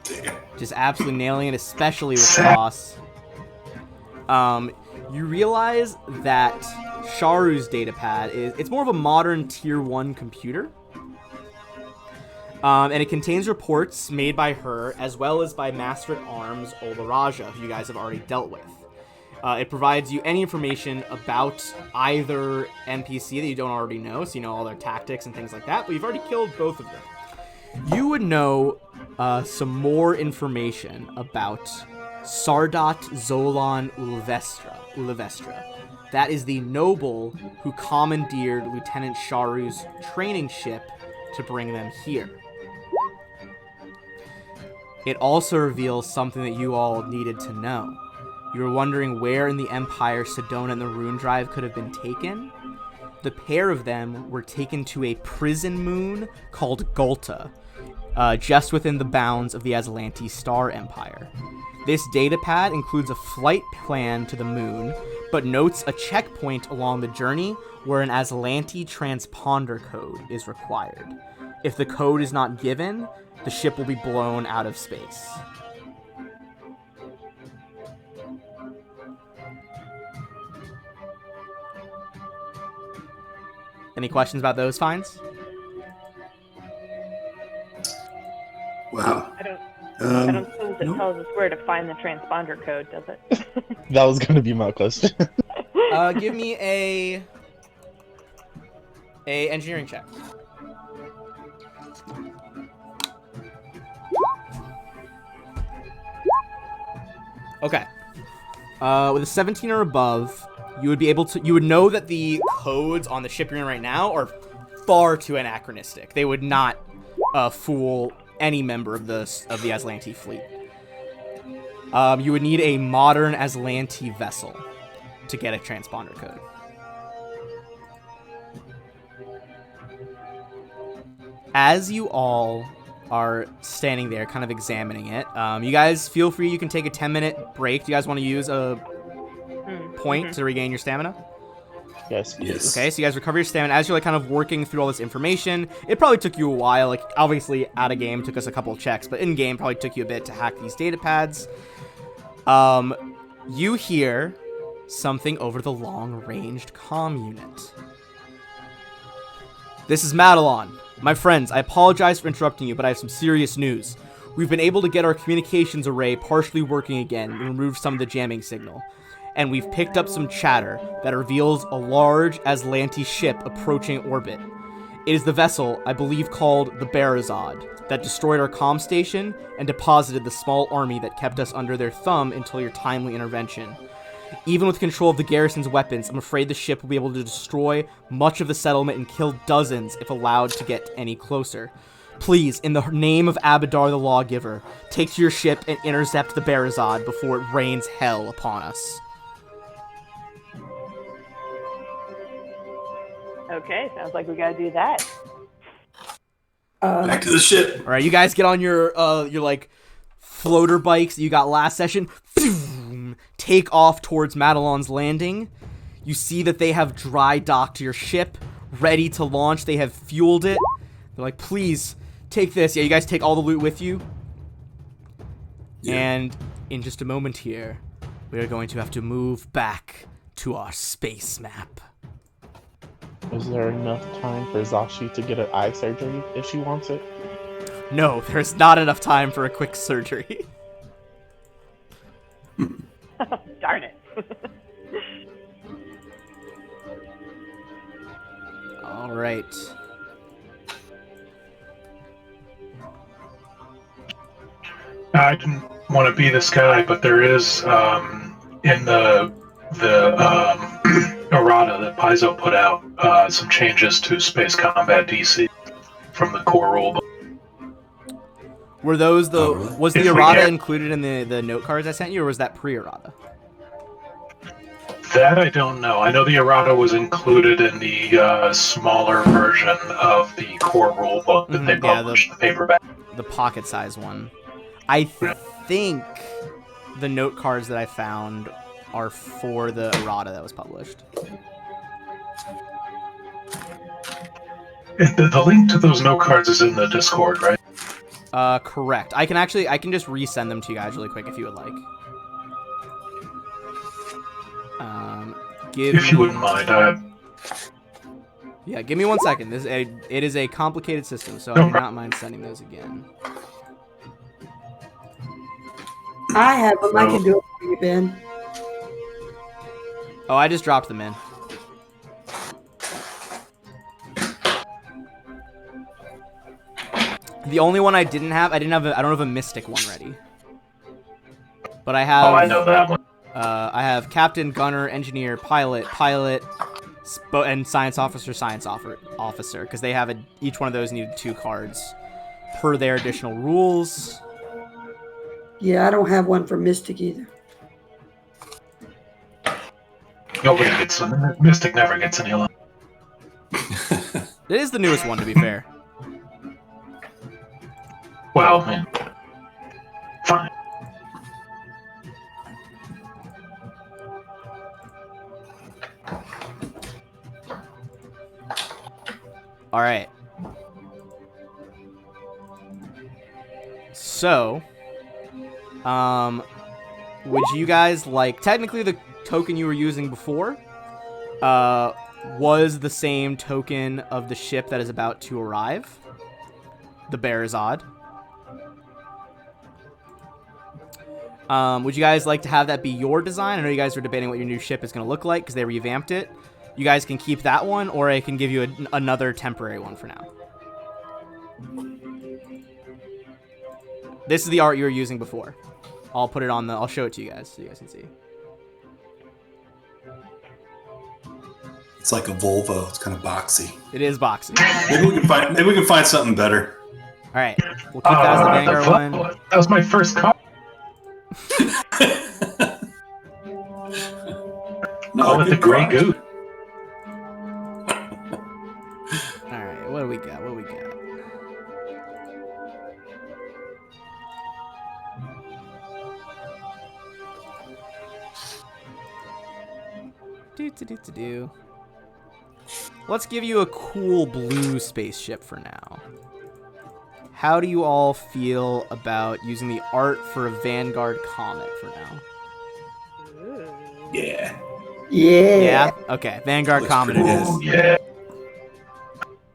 just absolutely nailing it, especially with Ross. You realize that Sharu's data pad it's more of a modern tier 1 computer. And it contains reports made by her, as well as by Master-at-Arms Olaraja, who you guys have already dealt with. It provides you any information about either NPC that you don't already know, so you know all their tactics and things like that, but you've already killed both of them. You would know some more information about Sardat Zolan Ulivestra. That is the noble who commandeered Lieutenant Sharu's training ship to bring them here. It also reveals something that you all needed to know. You were wondering where in the Empire Sedona and the Rune Drive could have been taken? The pair of them were taken to a prison moon called Gulta, just within the bounds of the Aslanti Star Empire. This datapad includes a flight plan to the moon, but notes a checkpoint along the journey where an Aslanti transponder code is required. If the code is not given, the ship will be blown out of space. Any questions about those finds? Wow. I don't suppose it tells us where to find the transponder code, does it? That was going to be my question. Give me a engineering check. Okay. With a 17 or above, you would know that the codes on the ship you're in right now are far too anachronistic. They would not fool any member of the Aslanti fleet. You would need a modern Aslanti vessel to get a transponder code. As you all are standing there kind of examining it, you guys feel free, you can take a 10-minute break. Do you guys want to use a point to regain your stamina? Yes. Okay, so you guys recover your stamina. As you're like kind of working through all this information, it probably took you a while. Like, obviously, out of game took us a couple of checks, but in game probably took you a bit to hack these data pads. You hear something over the long-ranged comm unit. This is Madelon. My friends, I apologize for interrupting you, but I have some serious news. We've been able to get our communications array partially working again and remove some of the jamming signal. And we've picked up some chatter that reveals a large Aslanti ship approaching orbit. It is the vessel, I believe called the Barazad, that destroyed our comm station and deposited the small army that kept us under their thumb until your timely intervention. Even with control of the garrison's weapons, I'm afraid the ship will be able to destroy much of the settlement and kill dozens if allowed to get any closer. Please, in the name of Abadar the Lawgiver, take to your ship and intercept the Barazad before it rains hell upon us. Okay, sounds like we gotta do that. Back to the ship. All right, you guys get on your like floater bikes that you got last session. Take off towards Madelon's landing. You see that they have dry docked your ship, ready to launch. They have fueled it. They're like, please take this. Yeah, you guys take all the loot with you. Yeah. And in just a moment here, we are going to have to move back to our space map. Is there enough time for Zashi to get an eye surgery if she wants it? No, there's not enough time for a quick surgery. Darn it. All right. I didn't want to be this guy, but there is in the errata that Paizo put out some changes to space combat DC from the core rulebook. Were those the really? was the errata included in the note cards I sent you, or was that pre-errata? That I don't know. I know the errata was included in the smaller version of the core rulebook that they published, the paperback. The pocket size one. I think the note cards that I found are for the errata that was published. The link to those note cards is in the Discord, right? Correct. I can just resend them to you guys really quick if you would like. If you wouldn't mind, yeah, give me 1 second. It is a complicated system, so I do not mind sending those again. I have them. I can do it for you, Ben. Oh, I just dropped them in. The only one I don't have a Mystic one ready. But I have... Oh, I know that one. I have Captain, Gunner, Engineer, Pilot, and Science Officer, because they have each one of those needed 2 cards per their additional rules. Yeah, I don't have one for Mystic either. Nobody gets Mystic never gets any love. It is the newest one, to be fair. Well, man. Fine. All right. So, would you guys like... Technically, the token you were using before was the same token of the ship that is about to arrive. The Bearazad. Would you guys like to have that be your design? I know you guys were debating what your new ship is going to look like because they revamped it. You guys can keep that one, or I can give you another temporary one for now. This is the art you were using before. I'll put it on I'll show it to you guys so you guys can see. It's like a Volvo. It's kind of boxy. It is boxy. Maybe we can find something better. All right, we'll keep that as the Vanguard one. That was my first car. No, With the gray goo. All right, what do we got? Do. Let's give you a cool blue spaceship for now. How do you all feel about using the art for a Vanguard Comet for now? Yeah. Yeah? Okay, Vanguard Looks Comet it pretty is. Oh, yeah.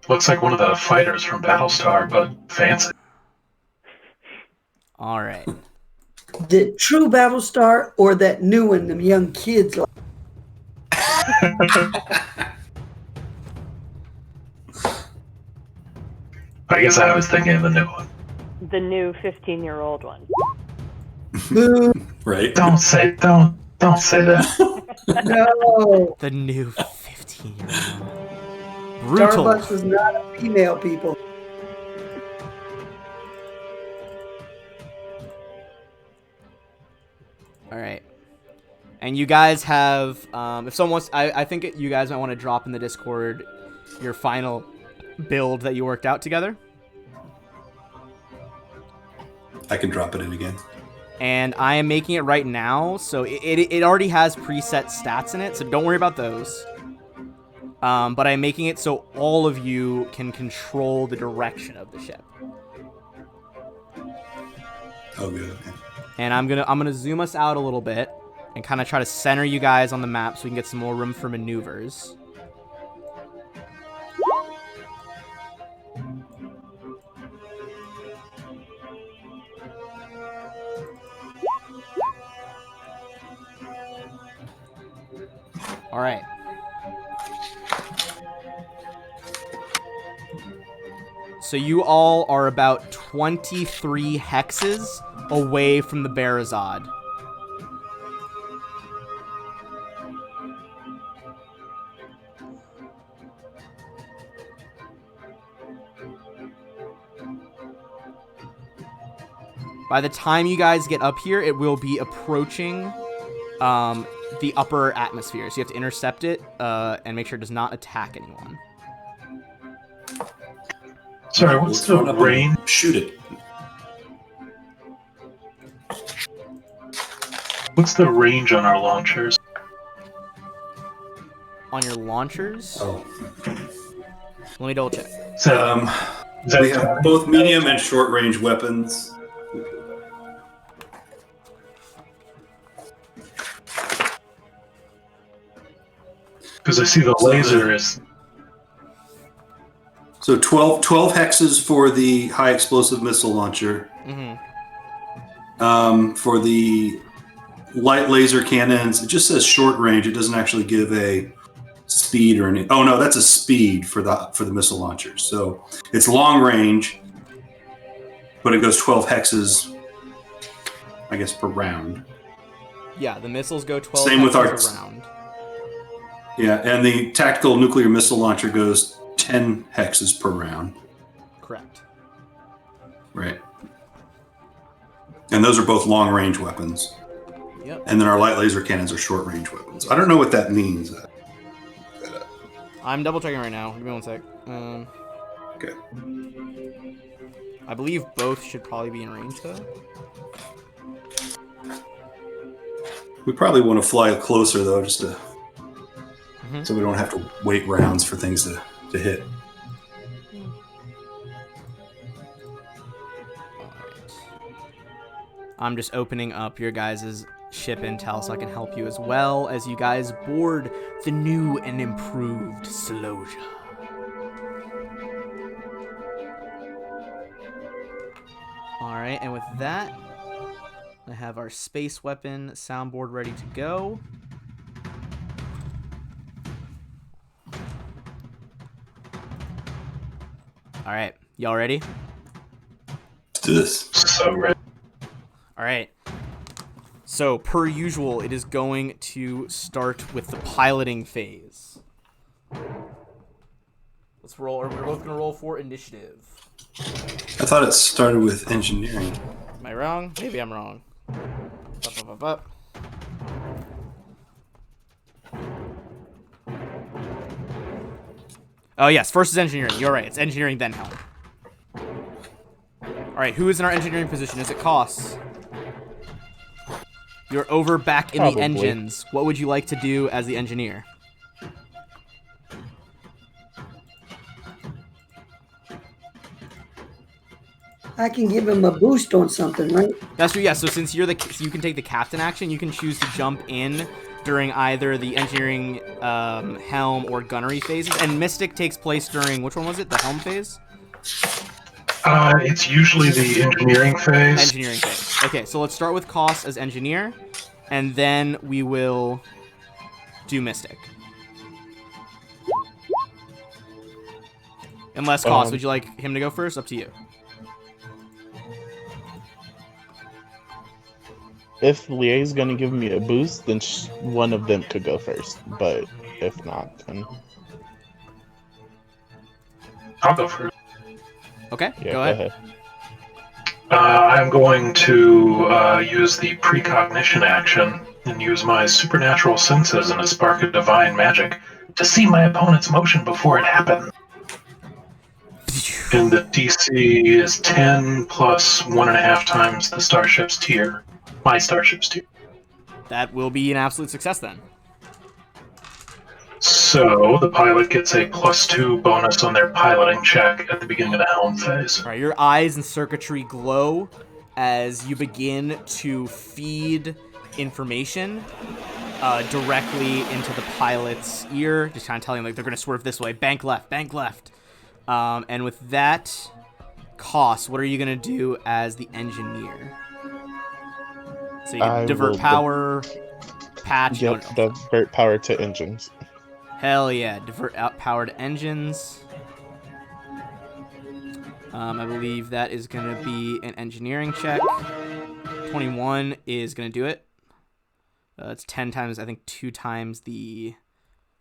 Looks like one of the fighters from Battlestar, but fancy. All right. The true Battlestar or that new one them young kids like? I guess I was thinking of the new one. The new 15-year-old one. Boo. Right. Don't say that. No. The new 15-year-old. Brutal. Starbucks is not a female, people. All right. And you guys have, if someone wants, I think you guys might want to drop in the Discord your final build that you worked out together. I can drop it in again. And I am making it right now, so it already has preset stats in it, so don't worry about those. But I'm making it so all of you can control the direction of the ship. Oh, good. Okay. And I'm gonna zoom us out a little bit and kind of try to center you guys on the map so we can get some more room for maneuvers. All right. So you all are about 23 hexes away from the Bearazad. By the time you guys get up here, it will be approaching the upper atmosphere. So you have to intercept it and make sure it does not attack anyone. Sorry, what's the range? Shoot it. What's the range on our launchers? On your launchers? Oh. Let me double check. So, We have both medium and short range weapons. because I see the laser is. So 12 hexes for the high explosive missile launcher. Mm-hmm. For the light laser cannons. It just says short range. It doesn't actually give a speed or any. Oh no, that's a speed for the missile launchers. So it's long range, but it goes 12 hexes, I guess, per round. Yeah, the missiles go 12 Same with our hexes a round. Yeah, and the tactical nuclear missile launcher goes 10 hexes per round. Correct. Right. And those are both long-range weapons. Yep. And then our light laser cannons are short-range weapons. I don't know what that means. I'm double checking right now. Give me one sec. Okay. I believe both should probably be in range, though. We probably want to fly closer, though, just to so we don't have to wait rounds for things to hit. I'm just opening up your guys' ship intel so I can help you as well as you guys board the new and improved Sloja. Alright, and with that, I have our space weapon soundboard ready to go. Alright, y'all ready? Let's do this. So ready. All right. So, per usual, it is going to start with the piloting phase. Let's roll. We're both going to roll for initiative. I thought it started with engineering. Am I wrong? Maybe I'm wrong. Up. Oh, yes. First is engineering. You're right. It's engineering, then helm. All right. Who is in our engineering position? Is it Koss? You're over back in Probably. the engines. What would you like to do as the engineer? I can give him a boost on something, right? That's true, yeah. So since you can take the captain action, you can choose to jump in during either the engineering helm or gunnery phases. And Mystic takes place during, which one was it? The helm phase? It's usually the engineering phase. Engineering phase. Okay, so let's start with Koss as engineer, and then we will do Mystic. Unless, Koss, would you like him to go first? Up to you. If Lia's gonna give me a boost, then one of them could go first. But if not, then I'll go first. Okay, yeah, go ahead. I'm going to use the precognition action and use my supernatural senses and a spark of divine magic to see my opponent's motion before it happens. And the DC is 10 plus 1.5 times the starship's tier. My starship's tier. That will be an absolute success then. So the pilot gets a +2 bonus on their piloting check at the beginning of the helm phase. All right, your eyes and circuitry glow as you begin to feed information directly into the pilot's ear, just kind of telling them like they're going to swerve this way, bank left, bank left. And with that, Koss, what are you going to do as the engineer? So you can divert power, patch. Yep, divert power to engines. Hell yeah, divert out power to engines. I believe that is going to be an engineering check. 21 is going to do it. It's 10 times, I think 2 times the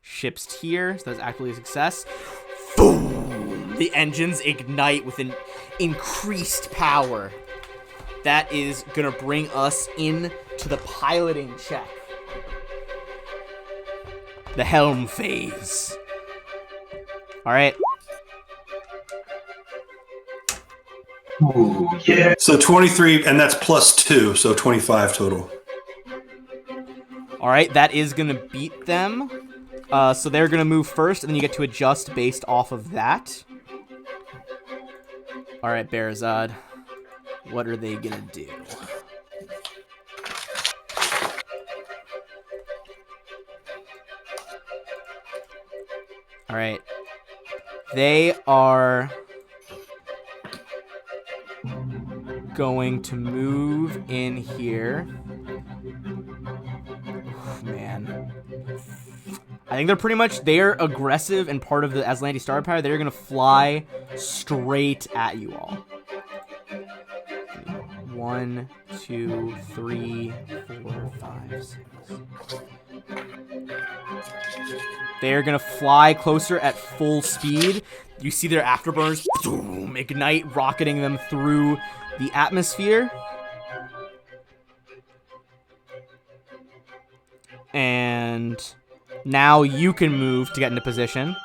ship's tier, so that's actually a success. Boom! The engines ignite with an increased power. That is going to bring us in to the piloting check. The helm phase. All right. Ooh, yeah. So 23, and that's +2, so 25 total. All right, that is going to beat them. So they're going to move first, and then you get to adjust based off of that. All right, Bearazad. What are they going to do? All right. They are going to move in here. I think they're aggressive and part of the Aslanti Star Power. They're going to fly straight at you all. 1, 2, 3, 4, 5, 6. They're going to fly closer at full speed. You see their afterburners ignite, rocketing them through the atmosphere. And now you can move to get into position.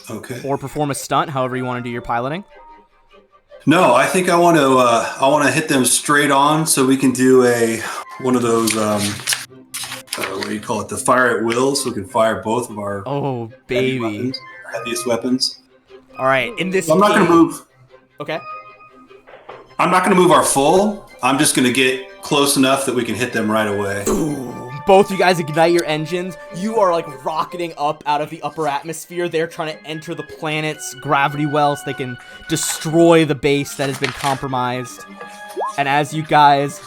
Okay. Or perform a stunt, however you want to do your piloting. No, I think I want to hit them straight on, so we can do one of those what do you call it? The fire at will, so we can fire both of our baby heaviest weapons. All right, in this. So I'm not going to move. Okay. I'm not going to move our full. I'm just going to get close enough that we can hit them right away. Both you guys ignite your engines. You are like rocketing up out of the upper atmosphere. They're trying to enter the planet's gravity well so they can destroy the base that has been compromised. And as you guys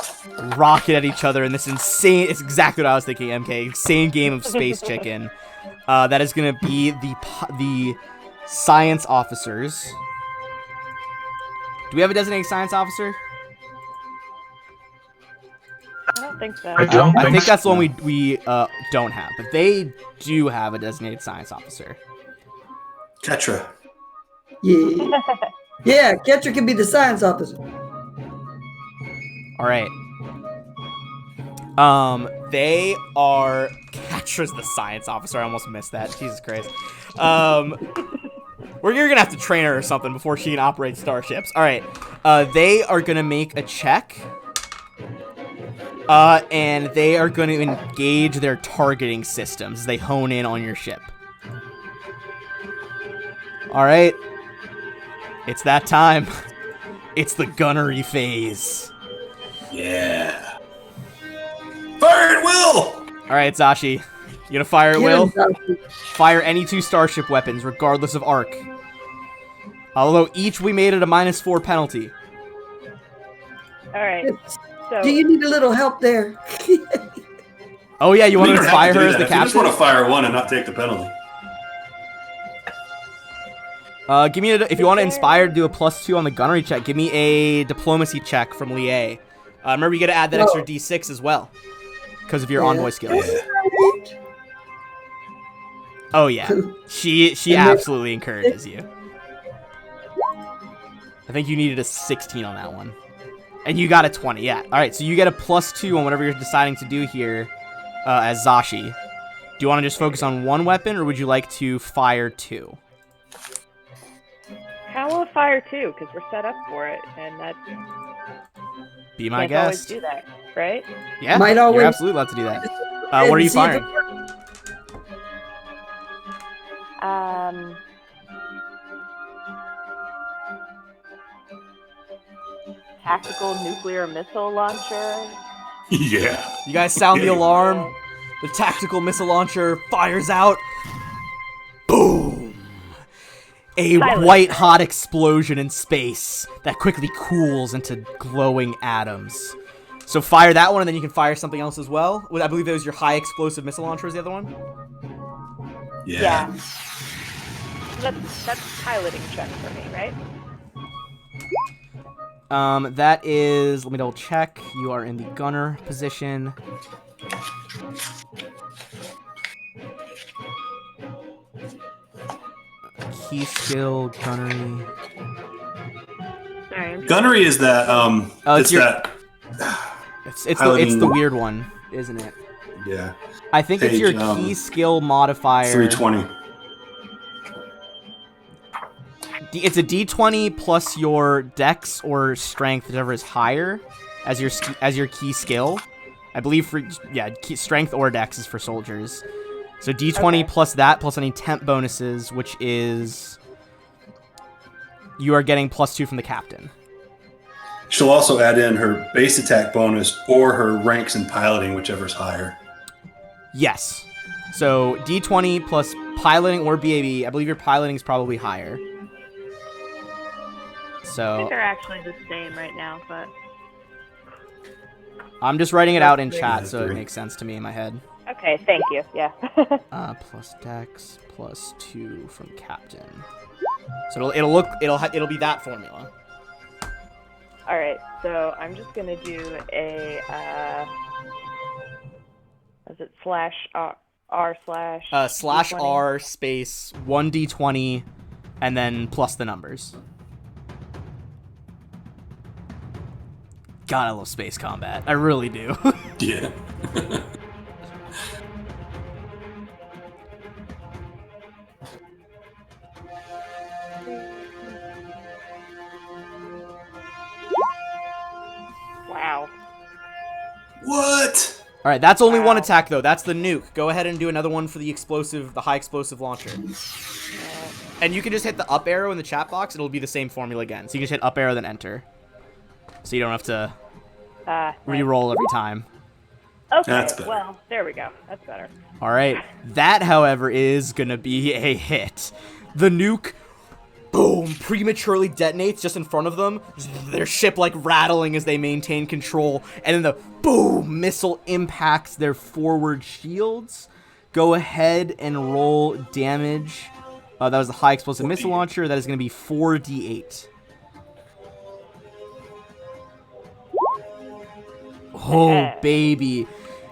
rocket at each other in this insane, it's exactly what I was thinking, MK, insane game of Space Chicken, that is going to be the science officers. Do we have a designated science officer? I don't think so. I don't I think think that's the so. one we don't have, but they do have a designated science officer. Ketra. Yeah. Yeah, Ketcher can be the science officer. All right. They are. Catra's the science officer. I almost missed that. Jesus Christ. You're gonna have to train her or something before she can operate starships. All right. They are gonna make a check. And they are going to engage their targeting systems as they hone in on your ship. All right. It's that time. It's the gunnery phase. Yeah. Fire at will! All right, Zashi. You gonna fire at will? Fire any 2 starship weapons, regardless of arc. Although each we made it a -4 penalty. All right. So, Do you need a little help there? Oh yeah, you want We to don't have fire do her as that. the If you just captain? want to fire one and not take the penalty. Give me if you want to inspire, do a +2 on the gunnery check. Give me a diplomacy check from Lie. Remember, you got to add that extra D6 as well because of your envoy skills. Yeah. Oh yeah, she absolutely encourages you. I think you needed a 16 on that one, and you got a 20. Yeah. All right, so you get a +2 on whatever you're deciding to do here as Zashi. Do you want to just focus on one weapon, or would you like to fire 2? how will fire 2? Because we're set up for it, and that Be my can't always guest. do that, right? Yeah, Might you're always- absolutely allowed to do that. What are you See if firing? Tactical nuclear missile launcher. Yeah. You guys sound the Yeah. alarm. The tactical missile launcher fires out. Boom! A Silence. white-hot explosion in space that quickly cools into glowing atoms. So fire that one, and then you can fire something else as well. I believe that was your high explosive missile launcher was the other one. Yeah. That's piloting check for me, right? That is. Let me double check. You are in the gunner position. Key skill, gunnery. Sorry. Gunnery is that it's it's your- that It's the Piloting- weird one, isn't it? yeah. I think it's Page, your key skill modifier. 320. It's a D20 plus your dex or strength, whichever is higher, as your key skill. I believe strength or dex is for soldiers. So D20 Okay. plus that plus any temp bonuses, which is you are getting +2 from the captain. She'll also add in her base attack bonus or her ranks in piloting, whichever's higher. Yes. So D20 plus piloting or BAB. I believe your piloting is probably higher. I So think they're actually the same right now, but I'm just writing it out in That's chat, great. so it makes sense to me in my head. Okay, thank you. Yeah. Plus Dex, plus 2 from Captain. So it'll be that formula. All right, so I'm just gonna do a is it slash R slash Slash D20? R space 1d20, and then plus the numbers. God, I love space combat. I really do. Yeah. Wow. What? All right, that's only one Wow. attack though. That's the nuke. Go ahead and do another one for the high explosive launcher. And you can just hit the up arrow in the chat box. It'll be the same formula again. So you can just hit up arrow then enter. So you don't have to re-roll every time. Okay, That's better. well, there we go. That's better. All right, that, however, is gonna be a hit. The nuke, boom, prematurely detonates just in front of them. Their ship like rattling as they maintain control, and then the boom missile impacts their forward shields. Go ahead and roll damage. That was the high explosive missile launcher. That is gonna be 4d8. Oh, baby.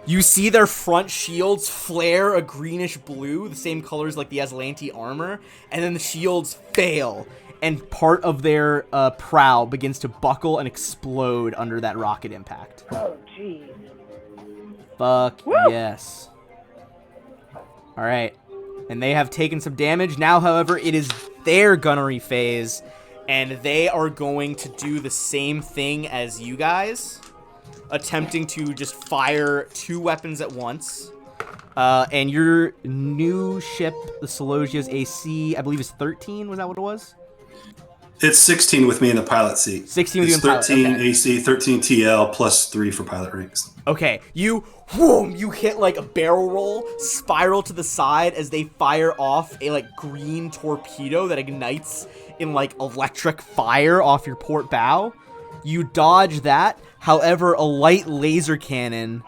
You see their front shields flare a greenish blue, the same colors like the Aslanti armor, and then the shields fail, and part of their prow begins to buckle and explode under that rocket impact. Oh, jeez. Fuck yes. Alright. And they have taken some damage. Now, however, it is their gunnery phase, and they are going to do the same thing as you guys, attempting to just fire 2 weapons at once. And your new ship, the Celosia's AC, I believe is 13. Was that what it was? It's 16 with me in the pilot seat. 16 with you It's in pilot, 13 okay. AC, 13 TL, plus 3 for pilot ranks. Okay, you hit like a barrel roll, spiral to the side as they fire off a like green torpedo that ignites in like electric fire off your port bow. You dodge that. However, a light laser cannon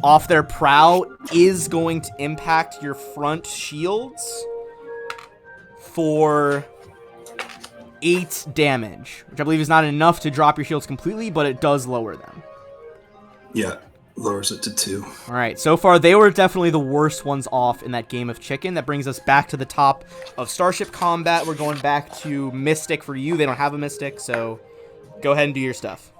off their prow is going to impact your front shields for 8 damage, which I believe is not enough to drop your shields completely, but it does lower them. Yeah, lowers it to 2. All right, so far they were definitely the worst ones off in that game of chicken. That brings us back to the top of Starship Combat. We're going back to Mystic for you. They don't have a Mystic, so go ahead and do your stuff.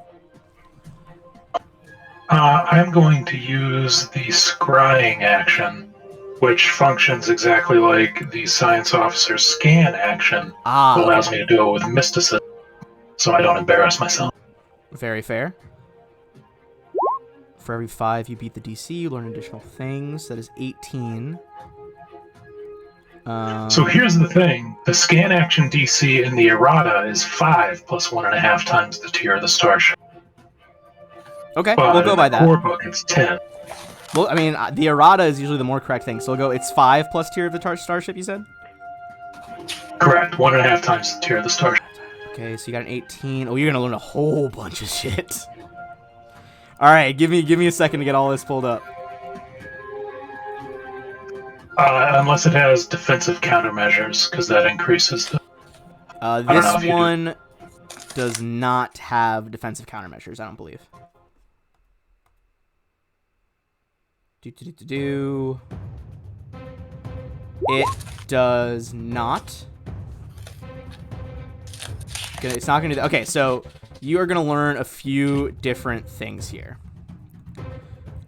I'm going to use the scrying action, which functions exactly like the science officer's scan action. It allows me to do it with mysticism, so I don't embarrass myself. Very fair. For every 5 you beat the DC, you learn additional things. That is 18. So here's the thing. The scan action DC in the errata is 5 plus 1.5 times the tier of the starship. Okay, But we'll go by that. in the core book, it's 10. Well, I mean, the errata is usually the more correct thing, so we'll go, it's 5 plus tier of the starship, you said? Correct. 1.5 times the tier of the starship. Okay, so you got an 18. Oh, you're gonna learn a whole bunch of shit. Alright, give me a second to get all this pulled up. Unless it has defensive countermeasures, because that increases the... This one does not have defensive countermeasures, I don't believe. It does not. It's not gonna do that. Okay, so you are gonna learn a few different things here.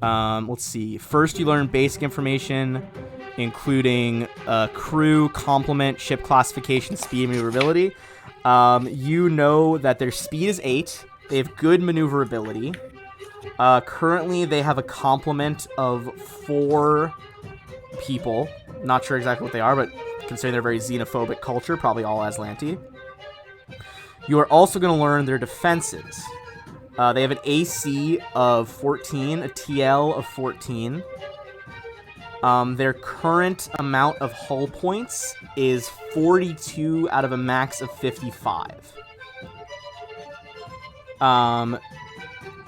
Let's see. First, you learn basic information, including crew, complement, ship classification, speed, and maneuverability. You know that their speed is 8. They have good maneuverability. Currently, they have a complement of 4 people. Not sure exactly what they are, but considering they're a very xenophobic culture, probably all Aslanti. You are also going to learn their defenses. They have an AC of 14, a TL of 14. Their current amount of hull points is 42 out of a max of 55.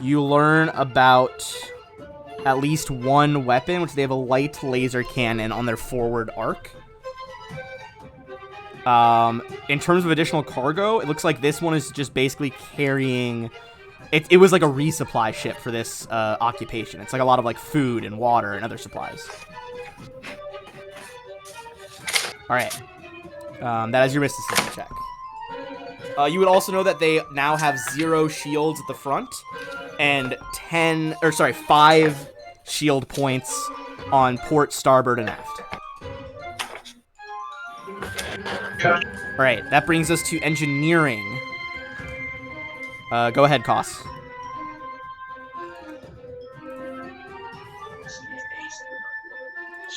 You learn about at least one weapon, which they have a light laser cannon on their forward arc. In terms of additional cargo, it looks like this one is just basically carrying... It was like a resupply ship for this occupation. It's like a lot of like food and water and other supplies. All right. That is your mysticism check. You would also know that they now have 0 shields at the front and 5 shield points on port, starboard, and aft. Okay. All right, that brings us to engineering. Go ahead, Koss.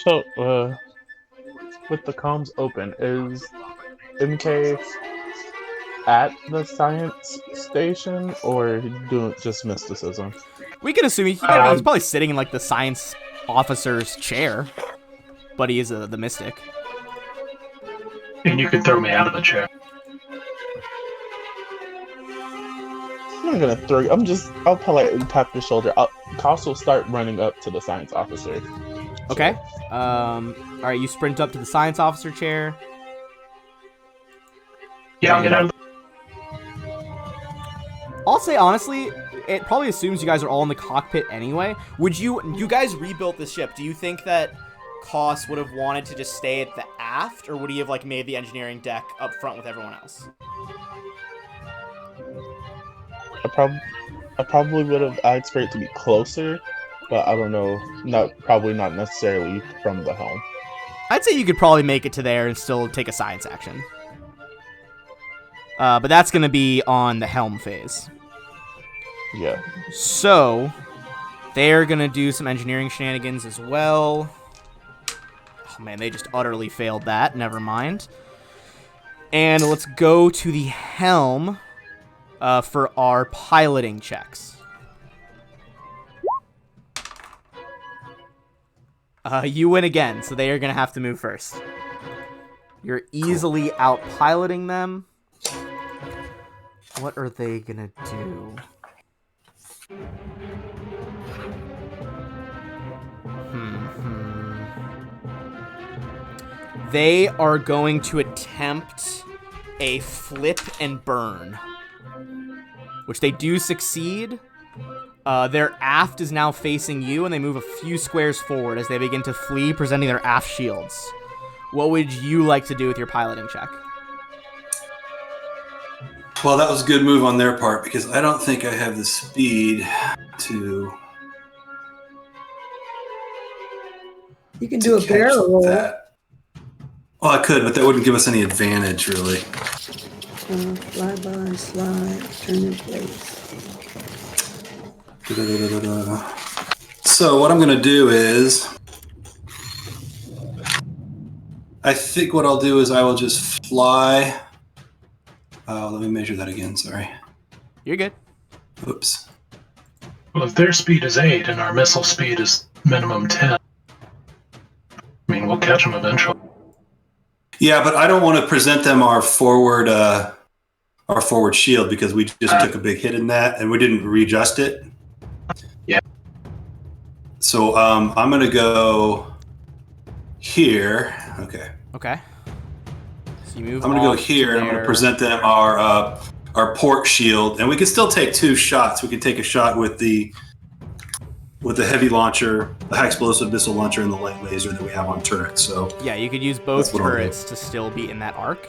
So, with the comms open, is MK at the science station or doing just mysticism? We can assume he's probably sitting in like the science officer's chair, but he is the mystic. And you can throw me out of the chair. I'm not gonna throw you. I'll politely tap your shoulder. Koss will start running up to the science officer. Okay. All right, you sprint up to the science officer chair. Yeah, I'll get out of the... I'll say honestly, it probably assumes you guys are all in the cockpit anyway. Would you guys rebuilt this ship? Do you think that Koss would have wanted to just stay at the aft, or would he have like made the engineering deck up front with everyone else? I probably would have asked for it to be closer, but I don't know. Probably not necessarily from the helm. I'd say you could probably make it to there and still take a science action. But that's going to be on the helm phase. Yeah. So, they're going to do some engineering shenanigans as well. Oh man, they just utterly failed that. Never mind. And let's go to the helm for our piloting checks. You win again, so they are going to have to move first. You're easily out piloting them. What are they going to do? They are going to attempt a flip and burn, which they do succeed. Their aft is now facing you, and they move a few squares forward as they begin to flee, presenting their aft shields. What would you like to do with your piloting check? Well, that was a good move on their part because I don't think I have the speed to. You can do a barrel roll. That. Well, I could, but that wouldn't give us any advantage, really. Fly by, slide, turn in place. So what I'm going to do is, I think what I'll do is I will just fly. Let me measure that again. Sorry. You're good. Oops. Well, if their speed is 8 and our missile speed is minimum 10, I mean, we'll catch them eventually. Yeah, but I don't want to present them our forward shield because we just took a big hit in that and we didn't readjust it. Yeah. So I'm going to go here. Okay. Okay. So you move. I'm going to go here and I'm going to present them our port shield, and we can still take 2 shots. We can take a shot with the heavy launcher, the high explosive missile launcher, and the light laser that we have on turrets. So yeah, you could use both turrets to still be in that arc.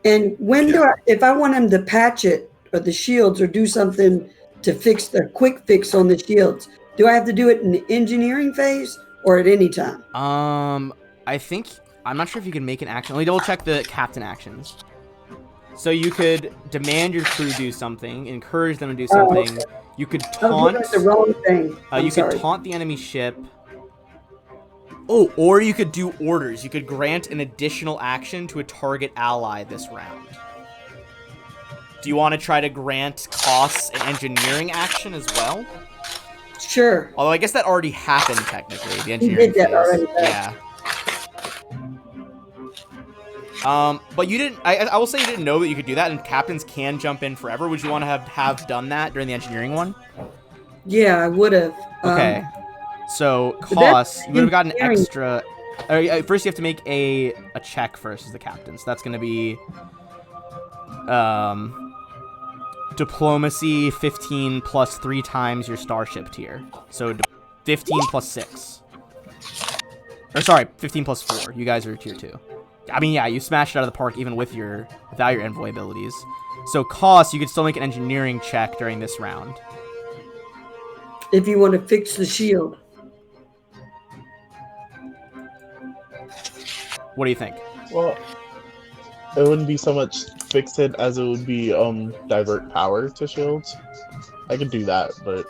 And when if I want them to patch it or the shields or do something to fix their quick fix on the shields, do I have to do it in the engineering phase or at any time? I think I'm not sure if you can make an action. Let me double check the captain actions. So you could demand your crew do something, encourage them to do something. Okay. You could taunt. The wrong thing. Could taunt the enemy ship. Oh, or you could do orders. You could grant an additional action to a target ally this round. Do you want to try to grant Koss an engineering action as well? Sure. Although I guess that already happened technically. The engineering he did that already. Yeah. But you didn't. I will say you didn't know that you could do that, and captains can jump in forever. Would you want to have done that during the engineering one? Yeah, I would have. Okay. So, But costs, that's you would have gotten engineering. extra... First, you have to make a check first as the captain. So that's going to be... Diplomacy 15 plus 3 times your starship tier. So 15 plus 6. Or sorry, 15 plus 4. You guys are tier 2. I mean, yeah, you smashed it out of the park even without your envoy abilities. So cost, you could still make an engineering check during this round. If you want to fix the shield. What do you think? Well, it wouldn't be so much fix it as it would be divert power to shields. I could do that, but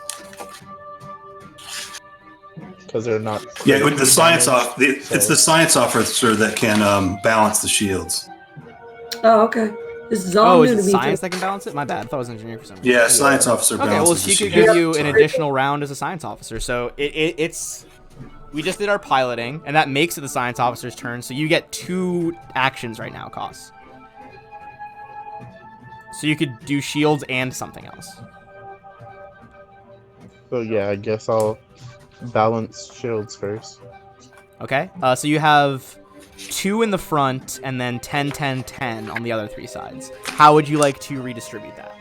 because they're not. Yeah, with the science damaged, it's the science officer that can balance the shields. Oh, okay. This is all Is new it to me. science that can balance it? My bad. I thought it was engineering for some reason. Yeah, science officer Okay, balances well, the she could shield. give you an additional round as a science officer. So it's... We just did our piloting, and that makes it the science officer's turn. So you get 2 actions right now, Koss. So you could do shields and something else. So yeah, I guess I'll balance shields first. Okay, so you have 2 in the front, and then 10, 10, 10 on the other 3 sides. How would you like to redistribute that?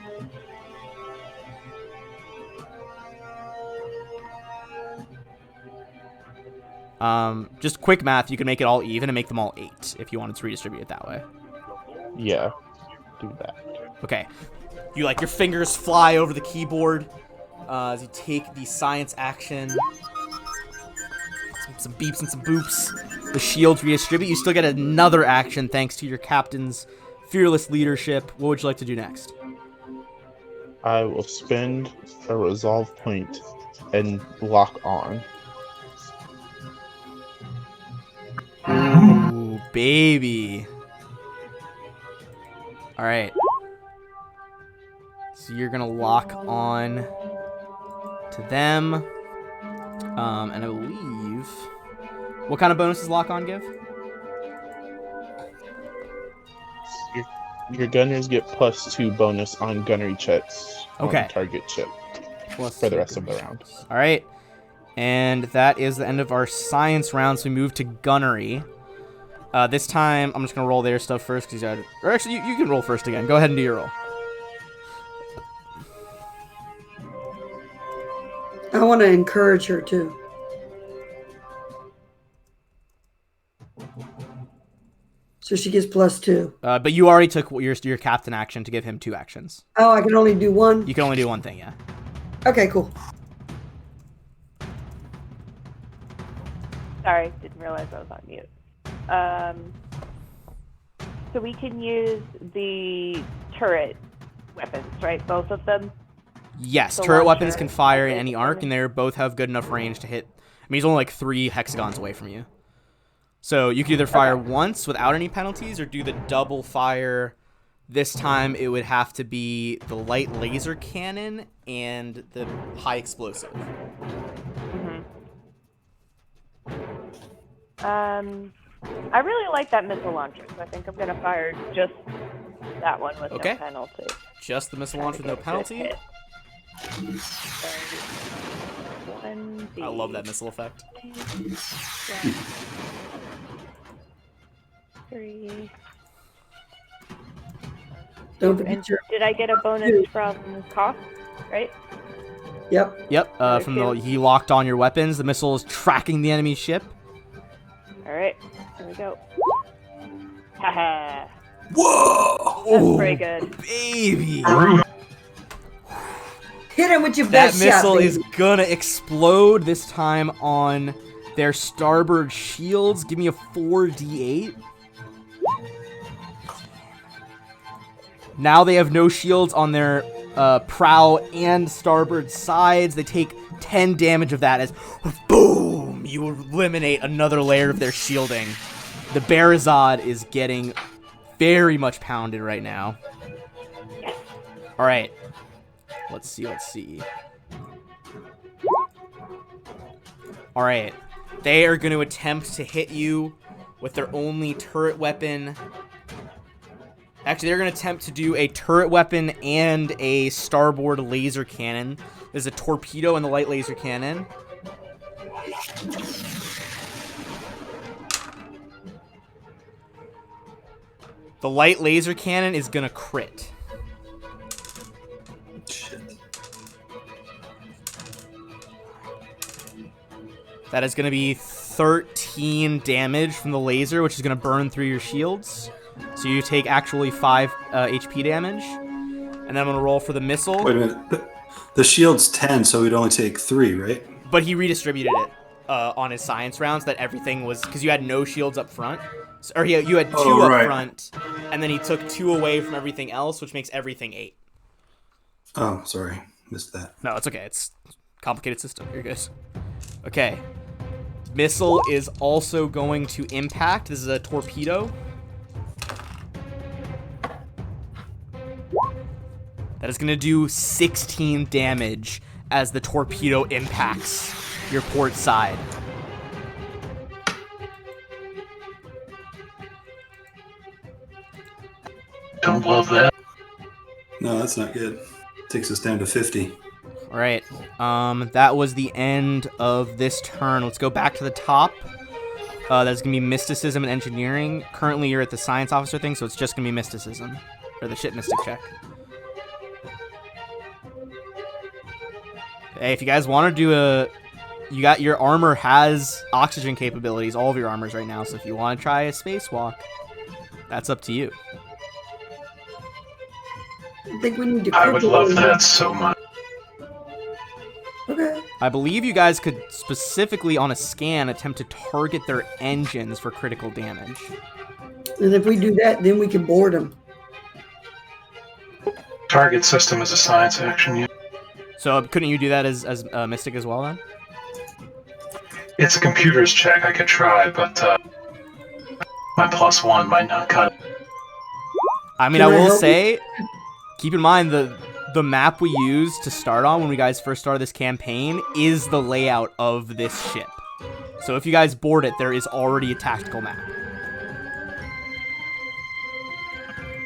Just quick math, you can make it all even and make them all 8 if you wanted to redistribute it that way. Yeah, do that. Okay. You your fingers fly over the keyboard as you take the science action. Some beeps and some boops. The shields redistribute. You still get another action thanks to your captain's fearless leadership. What would you like to do next? I will spend a resolve point and lock on. Ooh, baby. All right. So you're gonna lock on to them, and I believe. What kind of bonuses lock on give? Your gunners get +2 bonus on gunnery checks Okay. on target chip Plus for the rest of the round. All right. And that is the end of our science round, so we move to gunnery. This time, I'm just going to roll their stuff first. Or actually, you can roll first again. Go ahead and do your roll. I want to encourage her too. So she gets +2. But you already took your captain action to give him 2 actions. Oh, I can only do 1? You can only do 1 thing, yeah. Okay, cool. Sorry, didn't realize I was on mute. So we can use the turret weapons, right? Both of them? Yes, The turret launcher weapons can fire in and any the arc, cannon. and they both have good enough range to hit. I mean, he's only 3 hexagons away from you. So you can either fire once without any penalties, or do the double fire. This time it would have to be the light laser cannon and the high explosive. I really like that missile launcher, so I think I'm gonna fire just that one with Okay. no penalty. Just the missile launch with no penalty. I love that missile effect. 3. Don't forget And your. did I get a bonus from cost? Right? Yep. Yep, he locked on your weapons. The missile is tracking the enemy ship. Alright, here we go. Haha. Whoa! That's pretty good. Baby! Hit him with your That best shot, missile baby. is gonna explode, this time on their starboard shields. Give me a 4d8. Now they have no shields on their prow and starboard sides. They take 10 damage of that as boom! You eliminate another layer of their shielding. The Barazad is getting very much pounded right now. Alright. Let's see. Alright. They are going to attempt to hit you with their only turret weapon. Actually, they're going to attempt to do a turret weapon and a starboard laser cannon. There's a torpedo and the light laser cannon. The light laser cannon is gonna crit. Shit. That is gonna be 13 damage from the laser, which is gonna burn through your shields. So you take actually 5 HP damage. And then I'm gonna roll for the missile. Wait a minute. The shield's 10, so we'd only take 3, right? But he redistributed it on his science rounds, that everything was, because you had no shields up front. Or you had 2 up right. front, and then he took 2 away from everything else, which makes everything 8. Oh, sorry. Missed that. No, it's okay. It's a complicated system. You're good. Okay. Missile is also going to impact. This is a torpedo. That is going to do 16 damage as the torpedo impacts your port side. Don't love that. No, that's not good. Takes us down to 50. All right. That was the end of this turn. Let's go back to the top. That's going to be mysticism and engineering. Currently, you're at the science officer thing, so it's just going to be mysticism. Or the shit mystic check. Hey, if you guys want to do your armor has oxygen capabilities, all of your armors right now, so if you want to try a spacewalk, that's up to you. I think we need to. I would love that so much. Okay. I believe you guys could specifically, on a scan, attempt to target their engines for critical damage. And if we do that, then we can board them. Target system is a science action. Yeah. So couldn't you do that as Mystic as well, then? It's a computer's check. I could try, but my +1 might not cut it. I mean, Can I I will help say, keep in mind, the map we used to start on when we guys first started this campaign is the layout of this ship. So if you guys board it, there is already a tactical map.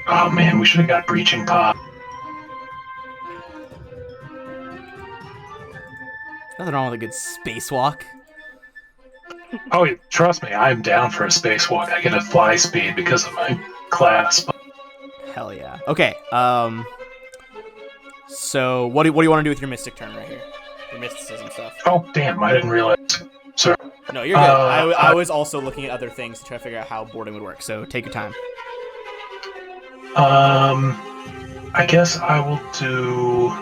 Oh man, we should have got breaching pod. Nothing wrong with a good spacewalk. Oh, trust me, I'm down for a spacewalk. I get a fly speed because of my class. But Hell yeah. Okay. So what do you want to do with your mystic turn right here? Your mysticism stuff. oh damn, I didn't realize. Sorry. No, you're good. I was also looking at other things to try to figure out how boarding would work. So take your time. I guess I will do.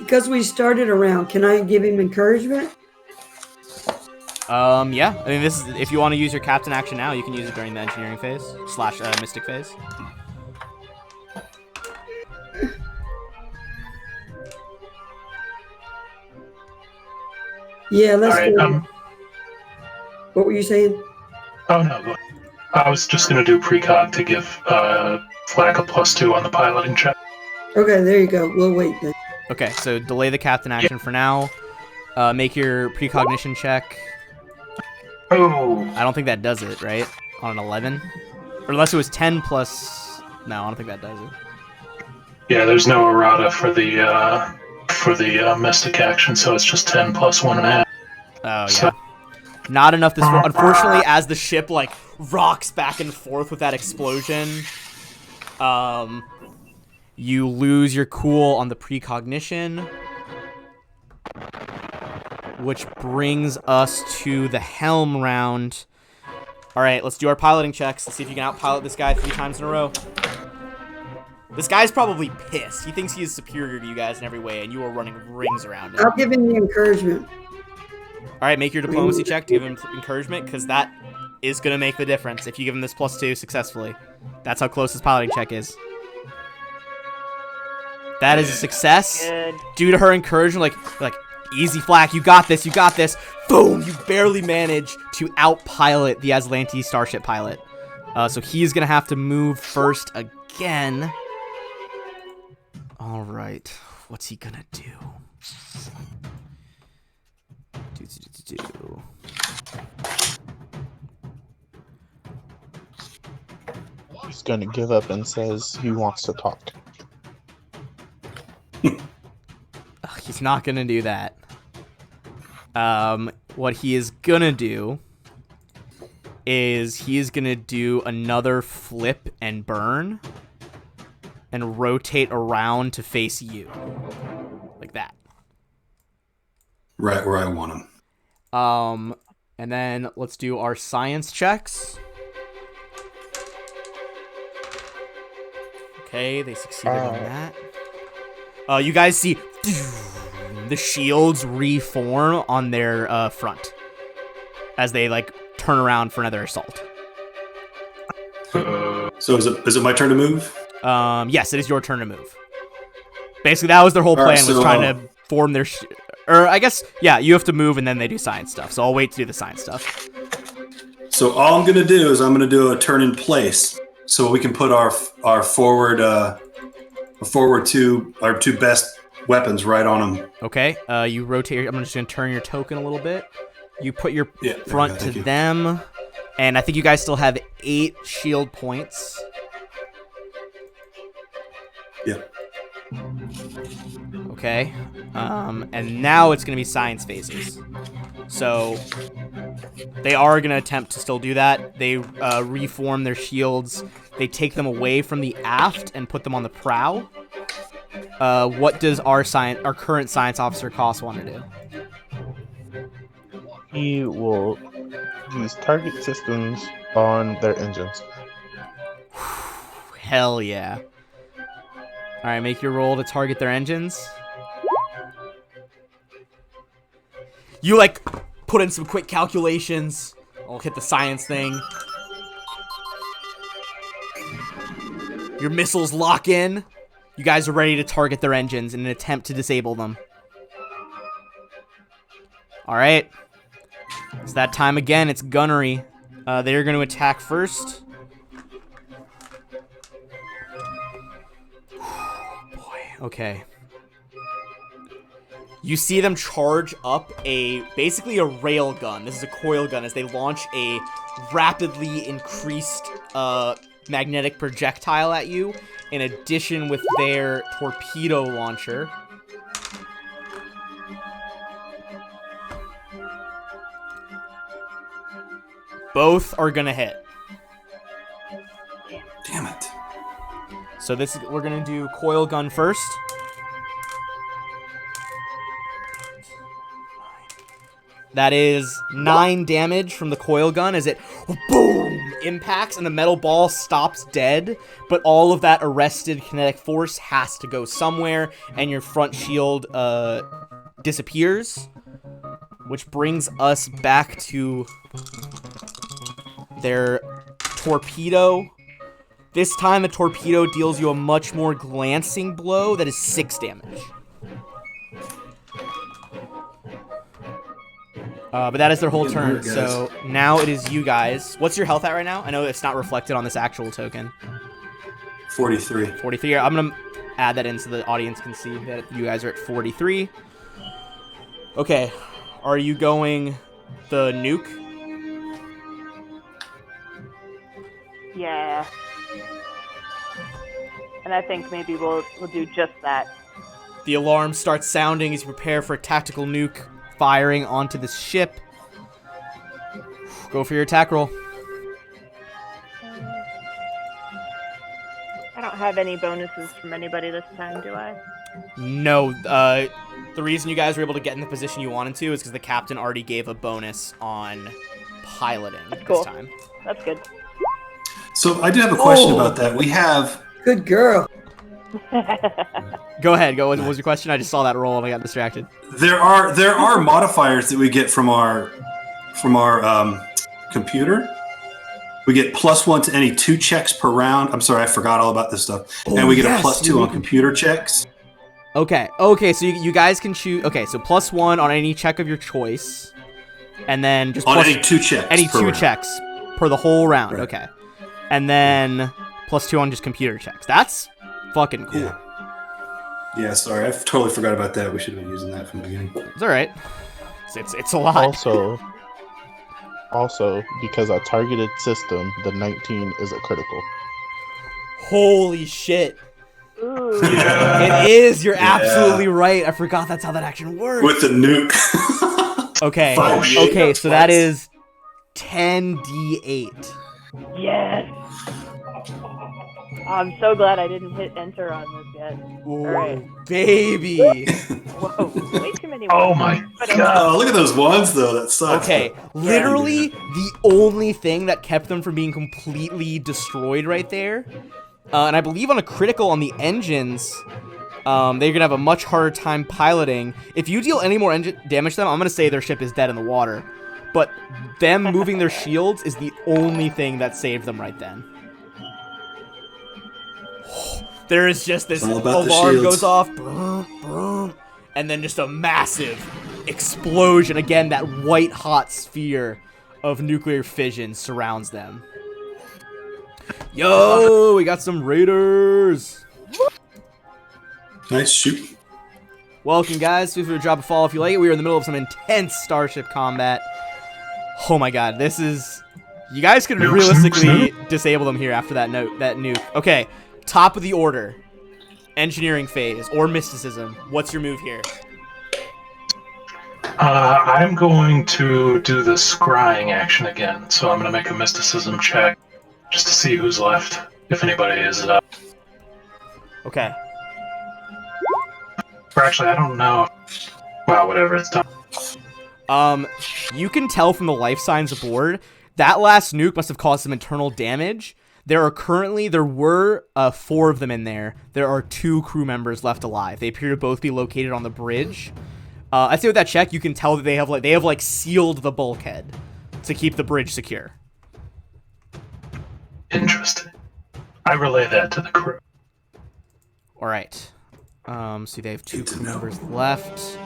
Because we started around, can I give him encouragement? Yeah. I mean, this is, if you want to use your captain action now, you can use it during the engineering phase / mystic phase. Yeah, let's All right. go. What were you saying? Oh no, go ahead. I was just gonna do precog to give Flack a +2 on the piloting check. Okay, there you go. We'll wait then. Okay, so delay the captain action for now. Make your precognition check. Oh, I don't think that does it, right? On an 11? Or unless it was 10 plus... No, I don't think that does it. yeah. There's no errata for the mystic action, so it's just 10 plus 1.5. Oh, yeah. So- Not enough this... Unfortunately, as the ship, like, rocks back and forth with that explosion, you lose your cool on the precognition, which brings us to the helm round. All right, let's do our piloting checks. Let's see if you can outpilot this guy 3 times in a row. This guy's probably pissed. He thinks he is superior to you guys in every way, and you are running rings around him. I'll give him the encouragement. All right, make your diplomacy check to give him encouragement, because that is going to make the difference if you give him this +2 successfully. That's how close his piloting check is. That is a success. Good. Due to her encouragement, like, easy Flack, you got this, you got this. Boom, you barely manage to outpilot the Aslantes starship pilot. So he's going to have to move first again. All right, what's he going to do? He's gonna give up and says he wants to talk. He's not gonna do that. What he is gonna do is he is gonna do another flip and burn and rotate around to face you. Like that. Right where I want him. And then let's do our science checks. Okay, they succeeded on that. You guys see the shields reform on their front as they like turn around for another assault. So is it my turn to move? Yes, it is your turn to move. Basically, that was their whole plan, All right, was so, trying to form their... or I guess, yeah, you have to move and then they do science stuff. So I'll wait to do the science stuff. So all I'm going to do is I'm going to do a turn in place, so we can put our forward our two best weapons right on them. Okay, you rotate. I'm just going to turn your token a little bit. You put your Yeah, front thank to you. them, and I think you guys still have 8 shield points. Yeah. Okay, and now it's going to be science phases. So they are going to attempt to still do that. They reform their shields. They take them away from the aft and put them on the prow. What does our current science officer Koss want to do? He will use target systems on their engines. Hell yeah. Alright, make your roll to target their engines. You, like, put in some quick calculations. I'll hit the science thing. Your missiles lock in. You guys are ready to target their engines in an attempt to disable them. Alright. It's that time again. It's gunnery. They're going to attack first. Okay. You see them charge up basically a rail gun. This is a coil gun as they launch a rapidly increased magnetic projectile at you, in addition with their torpedo launcher. Both are gonna hit. Damn it. So we're gonna do coil gun first. That is 9 damage from the coil gun as it boom impacts and the metal ball stops dead, but all of that arrested kinetic force has to go somewhere and your front shield disappears, which brings us back to their torpedo. This time the torpedo deals you a much more glancing blow that is 6 damage. But that is their whole turn, so now it is you guys. What's your health at right now? I know it's not reflected on this actual token. 43. 43. I'm going to add that in so the audience can see that you guys are at 43. Okay. Are you going the nuke? Yeah. And I think maybe we'll do just that. The alarm starts sounding as you prepare for a tactical nuke firing onto the ship. Go for your attack roll. I don't have any bonuses from anybody this time, do I? No. The reason you guys were able to get in the position you wanted to is because the captain already gave a bonus on piloting Cool. this time. That's good. So I do have a question about that. We have Good girl. Go ahead. What was your question? I just saw that roll and I got distracted. there are modifiers that we get from our computer. We get +1 to any 2 checks per round. I'm sorry, I forgot all about this stuff. And we get a +2 on computer checks. Okay, so you guys can choose. Okay, so +1 on any check of your choice, and then just On plus any 2 checks. any per 2 round. checks per the whole round. Right. Okay, and then +2 on just computer checks. That's fucking cool. Yeah. Yeah, sorry, I totally forgot about that. We should have been using that from the beginning. It's all right. It's a lot. Also, because a targeted system, the 19 is a critical. Holy shit! Ooh. Yeah. It is. You're Yeah. absolutely right. I forgot that's how that action works. With the nuke. Okay. Oh, shit. Okay. So that is 10d8. Yes. I'm so glad I didn't hit enter on this yet. Ooh, Alright. baby. Whoa. Way too many Oh ones. my But, god. Oh, look at those ones, though. That sucks. Okay, literally the only thing that kept them from being completely destroyed right there, and I believe on a critical on the engines, they're gonna have a much harder time piloting. If you deal any more engine damage to them, I'm gonna say their ship is dead in the water. But them moving their shields is the only thing that saved them right then. There is just this All about the alarm shields. goes off, brum, brum, and then just a massive explosion. Again, that white hot sphere of nuclear fission surrounds them. Yo, we got some raiders. Nice shoot. Welcome, guys. Feel free to drop a follow if you like it. We are in the middle of some intense starship combat. Oh my god, this is... You guys could Nuke, realistically nuke, disable them here after that nuke. Okay, top of the order. Engineering phase or mysticism. What's your move here? I'm going to do the scrying action again, so I'm going to make a mysticism check just to see who's left, if anybody is up. Okay. Or actually, I don't know. Wow, whatever, it's done. You can tell from the life signs aboard that last nuke must have caused some internal damage. There were 4 of them in there. There are 2 crew members left alive. They appear to both be located on the bridge. I'd say with that check, you can tell that they have sealed the bulkhead to keep the bridge secure. Interesting. I relay that to the crew. All right. See, they have 2 crew members left.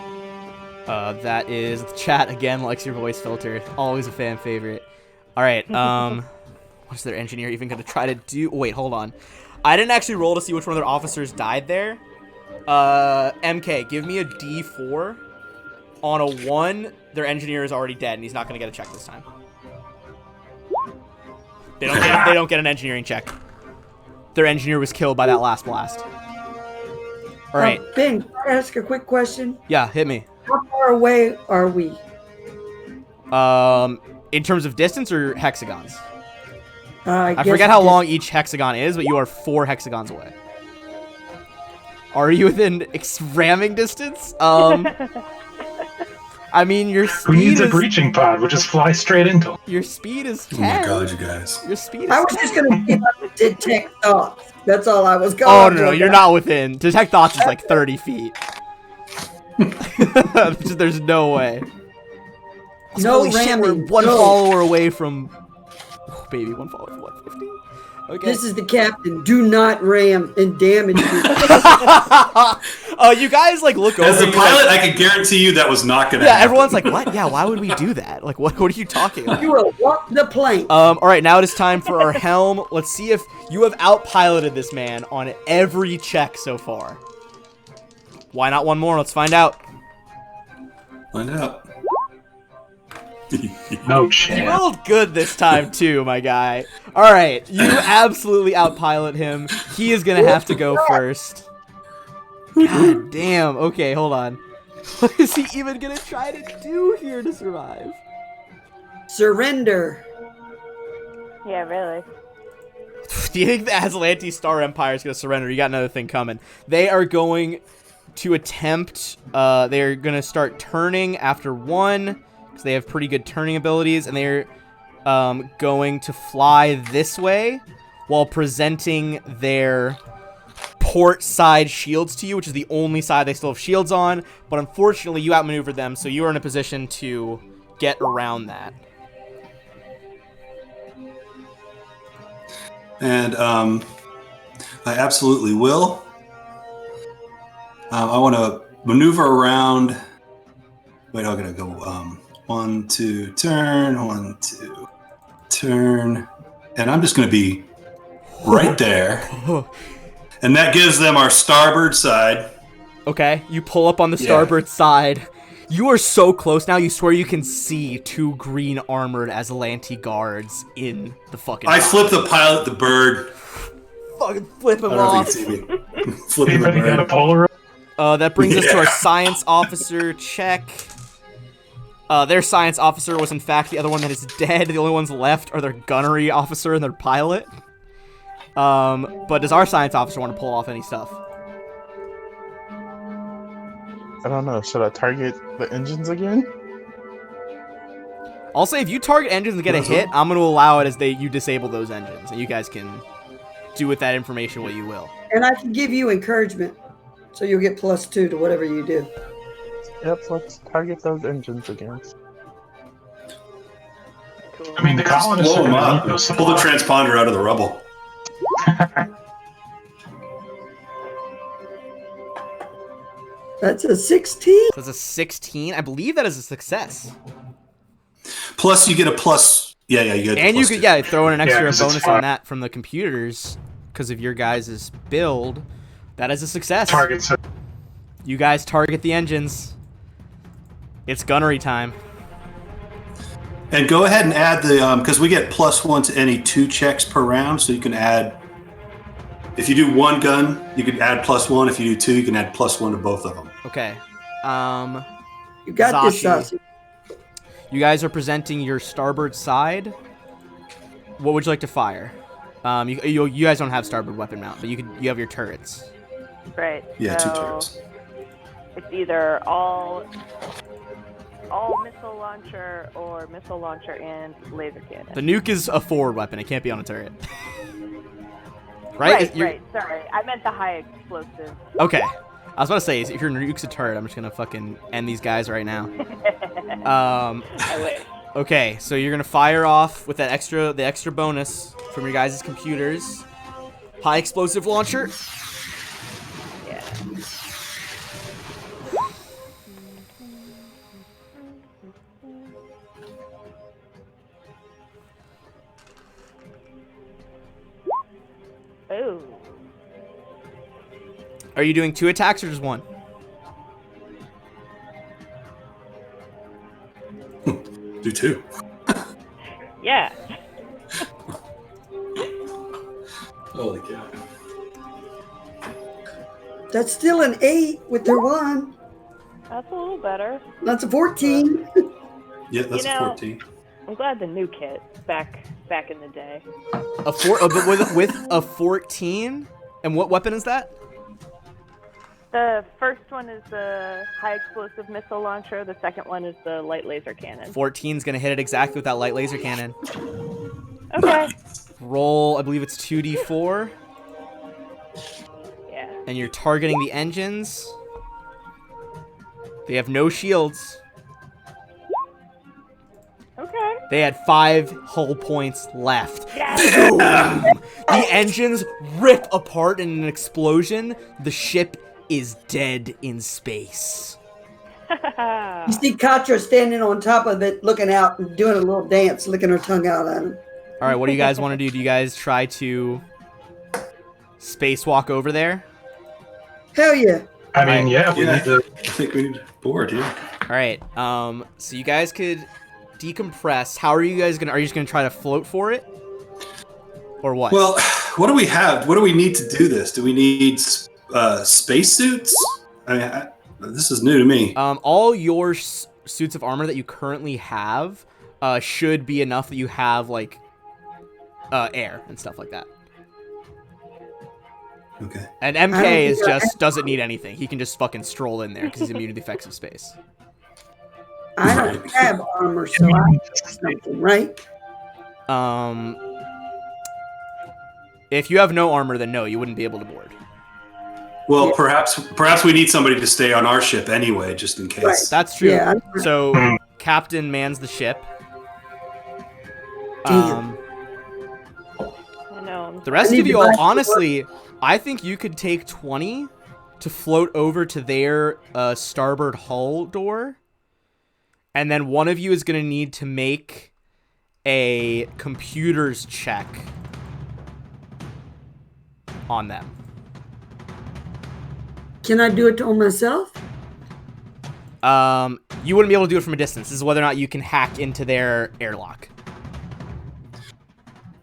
That is the chat again. Likes your voice filter. Always a fan favorite. All right. What's their engineer even going to try to do? Wait, hold on. I didn't actually roll to see which one of their officers died there. MK, give me a D4. On a 1, their engineer is already dead, and he's not going to get a check this time. They don't get an engineering check. Their engineer was killed by that last blast. All right. Ben, can I ask a quick question? Yeah, hit me. How far away are we? In terms of distance or hexagons? I I forget how long each hexagon is, but you are 4 hexagons away. Are you within ramming distance? I mean, your speed Who needs a is... breaching pod? We'll just fly straight into them. Your speed is 10. Oh my god, you guys. Your speed is I was just going to see if I could detect thoughts. That's all I was going Oh, to no, you're not within. Detect thoughts is like 30 feet. There's no way. No Holy shit, we're ramming. one No. follower away from... Oh, baby, one follower from 150. Okay. This is the captain. Do not ram and damage me. You guys, look over. As a you, pilot, I can guarantee you that was not going to yeah, happen. everyone's like, what? Yeah, why would we do that? What are you talking about? You will walk the plank. All right, now it is time for our helm. Let's see if you have outpiloted this man on every check so far. Why not one more? Let's find out. Find out. No You chance. rolled good this time, too, my guy. All right, you absolutely outpilot him. He is going to have to go first. God damn. Okay, hold on. What is he even going to try to do here to survive? Surrender. Yeah, really. Do you think the Aslanti Star Empire is going to surrender? You got another thing coming. They are going to attempt... they're going to start turning after 1... because they have pretty good turning abilities, and they're going to fly this way while presenting their port side shields to you, which is the only side they still have shields on, but unfortunately you outmaneuvered them, so you are in a position to get around that. And I absolutely will. I want to maneuver around. Wait, I'm going to go 1, 2, turn, 1, 2, turn. And I'm just going to be right there. And that gives them our starboard side. Okay, you pull up on the starboard side. You are so close now, you swear you can see 2 green armored Aslanti guards in the fucking... I flip the pilot the bird. Fucking flip him I don't know off. if you can see me. Flipping the Anybody got a bird. Polaroid? That brings us to our science officer check. Their science officer was in fact the other one that is dead. The only ones left are their gunnery officer and their pilot. But does our science officer want to pull off any stuff? I don't know. Should I target the engines again? I'll say if you target engines and get a hit, I'm going to allow it as you disable those engines, and you guys can do with that information what you will. And I can give you encouragement, so you'll get +2 to whatever you do. Yep, let's target those engines again. Cool. I mean, the colonists Blow are them going to up. need those Pull the supplies. transponder out of the rubble. That's a 16. So that's a 16. I believe that is a success. Plus, you get a plus. Yeah, you get. And you could, +2. throw in an extra 'cause it's bonus fun. on that from the computers because of your guys' build. That is a success. Targets. You guys target the engines. It's gunnery time. And go ahead and add the because we get +1 to any 2 checks per round, so you can add. If you do 1 gun, you can add +1. If you do 2, you can add +1 to both of them. Okay. You got this, Zashi. Sashi. You guys are presenting your starboard side. What would you like to fire? You guys don't have starboard weapon mount, but you have your turrets. Right. Yeah, so 2 turrets. It's either all missile launcher or missile launcher and laser cannon. The nuke is a forward weapon. It can't be on a turret. Right? Right. Sorry, I meant the high explosive. Okay. I was about to say, if your nuke's a turret, I'm just gonna fucking end these guys right now. I wish. Okay, so you're gonna fire off with the extra bonus from your guys' computers. High explosive launcher. Yeah. Oh. Are you doing 2 attacks or just 1? Do 2. Yeah. Holy cow! That's still an 8 with their 1. That's a little better. That's a 14. Yeah, that's You a know- 14. I'm glad the nuke hit back in the day. But with a 14, and what weapon is that? The first one is the high explosive missile launcher. The second one is the light laser cannon. 14's gonna hit it exactly with that light laser cannon. Okay. Roll, I believe it's 2d4, Yeah. and you're targeting the engines. They have no shields. Okay. They had 5 hull points left. Yes. Boom! The engines rip apart in an explosion. The ship is dead in space. You see Katra standing on top of it, looking out and doing a little dance, licking her tongue out at him. All right, what do you guys want to do? Do you guys try to spacewalk over there? Hell yeah. I mean, yeah, we Yeah. need to. I think we need a board. Yeah. All right. So you guys could decompress. How are you guys gonna? Are you just gonna try to float for it, or what? Well, what do we have? What do we need to do this? Do we need spacesuits? I mean, this is new to me. All your suits of armor that you currently have should be enough that you have like air and stuff like that. Okay. And I don't MK is think I- just doesn't need anything. He can just fucking stroll in there because he's immune to the effects of space. I don't have armor, so I have something, right? If you have no armor, then no, you wouldn't be able to board. Well, perhaps we need somebody to stay on our ship anyway, just in case. Right. That's true. Yeah. So, Captain mans the ship. Damn. I know. The rest I need of you to all, buy- honestly, I think you could take 20 to float over to their starboard hull door. And then one of you is going to need to make a computers check on them. Can I do it on myself? You wouldn't be able to do it from a distance. This is whether or not you can hack into their airlock.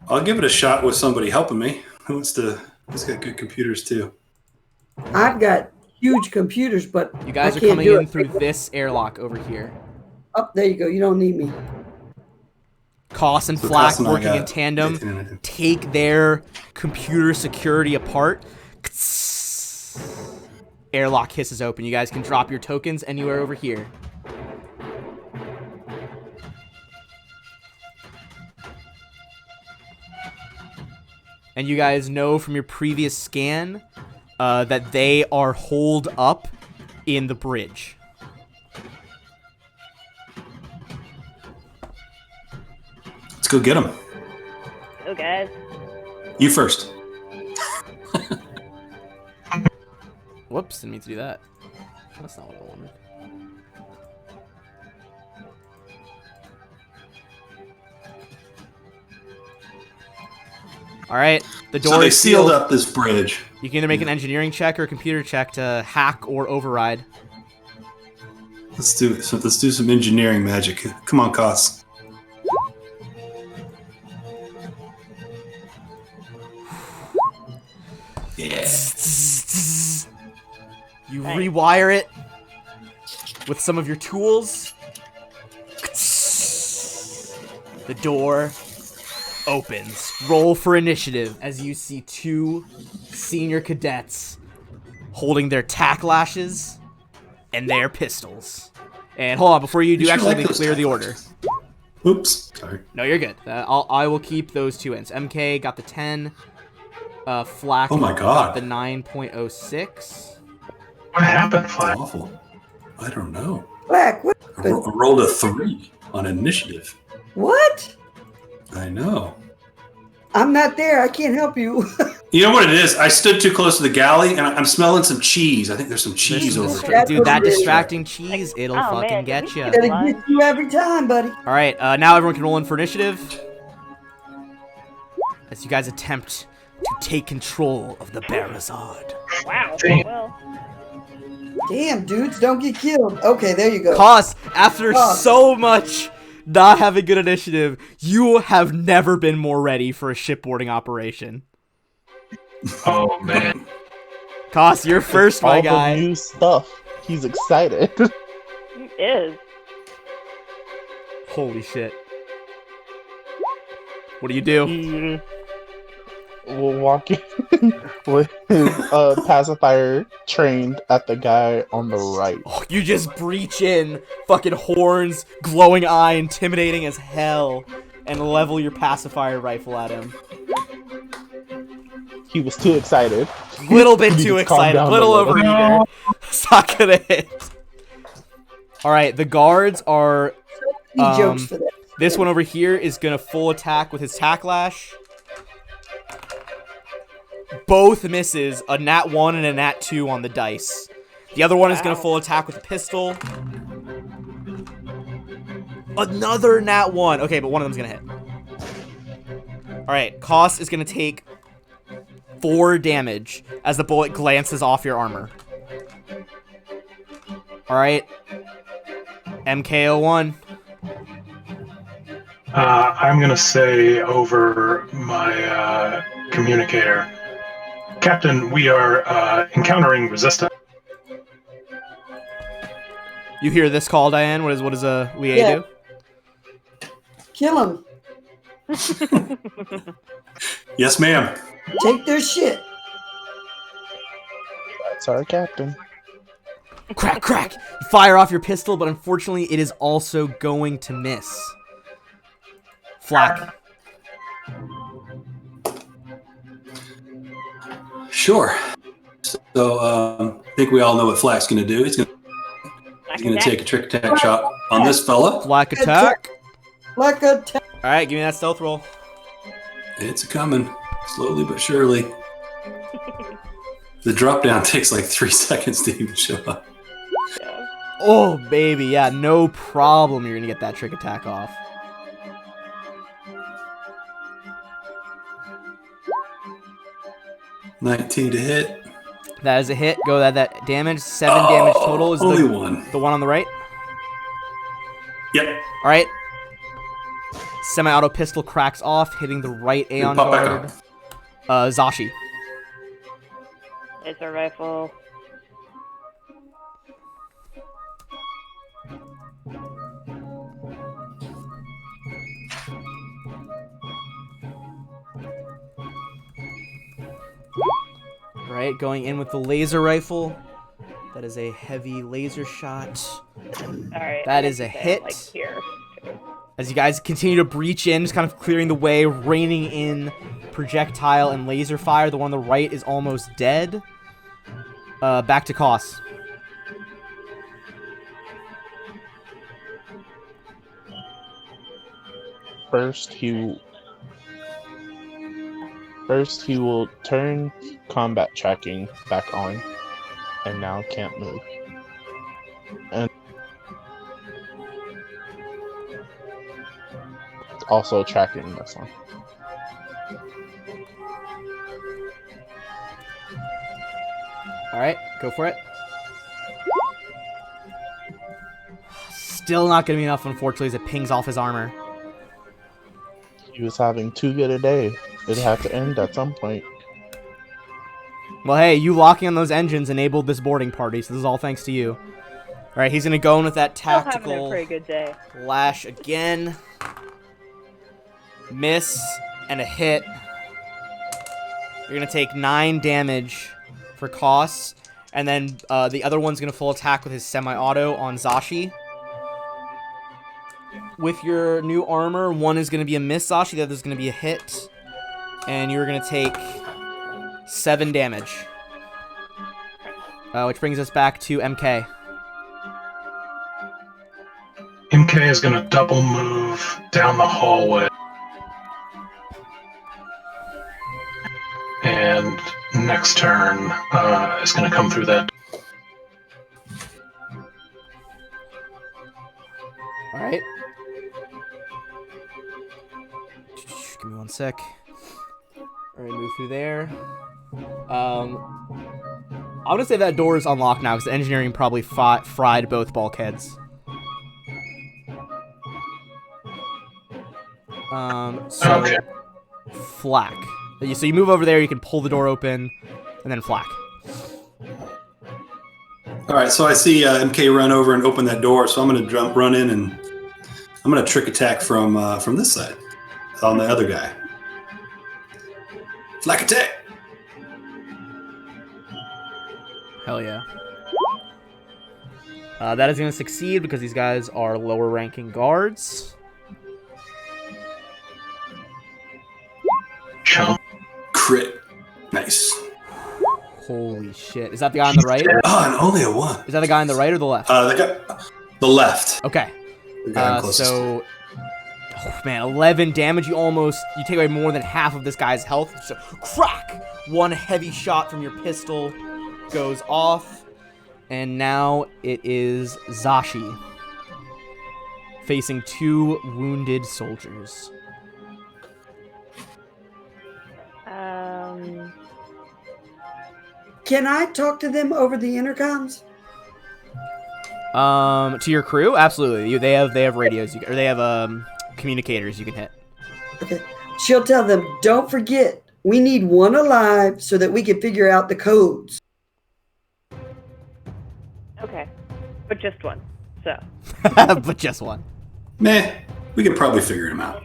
I'll give it a shot with somebody helping me. Who wants to? He's got good computers too. I've got huge computers, but You guys I are can't coming do in it. through this airlock over here. Oh, there you go. You don't need me. Koss and So Flack Koss and I working in got tandem 18. take their computer security apart. Airlock hisses open. You guys can drop your tokens anywhere over here. And you guys know from your previous scan that they are holed up in the bridge. Let's go get them. Oh, guys. You first. Whoops, didn't mean to do that. That's not what I wanted. All right, the door So they is sealed sealed up this bridge. You can either make an engineering check or a computer check to hack or override. Let's do it. So let's do some engineering magic. Come on, Koss. Yeah. You rewire it with some of your tools. The door opens. Roll for initiative as you see two senior cadets holding their tack lashes and their pistols. And hold on, before you do, sure actually, like let me those clear the tack order. lashes. Oops. Sorry. No, you're good. I will keep those 2 ends. MK got the 10. Flack Oh my God. got the 9.06. What happened, That's Flack? awful. I don't know. Black, what? I rolled a 3 on initiative. What? I know. I'm not there. I can't help you. You know what it is? I stood too close to the galley, and I'm smelling some cheese. I think there's some cheese over Dude, here. what that it is. distracting cheese, it'll Oh, fucking man, get did you. we Gotta Lunch. get you every time, buddy. All right, now everyone can roll in for initiative as you guys attempt to take control of the Barazard. Wow. Damn. Well, Damn, dudes, don't get killed. Okay, there you go. Koss, after Koss. so much not having good initiative, you have never been more ready for a shipboarding operation. Oh, man. Koss, you're first, my All guy. the new stuff. He's excited. it is. Holy shit. What do you do? He will walk in with his pacifier trained at the guy on the right. Oh, you just breach in, fucking horns, glowing eye, intimidating as hell, and level your pacifier rifle at him. He was too excited. Little bit He too needs to calm excited, down a little little. overeager. It's not gonna hit. Alright, the guards are... He jokes for that. This one over here is gonna full attack with his tack lash. Both misses, a nat 1 and a nat 2 on the dice. The other one is gonna full attack with a pistol. Another nat 1. Okay, but one of them's gonna hit. Alright, Koss is gonna take 4 damage as the bullet glances off your armor. Alright. MK01. I'm going to say over my communicator, Captain, we are encountering resistance. You hear this call, Diane? What does a Lié Yeah. do? Kill him. Yes, ma'am. Take their shit. That's our captain. Crack, crack! You fire off your pistol, but unfortunately it is also going to miss. Flack. Sure. So I think we all know what Flack's going to do. He's going to take a trick attack shot on this fella. Flack attack. Like a Alright, give me that stealth roll. It's coming, slowly but surely. The drop down takes like 3 seconds to even show up. Oh, baby, yeah, no problem. You're gonna get that trick attack off. $19 to hit. That is a hit. Go that damage. 7 damage total. Is Only the one. the one on the right? Yep. All right. Semi-auto pistol cracks off, hitting the right Aeon Pop back guard. up. Zashi. Laser rifle. Right, going in with the laser rifle. That is a heavy laser shot. Alright. That is a hit. Like here. As you guys continue to breach in, just kind of clearing the way, raining in projectile and laser fire. The one on the right is almost dead. Back to Koss. First, he will turn combat tracking back on, and now can't move. And it's also tracking this one. Alright, go for it. Still not going to be enough, unfortunately, as it pings off his armor. He was having too good a day. It had to end at some point. Well, hey, you locking on those engines enabled this boarding party, so this is all thanks to you. Alright, he's going to go in with that Still having a tactical pretty good day. lash again. Miss and a hit. You're going to take 9 damage for Koss. And then the other one's going to full attack with his semi-auto on Zashi. With your new armor, one is going to be a miss, Zashi. The other is going to be a hit. And you're going to take 7 damage. Which brings us back to MK. MK is going to double move down the hallway. And next turn is going to come through that. Alright. Give me one sec. Alright, move through there. I'm gonna say that door is unlocked now because the engineering probably fried both bulkheads. So Okay. flak. So you move over there, you can pull the door open, and then flak. All right, so I see MK run over and open that door, so I'm going to run in, and I'm going to trick attack from this side on the other guy. Flak attack! Hell yeah. That is going to succeed because these guys are lower ranking guards. Chump. Crit. Nice. Holy shit. Is that the guy on the right? Oh, and only a 1. Is that the guy on the right or the left? The left. Okay. The guy I'm closest to. So, oh man, 11 damage. You take away more than half of this guy's health. So, crack! One heavy shot from your pistol goes off. And now it is Zashi facing 2 wounded soldiers. Can I talk to them over the intercoms? To your crew, absolutely. They have radios, or they have communicators you can hit. Okay. She'll tell them, don't forget, we need one alive so that we can figure out the codes. Okay. But just one. So. But just one. Meh. We can probably figure him out.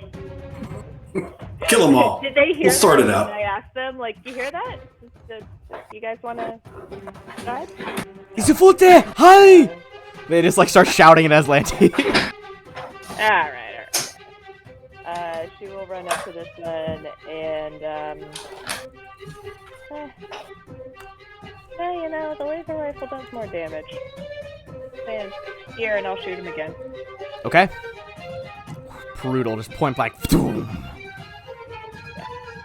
Kill them all. Did they hear We'll sort that it out. when I asked them, like, you hear that? You guys want to drive? Isufute! Hi! They just like start shouting at Aslanti. Alright. She will run up to this one and, you know, the laser rifle does more damage. Stand here and I'll shoot him again. Okay. Brutal, just point blank.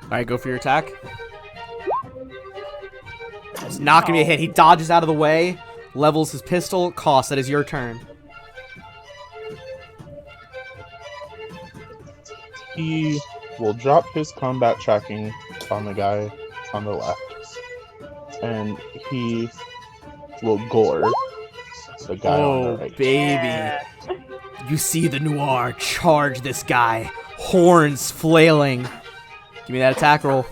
Alright, go for your attack. It's not gonna be a hit. He dodges out of the way, levels his pistol. Koss, that is your turn. He will drop his combat tracking on the guy on the left. And he will gore the guy on the right. Baby. Yeah. You see the Noir charge this guy. Horns flailing. Give me that attack roll.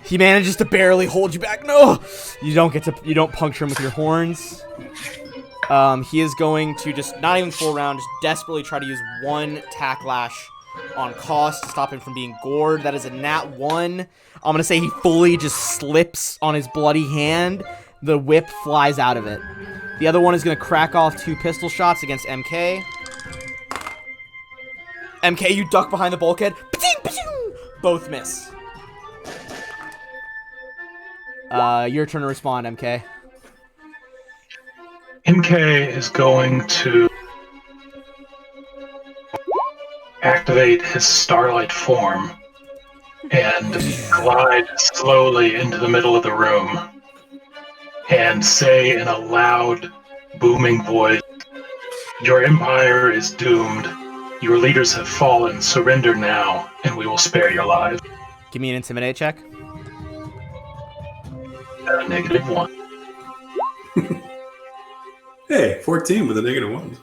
He manages to barely hold you back. No! You don't puncture him with your horns. He is going to just, not even full round, just desperately try to use one tack lash on Cost to stop him from being gored. That is a nat 1. I'm going to say he fully just slips on his bloody hand. The whip flies out of it. The other one is going to crack off 2 pistol shots against MK. MK, you duck behind the bulkhead. Both miss. Your turn to respond, MK. MK is going to activate his starlight form and glide slowly into the middle of the room and say in a loud, booming voice, "Your empire is doomed. Your leaders have fallen. Surrender now, and we will spare your lives." Give me an intimidate check. -1. Hey, 14 with a -1.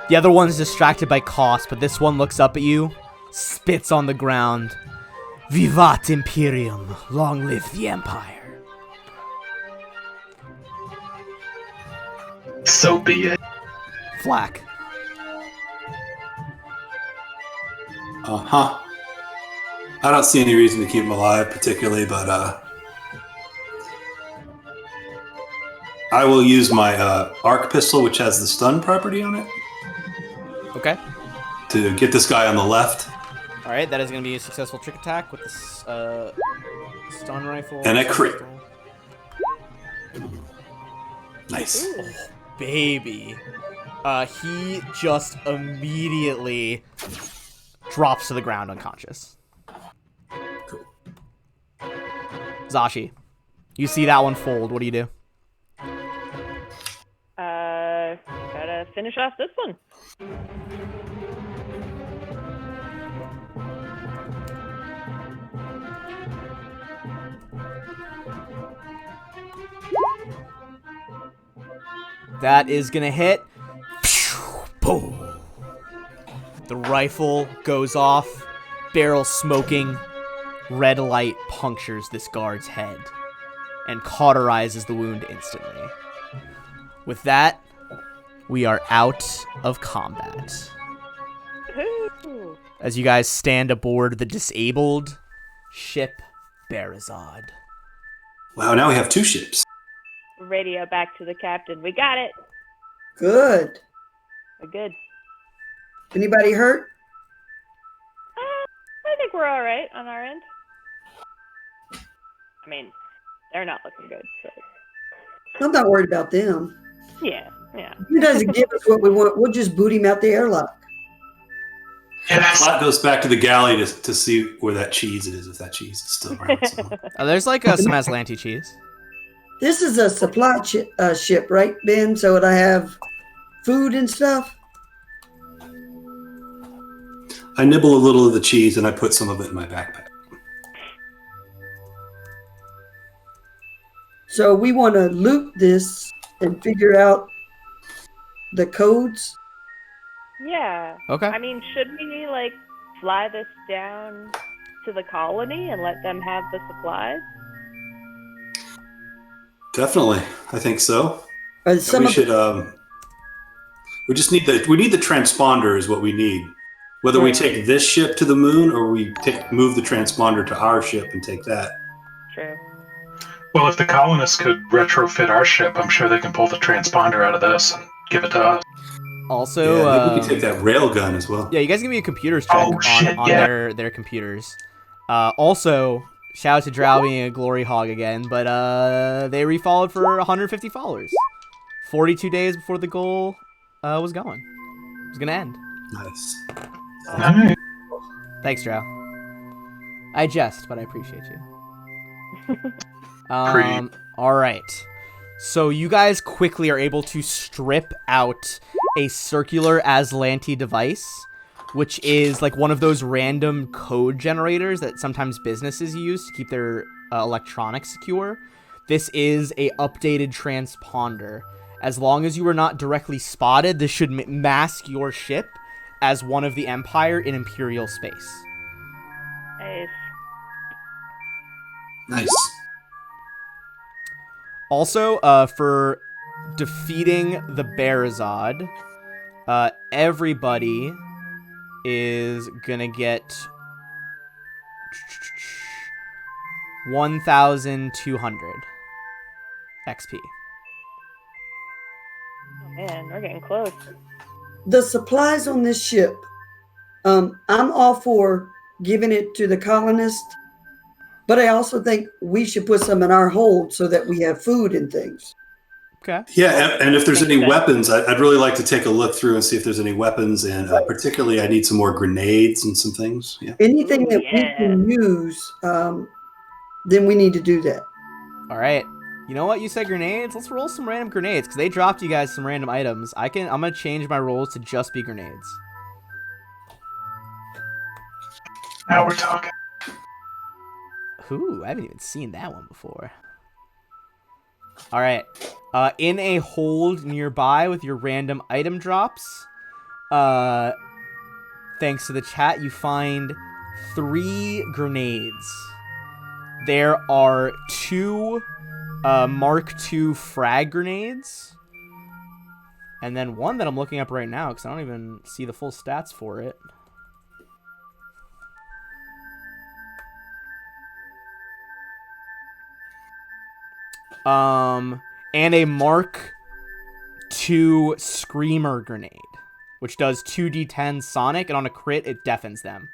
The other one's distracted by Cost, but this one looks up at you, spits on the ground. Vivat Imperium, long live the Empire. So be it. Flack. Uh-huh. I don't see any reason to keep him alive particularly, but I will use my arc pistol, which has the stun property on it, Okay. to get this guy on the left. Alright, that is going to be a successful trick attack with this stun rifle. And a crit. Nice. Oh, baby. He just immediately drops to the ground unconscious. Cool. Zashi, you see that one fold. What do you do? Gotta finish off this one. That is gonna hit. Boom. The rifle goes off, barrel smoking. Red light punctures this guard's head and cauterizes the wound instantly. With that, we are out of combat. Woohoo! As you guys stand aboard the disabled ship Barazad. Wow, now we have 2 ships. Radio back to the captain. We got it. Good. We're good. Anybody hurt? I think we're all right on our end. I mean, they're not looking good. So. I'm not worried about them. Yeah. He doesn't give us what we want. We'll just boot him out the airlock. Yes. Flat goes back to the galley to see where that cheese is, if that cheese is still around. So. There's like some Aslanti cheese. This is a supply ship, right, Ben? So would I have food and stuff? I nibble a little of the cheese and I put some of it in my backpack. So we want to loot this and figure out the codes. Yeah. Okay. I mean, should we, fly this down to the colony and let them have the supplies? Definitely, I think so. Or some We of should. We just need the transponder is what we need. Whether we take this ship to the moon or we move the transponder to our ship and take that. True. Well, if the colonists could retrofit our ship, I'm sure they can pull the transponder out of this and give it to us. Also, Yeah, I think we can take that railgun as well. yeah, you guys give me a computers check on their computers. Also, shout out to Drow being a glory hog again, but they refollowed for 150 followers. 42 days before the goal was going. It was gonna end. Nice. Nice. Thanks, Drow. I jest, but I appreciate you. Pretty. All right. So you guys quickly are able to strip out a circular Aslanti device, which is like one of those random code generators that sometimes businesses use to keep their electronics secure. This is a updated transponder. As long as you are not directly spotted, this should mask your ship as one of the Empire in Imperial space. Nice. Nice. Also, for defeating the Barazod, everybody is gonna get 1,200 XP. Oh man, we're getting close. The supplies on this ship, I'm all for giving it to the colonists, but I also think we should put some in our hold so that we have food and things. Okay. Yeah, and if there's Makes any sense. weapons, I'd really like to take a look through and see if there's any weapons, and particularly I need some more grenades and some things. Yeah. Anything Ooh, that we yeah. can use, then we need to do that. All right. You know what? You said grenades. Let's roll some random grenades because they dropped you guys some random items. I'm gonna change my rolls to just be grenades. Now we're talking. Ooh, I haven't even seen that one before. All right. In a hold nearby with your random item drops, thanks to the chat, you find 3 grenades. There are 2 Mark II frag grenades, and then one that I'm looking up right now because I don't even see the full stats for it. And a Mark II Screamer grenade, which does 2d10 sonic, and on a crit, it deafens them.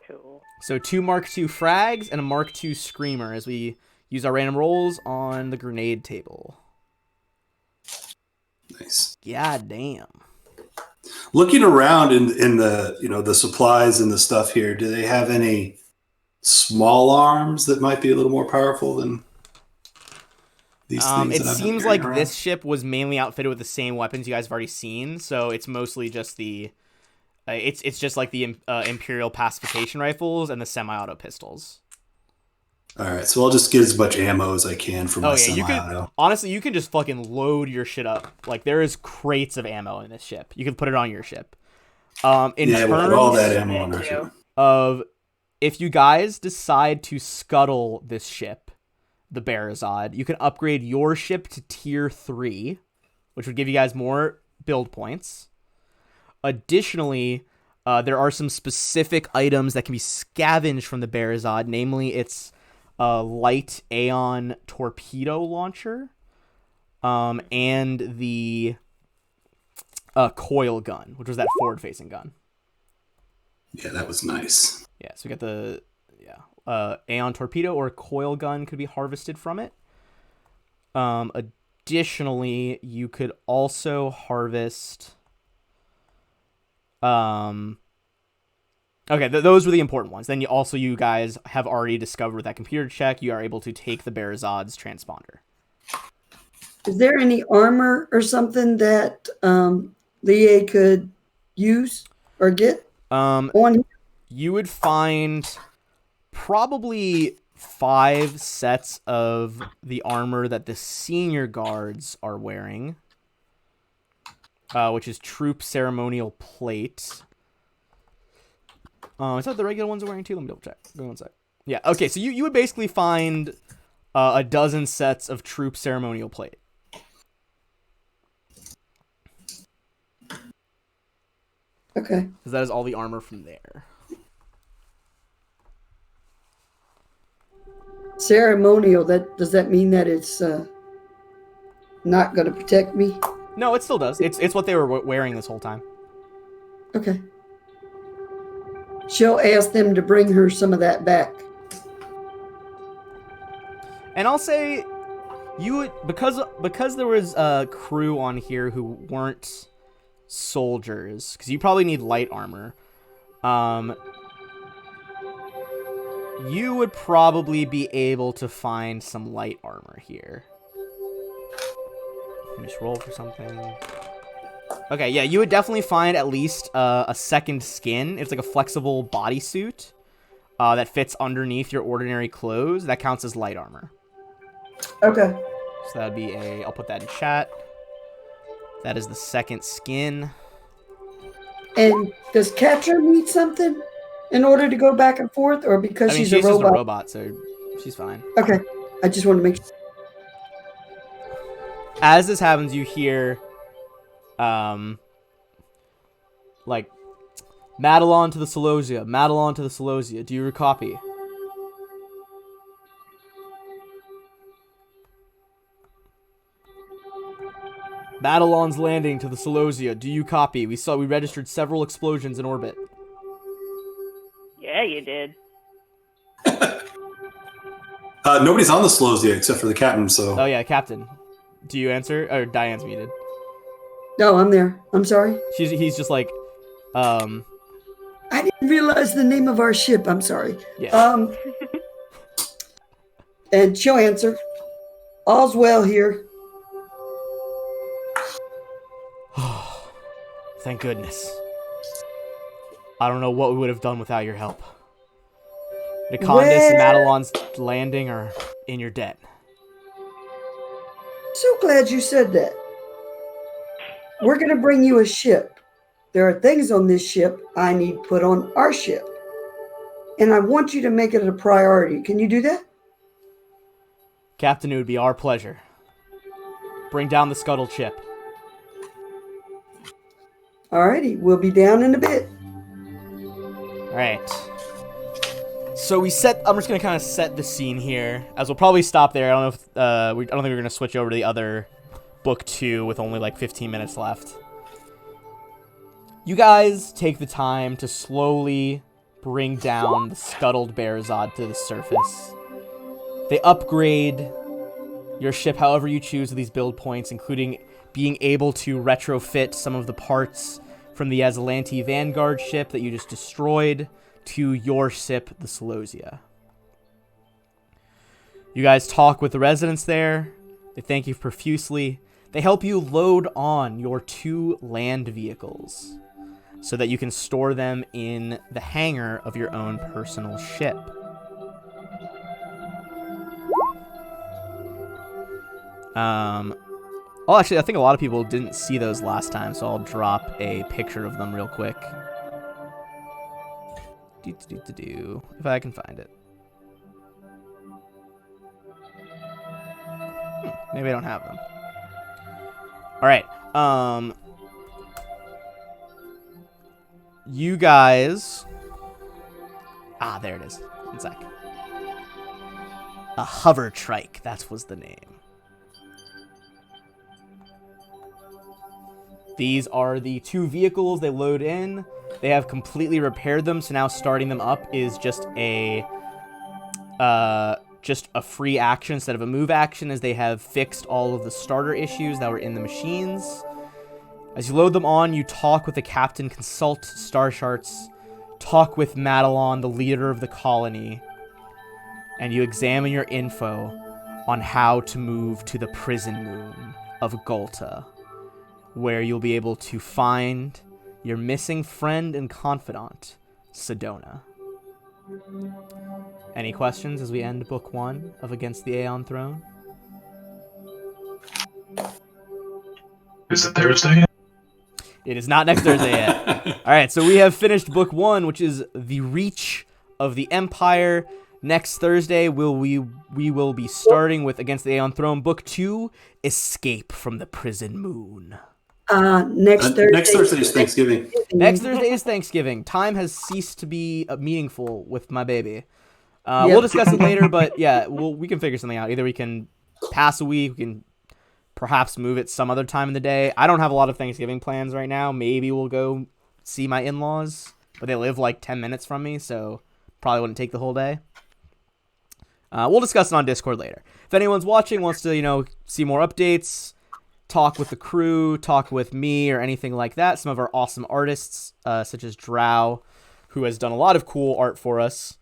Cool. So 2 Mark II frags and a Mark II Screamer as we use our random rolls on the grenade table. Nice. God damn. Looking around in the the supplies and the stuff here, do they have any small arms that might be a little more powerful than these things? It that I've been seems carrying like around? this ship was mainly outfitted with the same weapons you guys have already seen, so it's mostly just the it's just like the Imperial pacification rifles and the semi-auto pistols. All right, so I'll just get as much ammo as I can for my semi-auto. Honestly, you can just fucking load your shit up. Like, there is crates of ammo in this ship. You can put it on your ship. We'll put all that ammo on our Thank ship. you. Of if you guys decide to scuttle this ship, the Barazod, you can upgrade your ship to tier 3, which would give you guys more build points. Additionally, there are some specific items that can be scavenged from the Barazod, namely its light Aeon torpedo launcher, and the coil gun, which was that forward-facing gun. Yeah, that was nice. Yeah, so we got the Aeon torpedo or coil gun could be harvested from it. Additionally, you could also harvest. Okay, those were the important ones. Then you guys have already discovered with that computer check, you are able to take the Barazod's transponder. Is there any armor or something that Lie could use or get on? You would find probably 5 sets of the armor that the senior guards are wearing, which is troop ceremonial plate. Is that the regular ones are wearing too? Let me double check. Give me 1 sec. Yeah, okay, so you would basically find a dozen sets of troop ceremonial plate. Okay. Because that is all the armor from there. Ceremonial, does that mean that it's not going to protect me? No, it still does. It's what they were wearing this whole time. Okay. She'll ask them to bring her some of that back. And I'll say, you would, because there was a crew on here who weren't soldiers, because you probably need light armor. You would probably be able to find some light armor here. Let me just roll for something. Okay, yeah, you would definitely find at least a second skin. It's like a flexible bodysuit that fits underneath your ordinary clothes. That counts as light armor. Okay. So that'd be I'll put that in chat. That is the second skin. And does Catra need something? in order to go back and forth, or because I mean, she's she's a just a robot? robot, so she's fine. Okay, I just want to make. As this happens, you hear, like, Madelon to the Celosia, Madelon to the Celosia. Do you copy? Madelon's landing to the Celosia. Do you copy? We registered several explosions in orbit. Yeah, you did. Nobody's on the slows yet except for the captain. So Oh yeah, Captain. Do you answer? Or Diane's muted. No, I'm there. I'm sorry. He's just like, I didn't realize the name of our ship. I'm sorry. yeah. And she'll answer. All's well here. Thank goodness. I don't know what we would have done without your help. Nikondas and Madelon's landing are in your debt. So glad you said that. We're going to bring you a ship. There are things on this ship I need put on our ship. And I want you to make it a priority. Can you do that? Captain, it would be our pleasure. Bring down the scuttle chip. Alrighty, we'll be down in a bit. Alright. So I'm just gonna kind of set the scene here, as we'll probably stop there. I don't know if I don't think we're gonna switch over to the other book 2 with only like 15 minutes left. You guys take the time to slowly bring down the scuttled Bearzod to the surface. They upgrade your ship however you choose with these build points, including being able to retrofit some of the parts from the Azalanti Vanguard ship that you just destroyed to your ship, the Celosia. You guys talk with the residents there. They thank you profusely. They help you load on your 2 land vehicles so that you can store them in the hangar of your own personal ship. Oh, actually, I think a lot of people didn't see those last time, so I'll drop a picture of them real quick. If I can find it. Maybe I don't have them. Alright, you guys... Ah, there it is. One sec. A hover trike, that was the name. These are the 2 vehicles they load in. They have completely repaired them, so now starting them up is just a free action instead of a move action, as they have fixed all of the starter issues that were in the machines. As you load them on, you talk with the captain, consult star charts, talk with Madelon, the leader of the colony, and you examine your info on how to move to the prison moon of Golta, where you'll be able to find your missing friend and confidant, Sedona. Any questions as we end Book 1 of Against the Aeon Throne? Is it Thursday? It is not next Thursday yet. Alright, so we have finished Book 1, which is The Reach of the Empire. Next Thursday, we will be starting with Against the Aeon Throne. Book 2, Escape from the Prison Moon. Next Thursday is Thanksgiving. Next Thursday is Thanksgiving. Time has ceased to be meaningful with my baby. We'll discuss it later, but yeah, we can figure something out. Either we can pass a week, we can perhaps move it some other time in the day. I don't have a lot of Thanksgiving plans right now. Maybe we'll go see my in-laws, but they live like 10 minutes from me, so probably wouldn't take the whole day. We'll discuss it on Discord later. If anyone's watching, wants to, see more updates, talk with the crew, talk with me, or anything like that, some of our awesome artists, such as Drow, who has done a lot of cool art for us,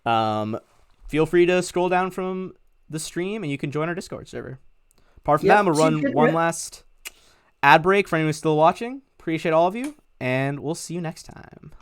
feel free to scroll down from the stream and you can join our Discord server. Apart from that, I'm going to run one last ad break for anyone who's still watching. Appreciate all of you, and we'll see you next time.